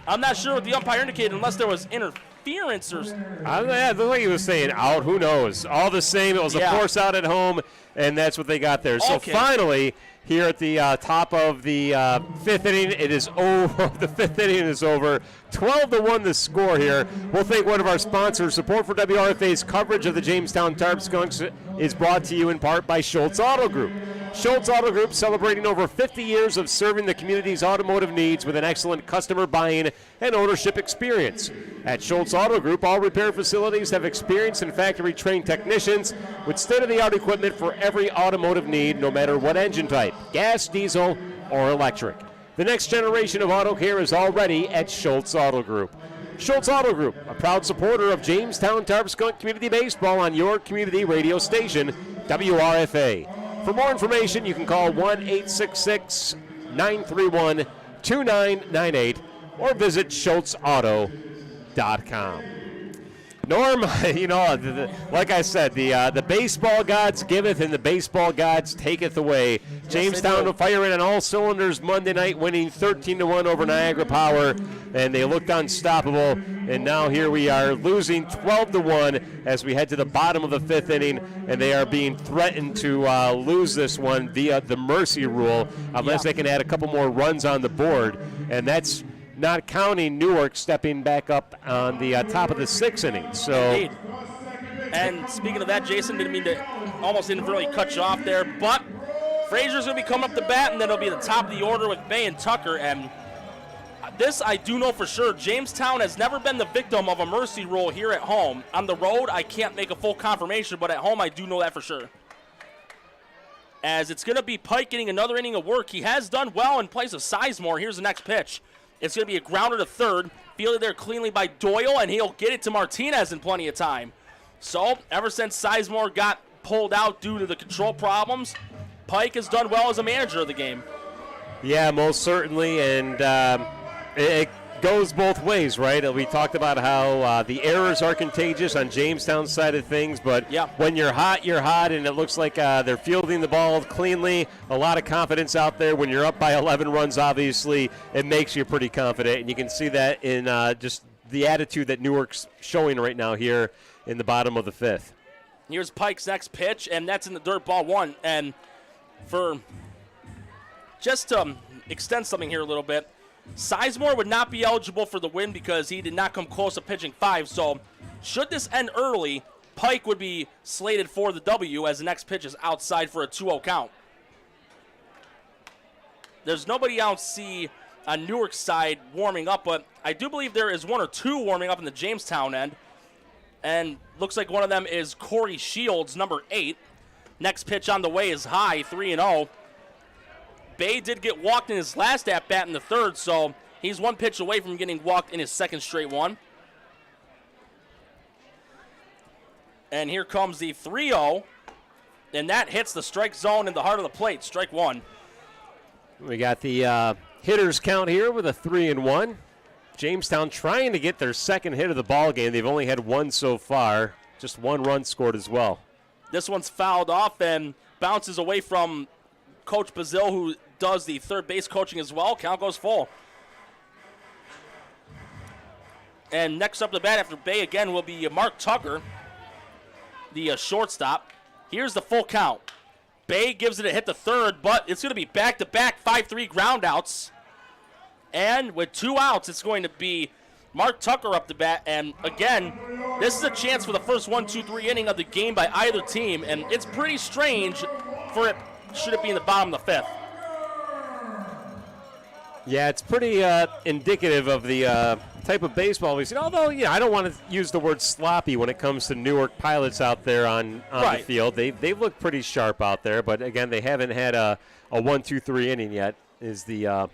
I'm not sure what the umpire indicated unless there was interference or. Yeah, it looked like he was saying out. Who knows? All the same, it was a force out at home, and that's what they got there. So finally, here at the top of the 5th inning, it is over. The 5th inning is over. 12-1 the score here. We'll thank one of our sponsors. Support for WRFA's coverage of the Jamestown Tarp Skunks is brought to you in part by Schultz Auto Group. Schultz Auto Group celebrating over 50 years of serving the community's automotive needs with an excellent customer buying and ownership experience. At Schultz Auto Group, all repair facilities have experienced and factory-trained technicians with state-of-the-art equipment for every automotive need, no matter what engine type, gas, diesel, or electric. The next generation of auto care is already at Schultz Auto Group. Schultz Auto Group, a proud supporter of Jamestown Tarp Skunk Community Baseball on your community radio station, WRFA. For more information, you can call 1-866-931-2998 or visit schultzauto.com. Norm, like I said, the baseball gods giveth and the baseball gods taketh away. Yes, Jamestown firing on all cylinders Monday night, winning 13-1 over Niagara Power, and they looked unstoppable. And now here we are losing 12-1 as we head to the bottom of the 5th inning, and they are being threatened to lose this one via the mercy rule unless they can add a couple more runs on the board, and that's not counting Newark stepping back up on the top of the 6th inning. So, indeed. And speaking of that, Jason, almost didn't really cut you off there, but Frazier's going to be coming up the bat, and then it'll be the top of the order with Bay and Tucker. And this I do know for sure. Jamestown has never been the victim of a mercy rule here at home. On the road, I can't make a full confirmation, but at home, I do know that for sure. As it's going to be Pike getting another inning of work. He has done well in place of Sizemore. Here's the next pitch. It's going to be a grounder to third, fielded there cleanly by Doyle, and he'll get it to Martinez in plenty of time. So, ever since Sizemore got pulled out due to the control problems, Pike has done well as a manager of the game. Yeah, most certainly, and it goes both ways, right? We talked about how the errors are contagious on Jamestown's side of things, but when you're hot, and it looks like they're fielding the ball cleanly. A lot of confidence out there. When you're up by 11 runs, obviously, it makes you pretty confident, and you can see that in just the attitude that Newark's showing right now here in the bottom of the 5th. Here's Pike's next pitch, and that's in the dirt, ball 1. And for just to extend something here a little bit, Sizemore would not be eligible for the win because he did not come close to pitching 5. So should this end early, Pike would be slated for the W as the next pitch is outside for a 2-0 count. There's nobody else on Newark's side warming up, but I do believe there is 1 or 2 warming up in the Jamestown end. And looks like one of them is Corey Shields, number 8. Next pitch on the way is high, 3-0. Bay did get walked in his last at-bat in the 3rd, so he's 1 pitch away from getting walked in his 2nd straight one. And here comes the 3-0, and that hits the strike zone in the heart of the plate, strike 1. We got the hitters count here with a 3-1. Jamestown trying to get their 2nd hit of the ball game. They've only had 1 so far, just 1 run scored as well. This one's fouled off and bounces away from Coach Bazil, who does the third base coaching as well. Count goes full. And next up the bat after Bay again will be Mark Tucker, the shortstop. Here's the full count. Bay gives it a hit to third, but it's going to be back-to-back 5-3 groundouts. And with 2 outs, it's going to be Mark Tucker up the bat. And again, this is a chance for the first 1-2-3 inning of the game by either team. And it's pretty strange for it. Should it be in the bottom of the 5th? Yeah, it's pretty indicative of the type of baseball we see. Although, I don't want to use the word sloppy when it comes to Newark Pilots out there on the field. They've looked pretty sharp out there, but again, they haven't had a 1-2-3 inning yet. Is the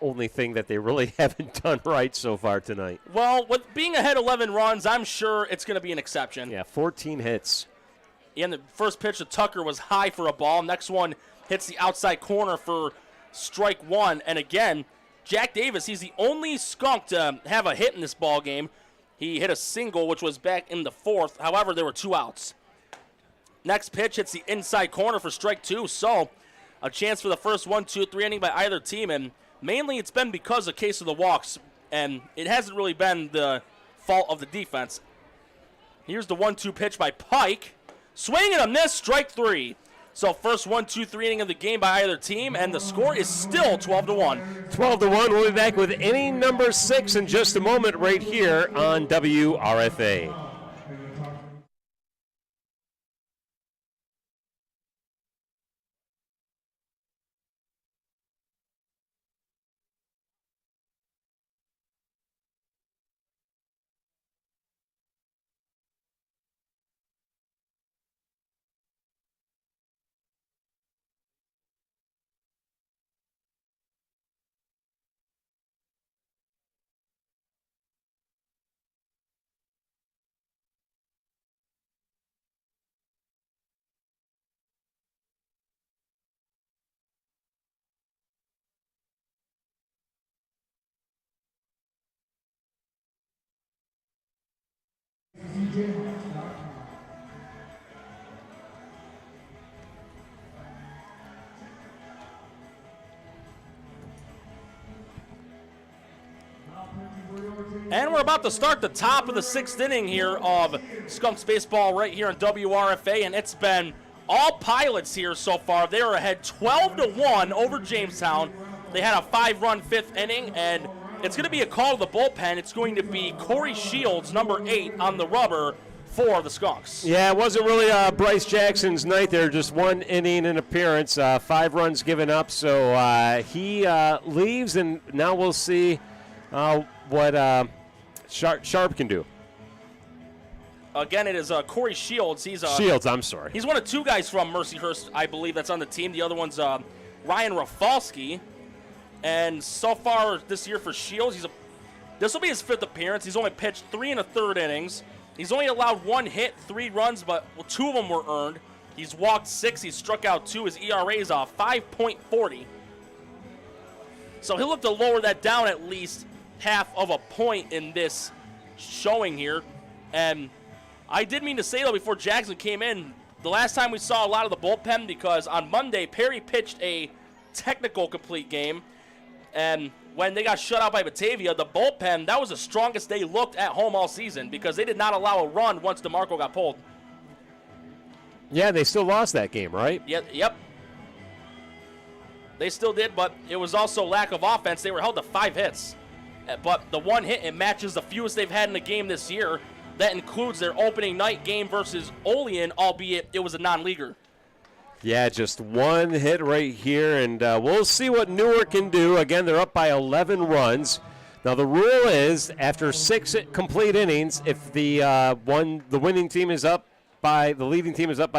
only thing that they really haven't done right so far tonight. Well, with being ahead 11 runs, I'm sure it's going to be an exception. Yeah, 14 hits. And the first pitch to Tucker was high for a ball. Next one hits the outside corner for strike one. And again, Jack Davis, he's the only skunk to have a hit in this ball game. He hit a single, which was back in the fourth. However, there were 2 outs. Next pitch hits the inside corner for strike two. So a chance for the first 1, 2, 3 inning by either team. And mainly it's been because of case of the walks. And it hasn't really been the fault of the defense. Here's the 1-2 pitch by Pike. Swing and a miss, strike three. So first 1, 2, 3 inning of the game by either team, and the score is still 12-1. 12-1. We'll be back with inning number 6 in just a moment right here on WRFA. And we're about to start the top of the 6th inning here of Skunks baseball right here on WRFA, and it's been all pilots here so far. They are ahead 12-1 over Jamestown. They had a 5-run 5th inning, and it's going to be a call to the bullpen. It's going to be Corey Shields, number 8, on the rubber for the Skunks. Yeah, it wasn't really Bryce Jackson's night there, just 1 inning in appearance, 5 runs given up. So he leaves, and now we'll see what Sharp can do. Again, it is Corey Shields. Shields, I'm sorry. He's one of 2 guys from Mercyhurst, I believe, that's on the team. The other one's Ryan Rafalski. And so far this year for Shields, this will be his 5th appearance. He's only pitched 3 1/3 innings. He's only allowed 1 hit, 3 runs, but 2 of them were earned. He's walked 6. He's struck out 2. His ERA is 5.40. So he'll look to lower that down at least half of a point in this showing here. And I did mean to say, though, before Jackson came in, the last time we saw a lot of the bullpen, because on Monday, Perry pitched a technical complete game. And when they got shut out by Batavia, the bullpen, that was the strongest they looked at home all season, because they did not allow a run once DeMarco got pulled. Yeah, they still lost that game, right? Yep. They still did, but it was also lack of offense. They were held to 5 hits. But the 1 hit, it matches the fewest they've had in the game this year. That includes their opening night game versus Olean, albeit it was a non-leaguer. Yeah, just 1 hit right here, and we'll see what Newark can do. Again, they're up by 11 runs. Now, the rule is after 6 complete innings, if the leading team is up by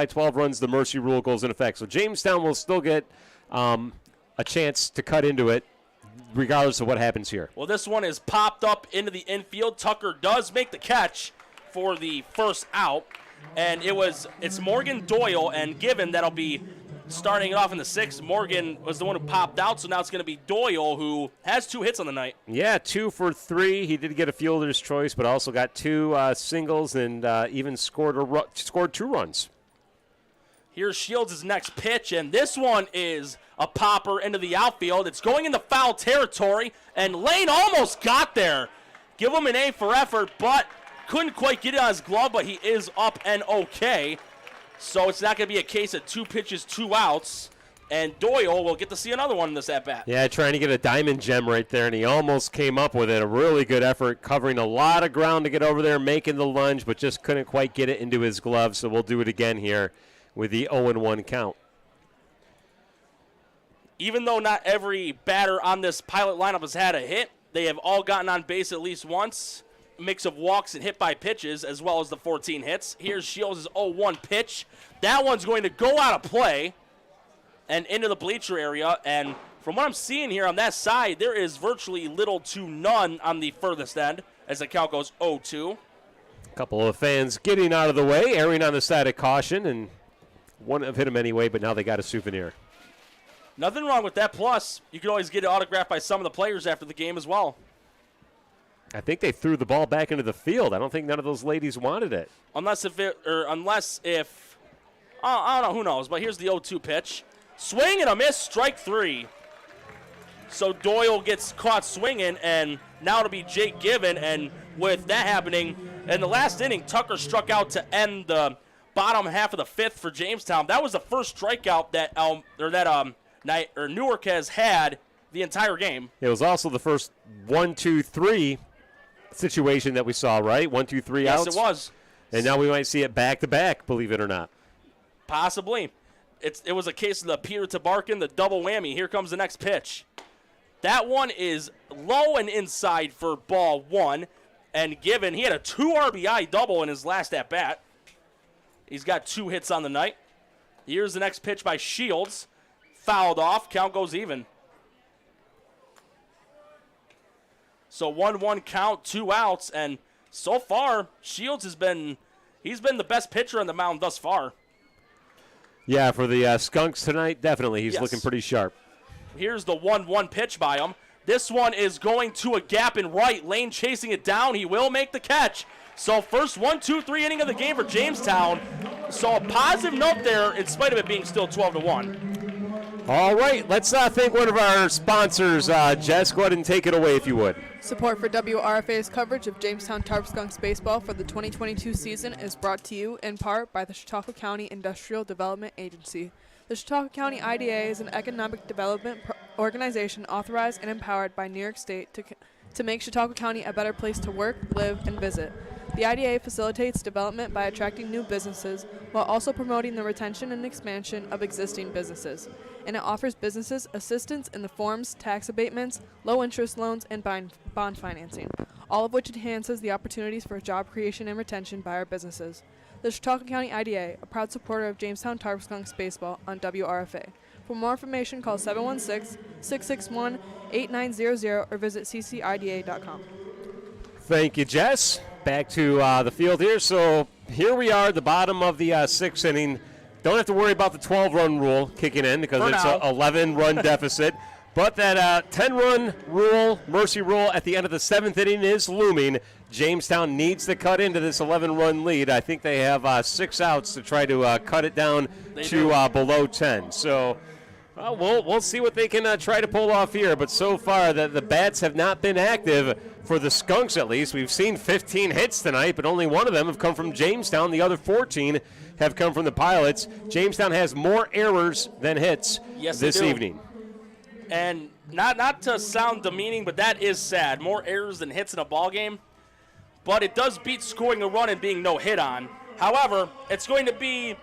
12 runs, the mercy rule goes in effect. So Jamestown will still get a chance to cut into it, regardless of what happens here. Well, this one is popped up into the infield. Tucker does make the catch for the first out. And it's Morgan Doyle and Given that'll be starting it off in the 6th. Morgan was the one who popped out, so now it's going to be Doyle, who has 2 hits on the night. Yeah, 2 for 3. He did get a fielder's choice, but also got 2 singles and even scored 2 runs. Here's Shields' next pitch, and this one is a popper into the outfield. It's going into foul territory, and Lane almost got there. Give him an A for effort, but couldn't quite get it on his glove, but he is up and okay. So it's not going to be a case of 2 pitches, 2 outs. And Doyle will get to see another one in this at-bat. Yeah, trying to get a diamond gem right there, and he almost came up with it. A really good effort, covering a lot of ground to get over there, making the lunge, but just couldn't quite get it into his glove. So we'll do it again here with the 0-1 count. Even though not every batter on this pilot lineup has had a hit, they have all gotten on base at least once. Mix of walks and hit by pitches, as well as the 14 hits. Here's Shields' 0-1 pitch. That one's going to go out of play and into the bleacher area, and From what I'm seeing here on that side, there is virtually little to none on the furthest end as the count goes 0-2. A couple of fans getting out of the way, erring on the side of caution, and wouldn't have hit him anyway, but now they got a souvenir. Nothing wrong with that. Plus, you could always get it autographed by some of the players after the game as well. I think they threw the ball back into the field. I don't think none of those ladies wanted it. Unless if, I don't know, who knows, but here's the 0-2 pitch. Swing and a miss, strike 3. So Doyle gets caught swinging, and now it'll be Jake Given, and with that happening, in the last inning, Tucker struck out to end the bottom half of the 5th for Jamestown. That was the first strikeout that Newark has had the entire game. It was also the first 1-2-3 situation that we saw, right? 1-2-3 outs. Yes, it was. And now we might see it back-to-back, believe it or not. Possibly. It was a case of the Peter Tabarkin, the double whammy. Here comes the next pitch. That one is low and inside for ball 1. And Given, he had a 2 RBI double in his last at-bat. He's got 2 hits on the night. Here's the next pitch by Shields. Fouled off. Count goes even. So 1-1 count, 2 outs. And so far, Shields he's been the best pitcher on the mound thus far. Yeah, for the Skunks tonight, definitely. He's Yes. looking pretty sharp. Here's the 1-1 pitch by him. This one is going to a gap in right. Lane chasing it down. He will make the catch. So first 1-2-3 inning of the game for Jamestown. So a positive note there in spite of it being still 12-1. All right, let's thank one of our sponsors. Jess, go ahead and take it away if you would. Support for WRFA's coverage of Jamestown Tarp Skunks baseball for the 2022 season is brought to you in part by the Chautauqua County Industrial Development Agency. The Chautauqua County IDA is an economic development organization authorized and empowered by New York State to make Chautauqua County a better place to work, live, and visit. The IDA facilitates development by attracting new businesses while also promoting the retention and expansion of existing businesses. And it offers businesses assistance in the forms, tax abatements, low-interest loans, and bond financing, all of which enhances the opportunities for job creation and retention by our businesses. The Chautauqua County IDA, a proud supporter of Jamestown Tarp Skunks baseball on WRFA. For more information, call 716-661-8900 or visit ccida.com. Thank you, Jess. Back to the field here. So here we are, the bottom of the 6th inning. Don't have to worry about the 12-run rule kicking in because it's an 11-run deficit. But that 10-run rule, mercy rule, at the end of the 7th inning is looming. Jamestown needs to cut into this 11-run lead. I think they have 6 outs to try to cut it down to below 10. So we'll see what they can try to pull off here. But so far, the bats have not been active for the Skunks, at least. We've seen 15 hits tonight, but only one of them have come from Jamestown. The other 14 have come from the Pilots. Jamestown has more errors than hits this evening. And not to sound demeaning, but that is sad. More errors than hits in a ball game. But it does beat scoring a run and being no hit on. However, it's going to be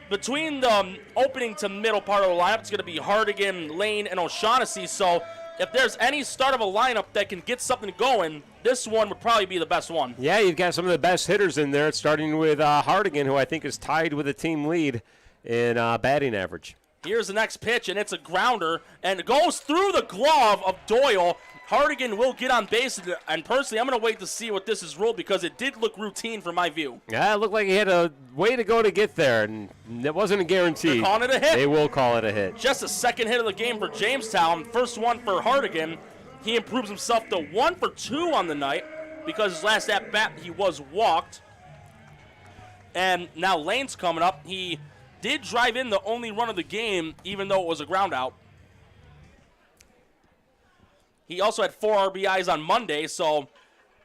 between the opening to middle part of the lineup. It's going to be Hardigan, Lane, and O'Shaughnessy. So if there's any start of a lineup that can get something going, this one would probably be the best one. Yeah, you've got some of the best hitters in there, starting with Hardigan, who I think is tied with the team lead in batting average. Here's the next pitch, and it's a grounder, and it goes through the glove of Doyle. Hardigan will get on base, and personally, I'm going to wait to see what this is ruled because it did look routine from my view. Yeah, it looked like he had a way to go to get there, and it wasn't a guarantee. They're calling it a hit. They will call it a hit. Just the second hit of the game for Jamestown. First one for Hardigan. He improves himself to 1 for 2 on the night because his last at-bat he was walked. And now Lane's coming up. He did drive in the only run of the game, even though it was a ground out. He also had 4 RBIs on Monday, so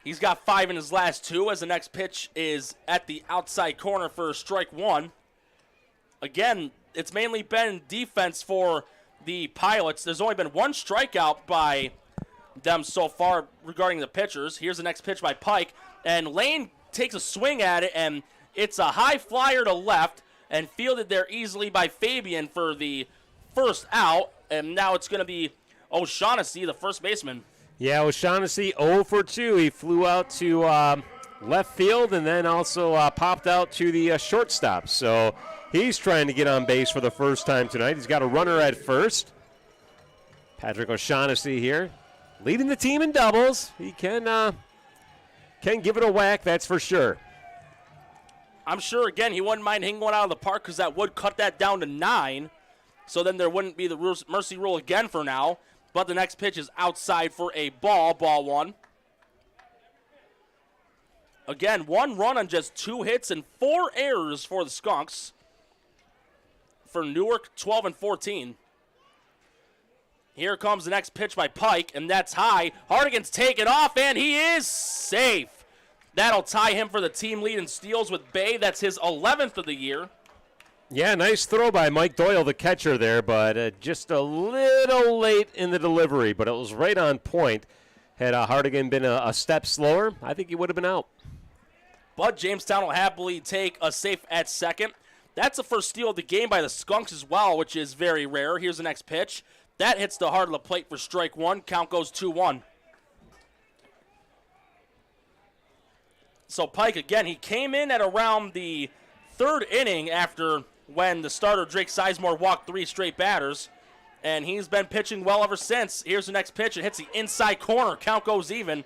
he's got 5 in his last 2 as the next pitch is at the outside corner for strike 1. Again, it's mainly been defense for the Pilots. There's only been 1 strikeout by them so far regarding the pitchers. Here's the next pitch by Pike, and Lane takes a swing at it, and it's a high flyer to left and fielded there easily by Fabian for the first out, and now it's going to be O'Shaughnessy, the first baseman. Yeah, O'Shaughnessy 0 for 2. He flew out to left field and then also popped out to the shortstop. So he's trying to get on base for the first time tonight. He's got a runner at first. Patrick O'Shaughnessy here, leading the team in doubles. He can give it a whack, that's for sure. I'm sure, again, he wouldn't mind hitting one out of the park because that would cut that down to 9. So then there wouldn't be the mercy rule again for now. But the next pitch is outside for a ball 1. Again, 1 run on just 2 hits and 4 errors for the Skunks. For Newark, 12 and 14. Here comes the next pitch by Pike, and that's high. Hardigan's taken off, and he is safe. That'll tie him for the team lead in steals with Bay. That's his 11th of the year. Yeah, nice throw by Mike Doyle, the catcher there, but just a little late in the delivery, but it was right on point. Had Hardigan been a step slower, I think he would have been out. But Jamestown will happily take a safe at second. That's the first steal of the game by the Skunks as well, which is very rare. Here's the next pitch. That hits the heart of the plate for strike 1. Count goes 2-1. So Pike, again, he came in at around the 3rd inning after when the starter Drake Sizemore walked 3 straight batters, and he's been pitching well ever since. Here's the next pitch. It hits the inside corner. Count goes even.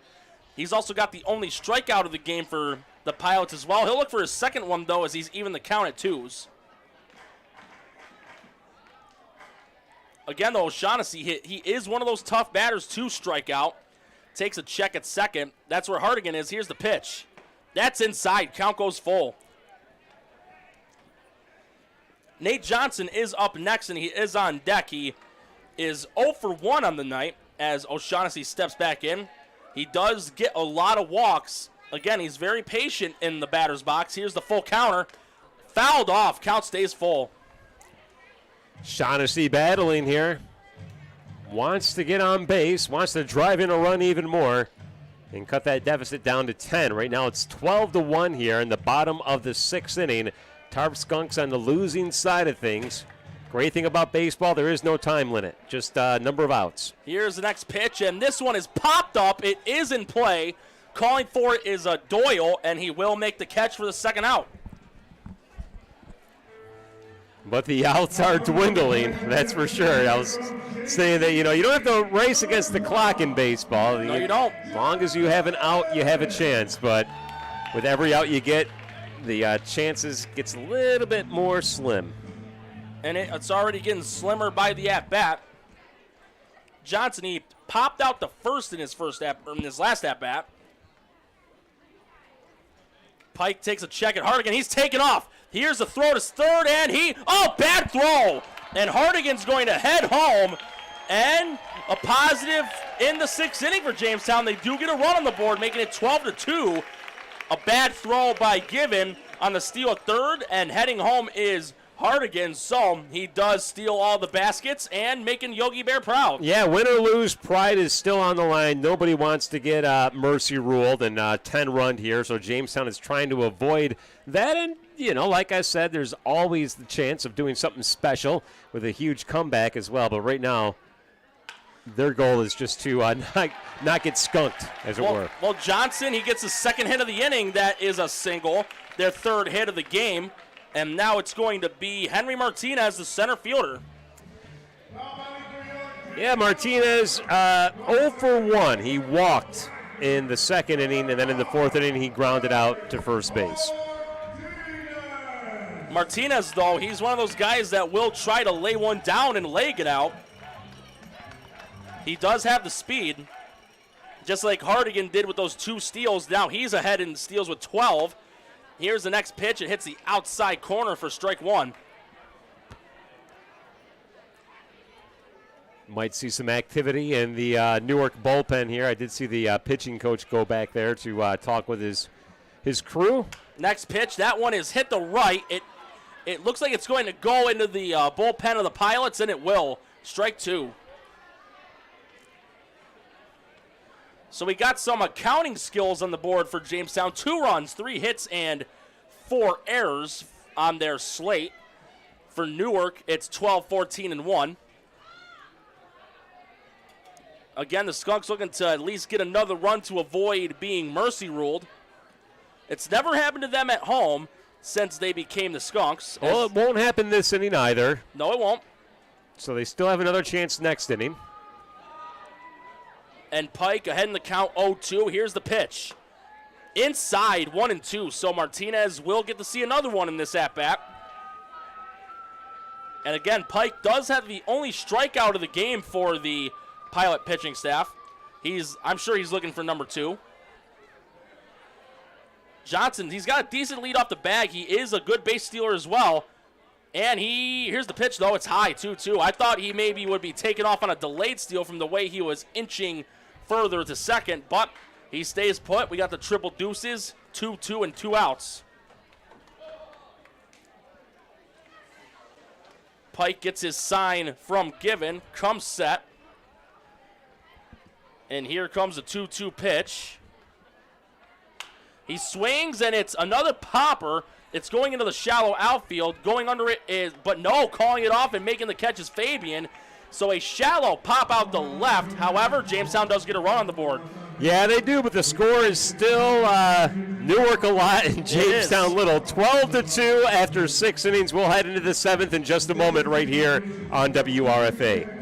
He's also got the only strikeout of the game for the Pilots as well. He'll look for his second one, though, as he's even the count at 2s. Again, though, O'Shaughnessy, he is one of those tough batters to strike out. Takes a check at second. That's where Hardigan is. Here's the pitch. That's inside. Count goes full. Nate Johnson is up next, and he is on deck. He is 0 for 1 on the night as O'Shaughnessy steps back in. He does get a lot of walks. Again, he's very patient in the batter's box. Here's the full counter. Fouled off. Count stays full. Shaughnessy battling here. Wants to get on base. Wants to drive in a run even more and cut that deficit down to 10. Right now it's 12-1 here in the bottom of the 6th inning. Tarp Skunks on the losing side of things. Great thing about baseball, there is no time limit, just number of outs. Here's the next pitch, and this one is popped up. It is in play. Calling for it is Doyle, and he will make the catch for the second out. But the outs are dwindling, that's for sure. I was saying that, you don't have to race against the clock in baseball. No, you don't. As long as you have an out, you have a chance. But with every out you get, the chances gets a little bit more slim. And it's already getting slimmer by the at-bat. Johnson, he popped out the first in his last at-bat. Pike takes a check at Hardigan. He's taken off. Here's the throw to third, and bad throw. And Hardigan's going to head home. And a positive in the 6th inning for Jamestown. They do get a run on the board, making it 12-2. A bad throw by Given on the steal at third, and heading home is Hardigan. So he does steal all the baskets and making Yogi Bear proud. Yeah, win or lose, pride is still on the line. Nobody wants to get mercy ruled and 10-run here, so Jamestown is trying to avoid that. And, like I said, there's always the chance of doing something special with a huge comeback as well. But right now, their goal is just to not get skunked, as it were. Well, Johnson, he gets his second hit of the inning. That is a single, their third hit of the game. And now it's going to be Henry Martinez, the center fielder. Yeah, Martinez, 0 for 1. He walked in the 2nd inning, and then in the 4th inning, he grounded out to first base. Martinez, though, he's one of those guys that will try to lay one down and leg it out. He does have the speed, just like Hardigan did with those 2 steals. Now he's ahead in steals with 12. Here's the next pitch. It hits the outside corner for strike 1. Might see some activity in the Newark bullpen here. I did see the pitching coach go back there to talk with his crew. Next pitch, that one is hit the right. It looks like it's going to go into the bullpen of the Pilots, and it will. Strike 2. So we got some accounting skills on the board for Jamestown. 2 runs, 3 hits, and 4 errors on their slate. For Newark, it's 12-14-1. Again, the Skunks looking to at least get another run to avoid being mercy ruled. It's never happened to them at home since they became the Skunks. Well, it won't happen this inning either. No, it won't. So they still have another chance next inning. And Pike ahead in the count 0-2. Here's the pitch. Inside 1-2. So Martinez will get to see another one in this at-bat. And again, Pike does have the only strikeout of the game for the Pilot pitching staff. I'm sure he's looking for number 2. Johnson, he's got a decent lead off the bag. He is a good base stealer as well. And here's the pitch, though. It's high, 2-2. I thought he maybe would be taken off on a delayed steal from the way he was inching further to second, but he stays put. We got the triple deuces, 2-2 and 2 outs. Pike gets his sign from Given, comes set. And here comes a 2-2 pitch. He swings, and it's another popper. It's going into the shallow outfield. Going under it is, but no, calling it off and making the catch is Fabian. So a shallow pop out the left. However, Jamestown does get a run on the board. Yeah, they do, but the score is still Newark a lot and Jamestown little. 12-2 after 6 innings. We'll head into the 7th in just a moment right here on WRFA.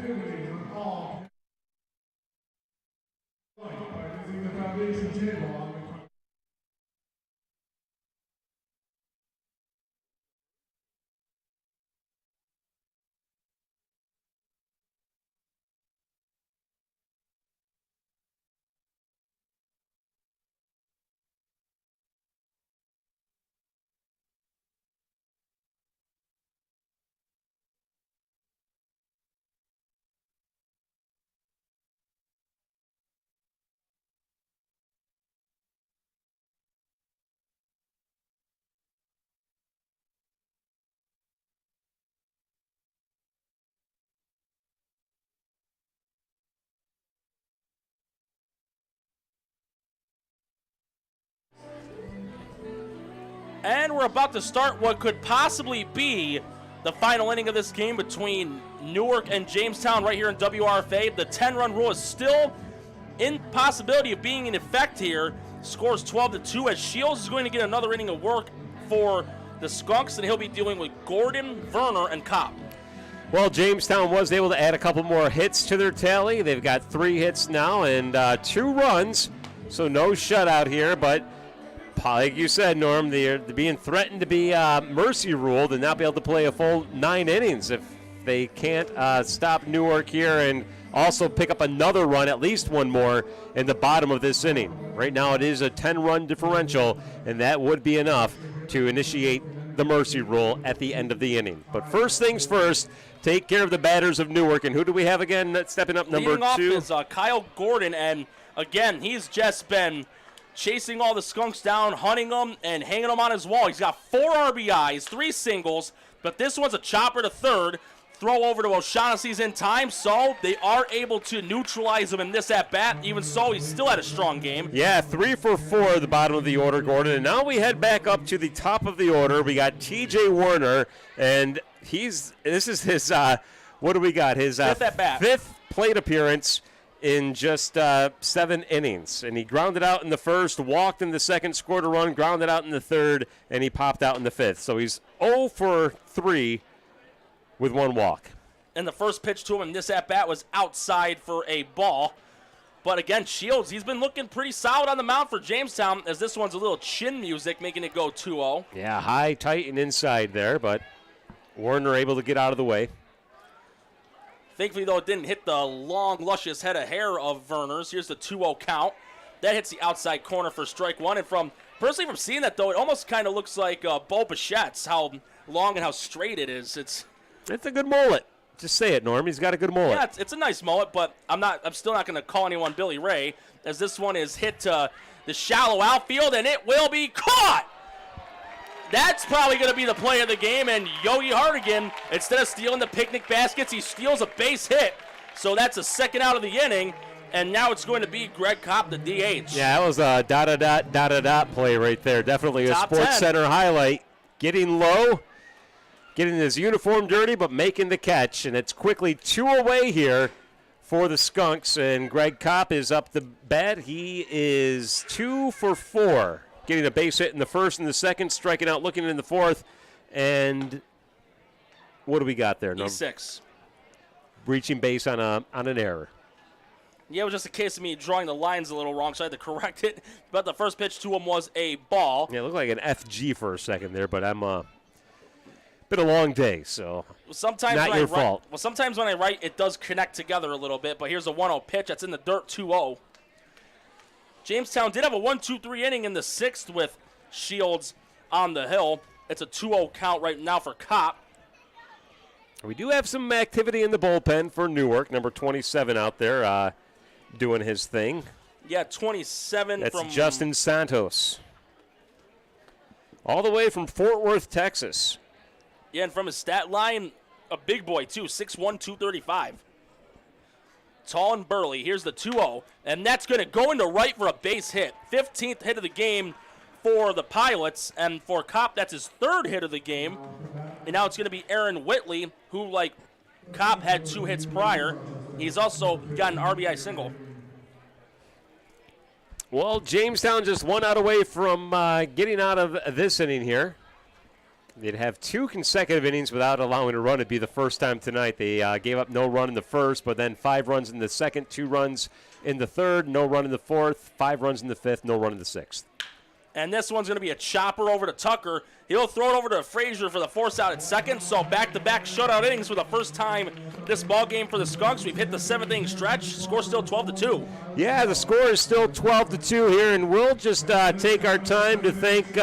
And we're about to start what could possibly be the final inning of this game between Newark and Jamestown right here in WRFA. The 10-run rule is still in possibility of being in effect here. Scores 12-2 as Shields is going to get another inning of work for the Skunks, and he'll be dealing with Gordon, Werner, and Kopp. Well, Jamestown was able to add a couple more hits to their tally. They've got 3 hits now and 2 runs, so no shutout here, but like you said, Norm, they're being threatened to be mercy ruled and not be able to play a full 9 innings if they can't stop Newark here and also pick up another run, at least one more, in the bottom of this inning. Right now it is a 10-run differential, and that would be enough to initiate the mercy rule at the end of the inning. But first things first, take care of the batters of Newark. And who do we have again stepping up, number 2? Leading off is Kyle Gordon, and again, he's just been chasing all the Skunks down, hunting them, and hanging them on his wall. He's got 4 RBIs, 3 singles, but this one's a chopper to third. Throw over to O'Shaughnessy's in time, so they are able to neutralize him in this at-bat. Even so, he still had a strong game. Yeah, 3 for 4 at the bottom of the order, Gordon. And now we head back up to the top of the order. We got T.J. Werner, and this is his, what do we got? His fifth at-bat. 5th plate appearance in just 7 innings. And he grounded out in the first, walked in the second, scored a run, grounded out in the third, and he popped out in the 5th. So he's 0 for 3 with 1 walk. And the first pitch to him in this at-bat was outside for a ball. But again, Shields, he's been looking pretty solid on the mound for Jamestown, as this one's a little chin music, making it go 2-0. Yeah, high, tight, and inside there, but Warner able to get out of the way. Thankfully, though, it didn't hit the long, luscious head of hair of Werner's. Here's the 2-0 count. That hits the outside corner for strike 1. And personally, from seeing that, though, it almost kind of looks like Bo Bichette's, how long and how straight it is. It's a good mullet. Just say it, Norm. He's got a good mullet. Yeah, it's a nice mullet, but I'm still not going to call anyone Billy Ray, as this one is hit to the shallow outfield, and it will be caught. That's probably going to be the play of the game, and Yogi Hartigan, instead of stealing the picnic baskets, he steals a base hit. So that's a second out of the inning, and now it's going to be Greg Kopp, the DH. Yeah, that was a dot play right there. Definitely a Sports Center highlight. Getting low, getting his uniform dirty, but making the catch, and it's quickly 2 away here for the Skunks, and Greg Kopp is up the bat. He is 2 for 4. Getting a base hit in the first and the second, striking out, looking in the fourth. And what do we got there, Norm? E6. Reaching base on an error. Yeah, it was just a case of me drawing the lines a little wrong, so I had to correct it. But the first pitch to him was a ball. Yeah, it looked like an FG for a second there, but I'm been a long day, so sometimes not your fault. Well, sometimes when I write, it does connect together a little bit, but here's a 1-0 pitch. That's in the dirt, 2-0. Jamestown did have a 1-2-3 inning in the 6th with Shields on the hill. It's a 2-0 count right now for Kopp. We do have some activity in the bullpen for Newark, number 27 out there doing his thing. Yeah, 27 That's from Justin Santos. All the way from Fort Worth, Texas. Yeah, and from his stat line, a big boy, too, 6'1", 235. Tall and burly. Here's the 2-0, and that's going to go into right for a base hit. 15th hit of the game for the Pilots, and for Kopp, that's his 3rd hit of the game. And now it's going to be Aaron Whitley, who, like Kopp, had 2 hits prior. He's also got an RBI single. Well, Jamestown just 1 out away from getting out of this inning here. They'd have 2 consecutive innings without allowing a run. It'd be the first time tonight. They gave up no run in the first, but then 5 runs in the second, 2 runs in the third, no run in the fourth, 5 runs in the fifth, no run in the sixth. And this one's going to be a chopper over to Tucker. He'll throw it over to Frazier for the force out at second. So back-to-back shutout innings for the first time this ball game for the Skunks. We've hit the 7th inning stretch. Score still 12-2. Yeah, the score is still 12-2 here, and we'll just take our time to thank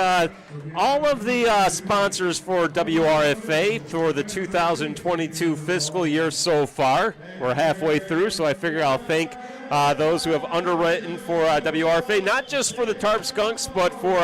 all of the sponsors for WRFA for the 2022 fiscal year so far. We're halfway through, so I figure I'll thank those who have underwritten for WRFA, not just for the Tarp Skunks, but for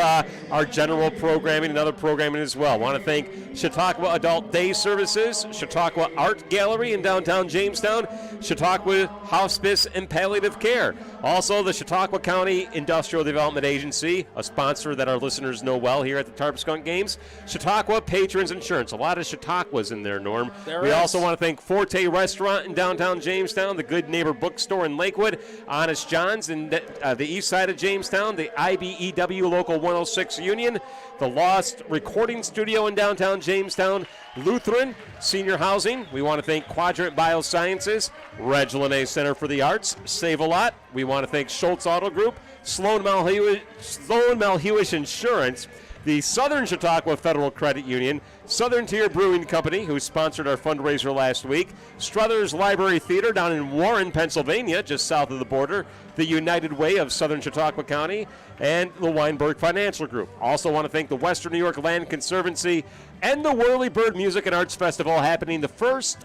our general programming and other programming as well. I want to thank Chautauqua Adult Day Services, Chautauqua Art Gallery in downtown Jamestown, Chautauqua Hospice and Palliative Care. Also, the Chautauqua County Industrial Development Agency, a sponsor that our listeners know well here at the Tarp Skunk Games. Chautauqua Patrons Insurance. A lot of Chautauquas in there, Norm. We also want to thank Forte Restaurant in downtown Jamestown, the Good Neighbor Bookstore in Lakewood, Honest John's in the east side of Jamestown, the IBEW Local 106 Union, the Lost Recording Studio in downtown Jamestown, Lutheran Senior Housing. We want to thank Quadrant Biosciences, Reg Lene Center for the Arts, Save-A-Lot. We want to thank Schultz Auto Group, Sloan Malhewish Insurance, the Southern Chautauqua Federal Credit Union, Southern Tier Brewing Company, who sponsored our fundraiser last week, Struthers Library Theater down in Warren, Pennsylvania, just south of the border, the United Way of Southern Chautauqua County, and the Weinberg Financial Group. Also want to thank the Western New York Land Conservancy and the Whirly Bird Music and Arts Festival happening the first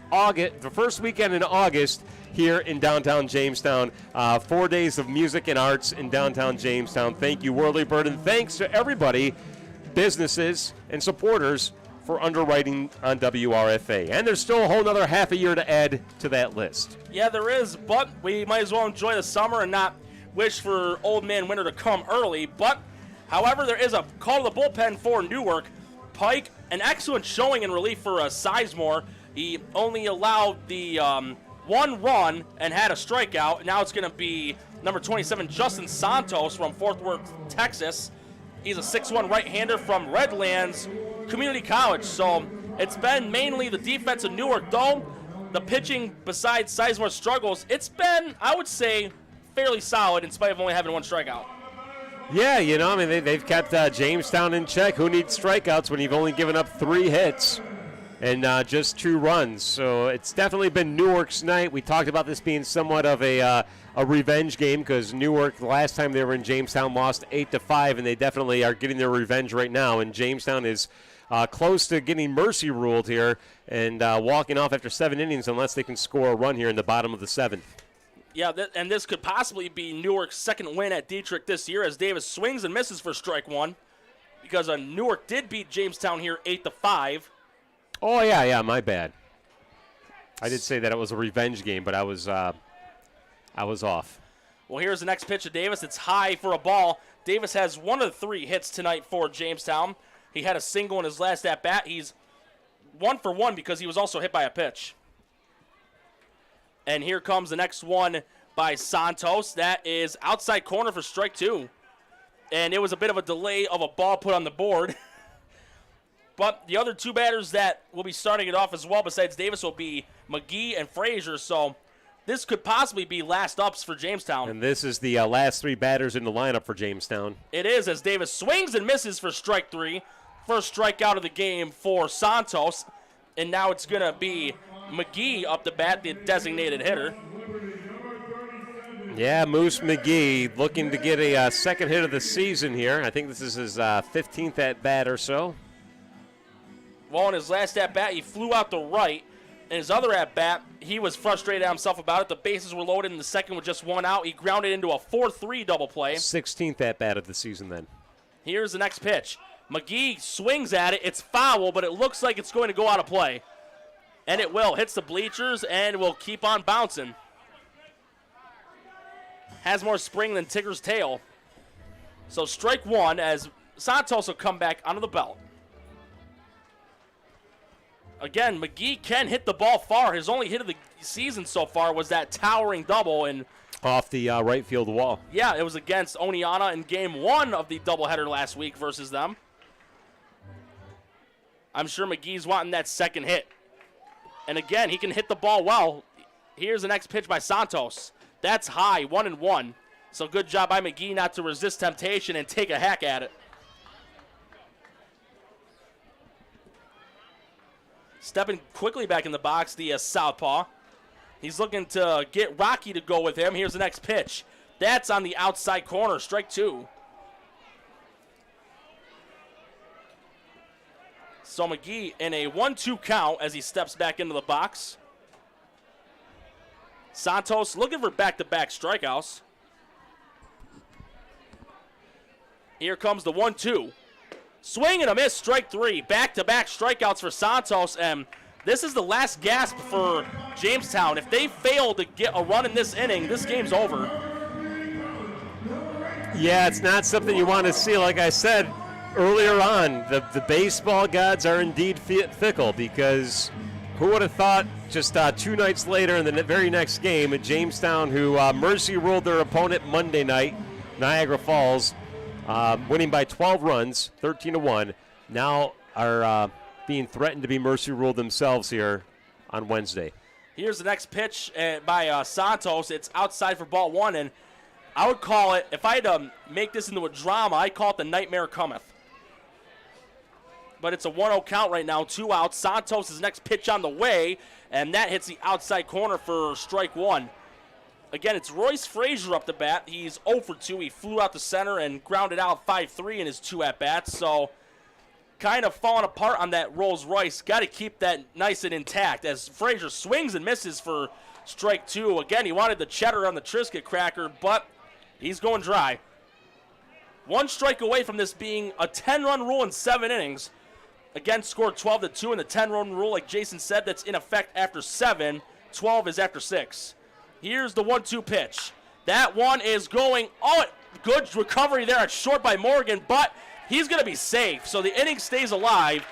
weekend in August here in downtown Jamestown. 4 days of music and arts in downtown Jamestown. Thank you, Whirly Bird, and thanks to everybody, businesses and supporters, for underwriting on WRFA. And there's still a whole nother half a year to add to that list. Yeah, there is, but we might as well enjoy the summer and not wish for old man winter to come early. But, however, there is a call to the bullpen for Newark. Pike, an excellent showing in relief for Sizemore. He only allowed the 1 run and had a strikeout. Now it's going to be number 27, Justin Santos from Fort Worth, Texas. He's a 6'1" right-hander from Redlands Community College. So it's been mainly the defense of Newark, though. The pitching, besides Sizemore's struggles, it's been, I would say, fairly solid in spite of only having 1 strikeout. Yeah, you know, I mean, they've kept Jamestown in check. Who needs strikeouts when you've only given up 3 hits and just 2 runs? So it's definitely been Newark's night. We talked about this being somewhat of a revenge game because Newark, the last time they were in Jamestown, lost 8-5, and they definitely are getting their revenge right now. And Jamestown is close to getting mercy ruled here and walking off after 7 innings unless they can score a run here in the bottom of the 7th. Yeah, and this could possibly be Newark's second win at Dietrich this year as Davis swings and misses for strike 1 because Newark did beat Jamestown here 8-5. Oh, yeah, my bad. I did say that it was a revenge game, but I was off. Well, here's the next pitch of Davis. It's high for a ball. Davis has 1 of the 3 hits tonight for Jamestown. He had a single in his last at-bat. He's 1 for 1 because he was also hit by a pitch. And here comes the next one by Santos. That is outside corner for strike 2. And it was a bit of a delay of a ball put on the board. But the other 2 batters that will be starting it off as well besides Davis will be McGee and Frazier. So this could possibly be last ups for Jamestown. And this is the last 3 batters in the lineup for Jamestown. It is, as Davis swings and misses for strike 3. First strikeout of the game for Santos. And now it's going to be McGee up the bat, the designated hitter. Yeah, Moose McGee looking to get a second hit of the season here. I think this is his 15th at-bat or so. Well, in his last at-bat, he flew out to right. In his other at-bat, he was frustrated at himself about it. The bases were loaded in the second with just 1 out. He grounded into a 4-3 double play. 16th at-bat of the season then. Here's the next pitch. McGee swings at it. It's foul, but it looks like it's going to go out of play. And it will. Hits the bleachers and will keep on bouncing. Has more spring than Tigger's tail. So strike 1 as Santos will come back onto the belt. Again, McGee can hit the ball far. His only hit of the season so far was that towering double. And off the right field wall. yeah, it was against Oneonta in game 1 of the doubleheader last week versus them. I'm sure McGee's wanting that second hit. And again, he can hit the ball well. Here's the next pitch by Santos. That's high, 1-1. So good job by McGee not to resist temptation and take a hack at it. Stepping quickly back in the box, the southpaw. He's looking to get Rocky to go with him. Here's the next pitch. That's on the outside corner, strike 2. So McGee in a 1-2 count as he steps back into the box. Santos looking for back-to-back strikeouts. Here comes the 1-2. Swing and a miss, strike 3. Back-to-back strikeouts for Santos, and this is the last gasp for Jamestown. If they fail to get a run in this inning, this game's over. Yeah, it's not something you want to see. Like I said earlier on, the baseball gods are indeed fickle, because who would have thought just 2 nights later in the very next game at Jamestown, who mercy ruled their opponent Monday night, Niagara Falls, winning by 12 runs, 13-1, now are being threatened to be mercy ruled themselves here on Wednesday. Here's the next pitch by Santos. It's outside for ball 1, and I would call it, if I had to make this into a drama, I'd call it the nightmare cometh. But it's a 1-0 count right now, 2 outs. Santos' next pitch on the way, and that hits the outside corner for strike 1. Again, it's Royce Frazier up the bat. He's 0 for 2. He flew out the center and grounded out 5-3 in his 2 at-bats. So kind of falling apart on that Rolls Royce. Got to keep that nice and intact as Frazier swings and misses for strike 2. Again, he wanted the cheddar on the Triscuit cracker, but he's going dry. 1 strike away from this being a 10-run rule in 7 innings. Again, scored 12-2 in the 10-run rule, like Jason said, that's in effect after 7. 12 is after 6. Here's the 1-2 pitch. That one is going, good recovery there at short by Morgan, but he's going to be safe, so the inning stays alive.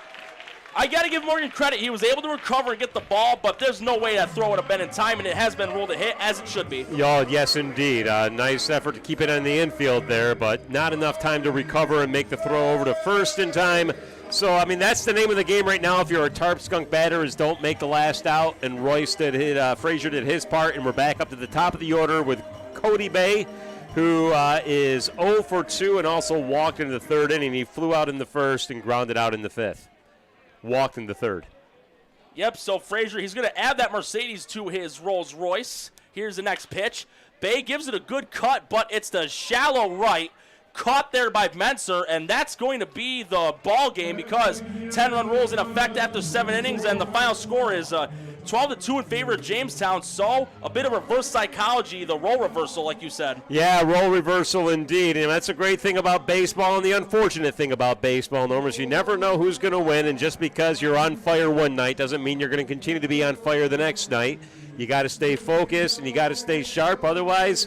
I got to give Morgan credit. He was able to recover and get the ball, but there's no way that throw would have been in time, and it has been ruled a hit, as it should be. Yes, indeed. Nice effort to keep it on the infield there, but not enough time to recover and make the throw over to first in time. So, I mean, that's the name of the game right now. If you're a Tarp Skunk batter, is don't make the last out. And Frazier did his part, and we're back up to the top of the order with Cody Bay, who is 0 for 2 and also walked in the 3rd inning. He flew out in the 1st and grounded out in the 5th. Walked in the 3rd. Yep, so Frazier, he's going to add that Mercedes to his Rolls Royce. Here's the next pitch. Bay gives it a good cut, but it's the shallow right. Caught there by Menser, and that's going to be the ball game because 10-run rule is in effect after 7 innings, and the final score is 12-2 in favor of Jamestown. So a bit of reverse psychology, the role reversal, like you said. Yeah, role reversal indeed, and that's a great thing about baseball, and the unfortunate thing about baseball, Norm, is you never know who's going to win, and just because you're on fire one night doesn't mean you're going to continue to be on fire the next night. You got to stay focused, and you got to stay sharp, otherwise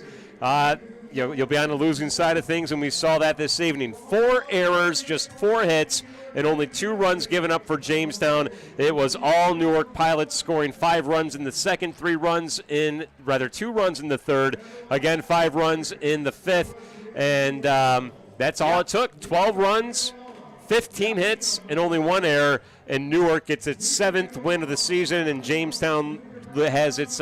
you'll be on the losing side of things, and we saw that this evening. 4 errors, just 4 hits, and only 2 runs given up for Jamestown. It was all Newark Pilots scoring 5 runs in the second, 2 runs in the 3rd, again 5 runs in the 5th, and that's all it took. 12 runs, 15 hits, and only 1 error, and Newark gets its 7th win of the season, and Jamestown has its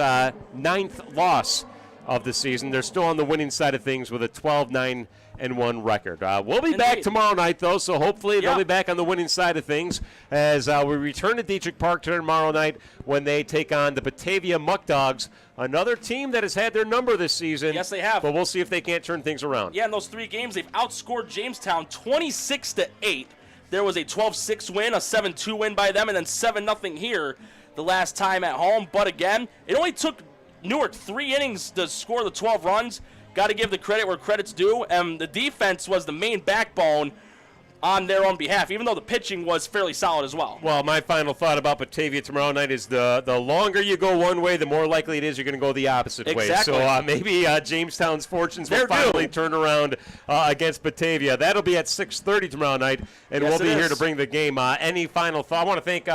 ninth loss of the season. They're still on the winning side of things with a 12-9-1 record. We'll be back tomorrow night, though, so hopefully they'll be back on the winning side of things as we return to Dietrich Park tomorrow night when they take on the Batavia Muck Dogs, another team that has had their number this season. Yes, they have. But we'll see if they can't turn things around. Yeah, in those 3 games, they've outscored Jamestown 26-8. There was a 12-6 win, a 7-2 win by them, and then 7-0 here the last time at home. But again, it only took Newark 3 innings to score the 12 runs. Got to give the credit where credit's due. And the defense was the main backbone on their own behalf, even though the pitching was fairly solid as well. Well, my final thought about Batavia tomorrow night is the longer you go one way, the more likely it is you're going to go the opposite way. So maybe Jamestown's fortunes will finally turn around against Batavia. That'll be at 6:30 tomorrow night, and we'll be here to bring the game. Any final thought? I want to thank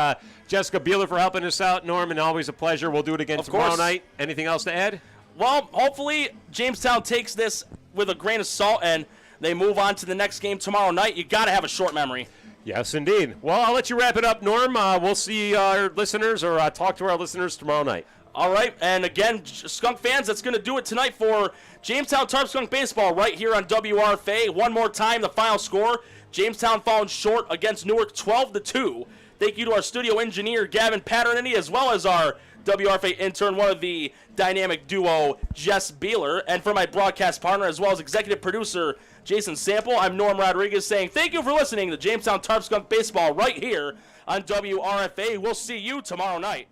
Jessica Beeler for helping us out. Norman, always a pleasure. We'll do it again tomorrow night. Anything else to add? Well, hopefully Jamestown takes this with a grain of salt and they move on to the next game tomorrow night. You got to have a short memory. Yes, indeed. Well, I'll let you wrap it up, Norm. We'll see our listeners or talk to our listeners tomorrow night. All right, and again, Skunk fans, that's going to do it tonight for Jamestown Tarp Skunk Baseball right here on WRFA. One more time, the final score, Jamestown falling short against Newark 12-2. Thank you to our studio engineer, Gavin Paternity, as well as our WRFA intern, one of the dynamic duo, Jess Beeler. And for my broadcast partner, as well as executive producer, Jason Sample, I'm Norm Rodriguez saying thank you for listening to Jamestown Tarp Skunk Baseball right here on WRFA. We'll see you tomorrow night.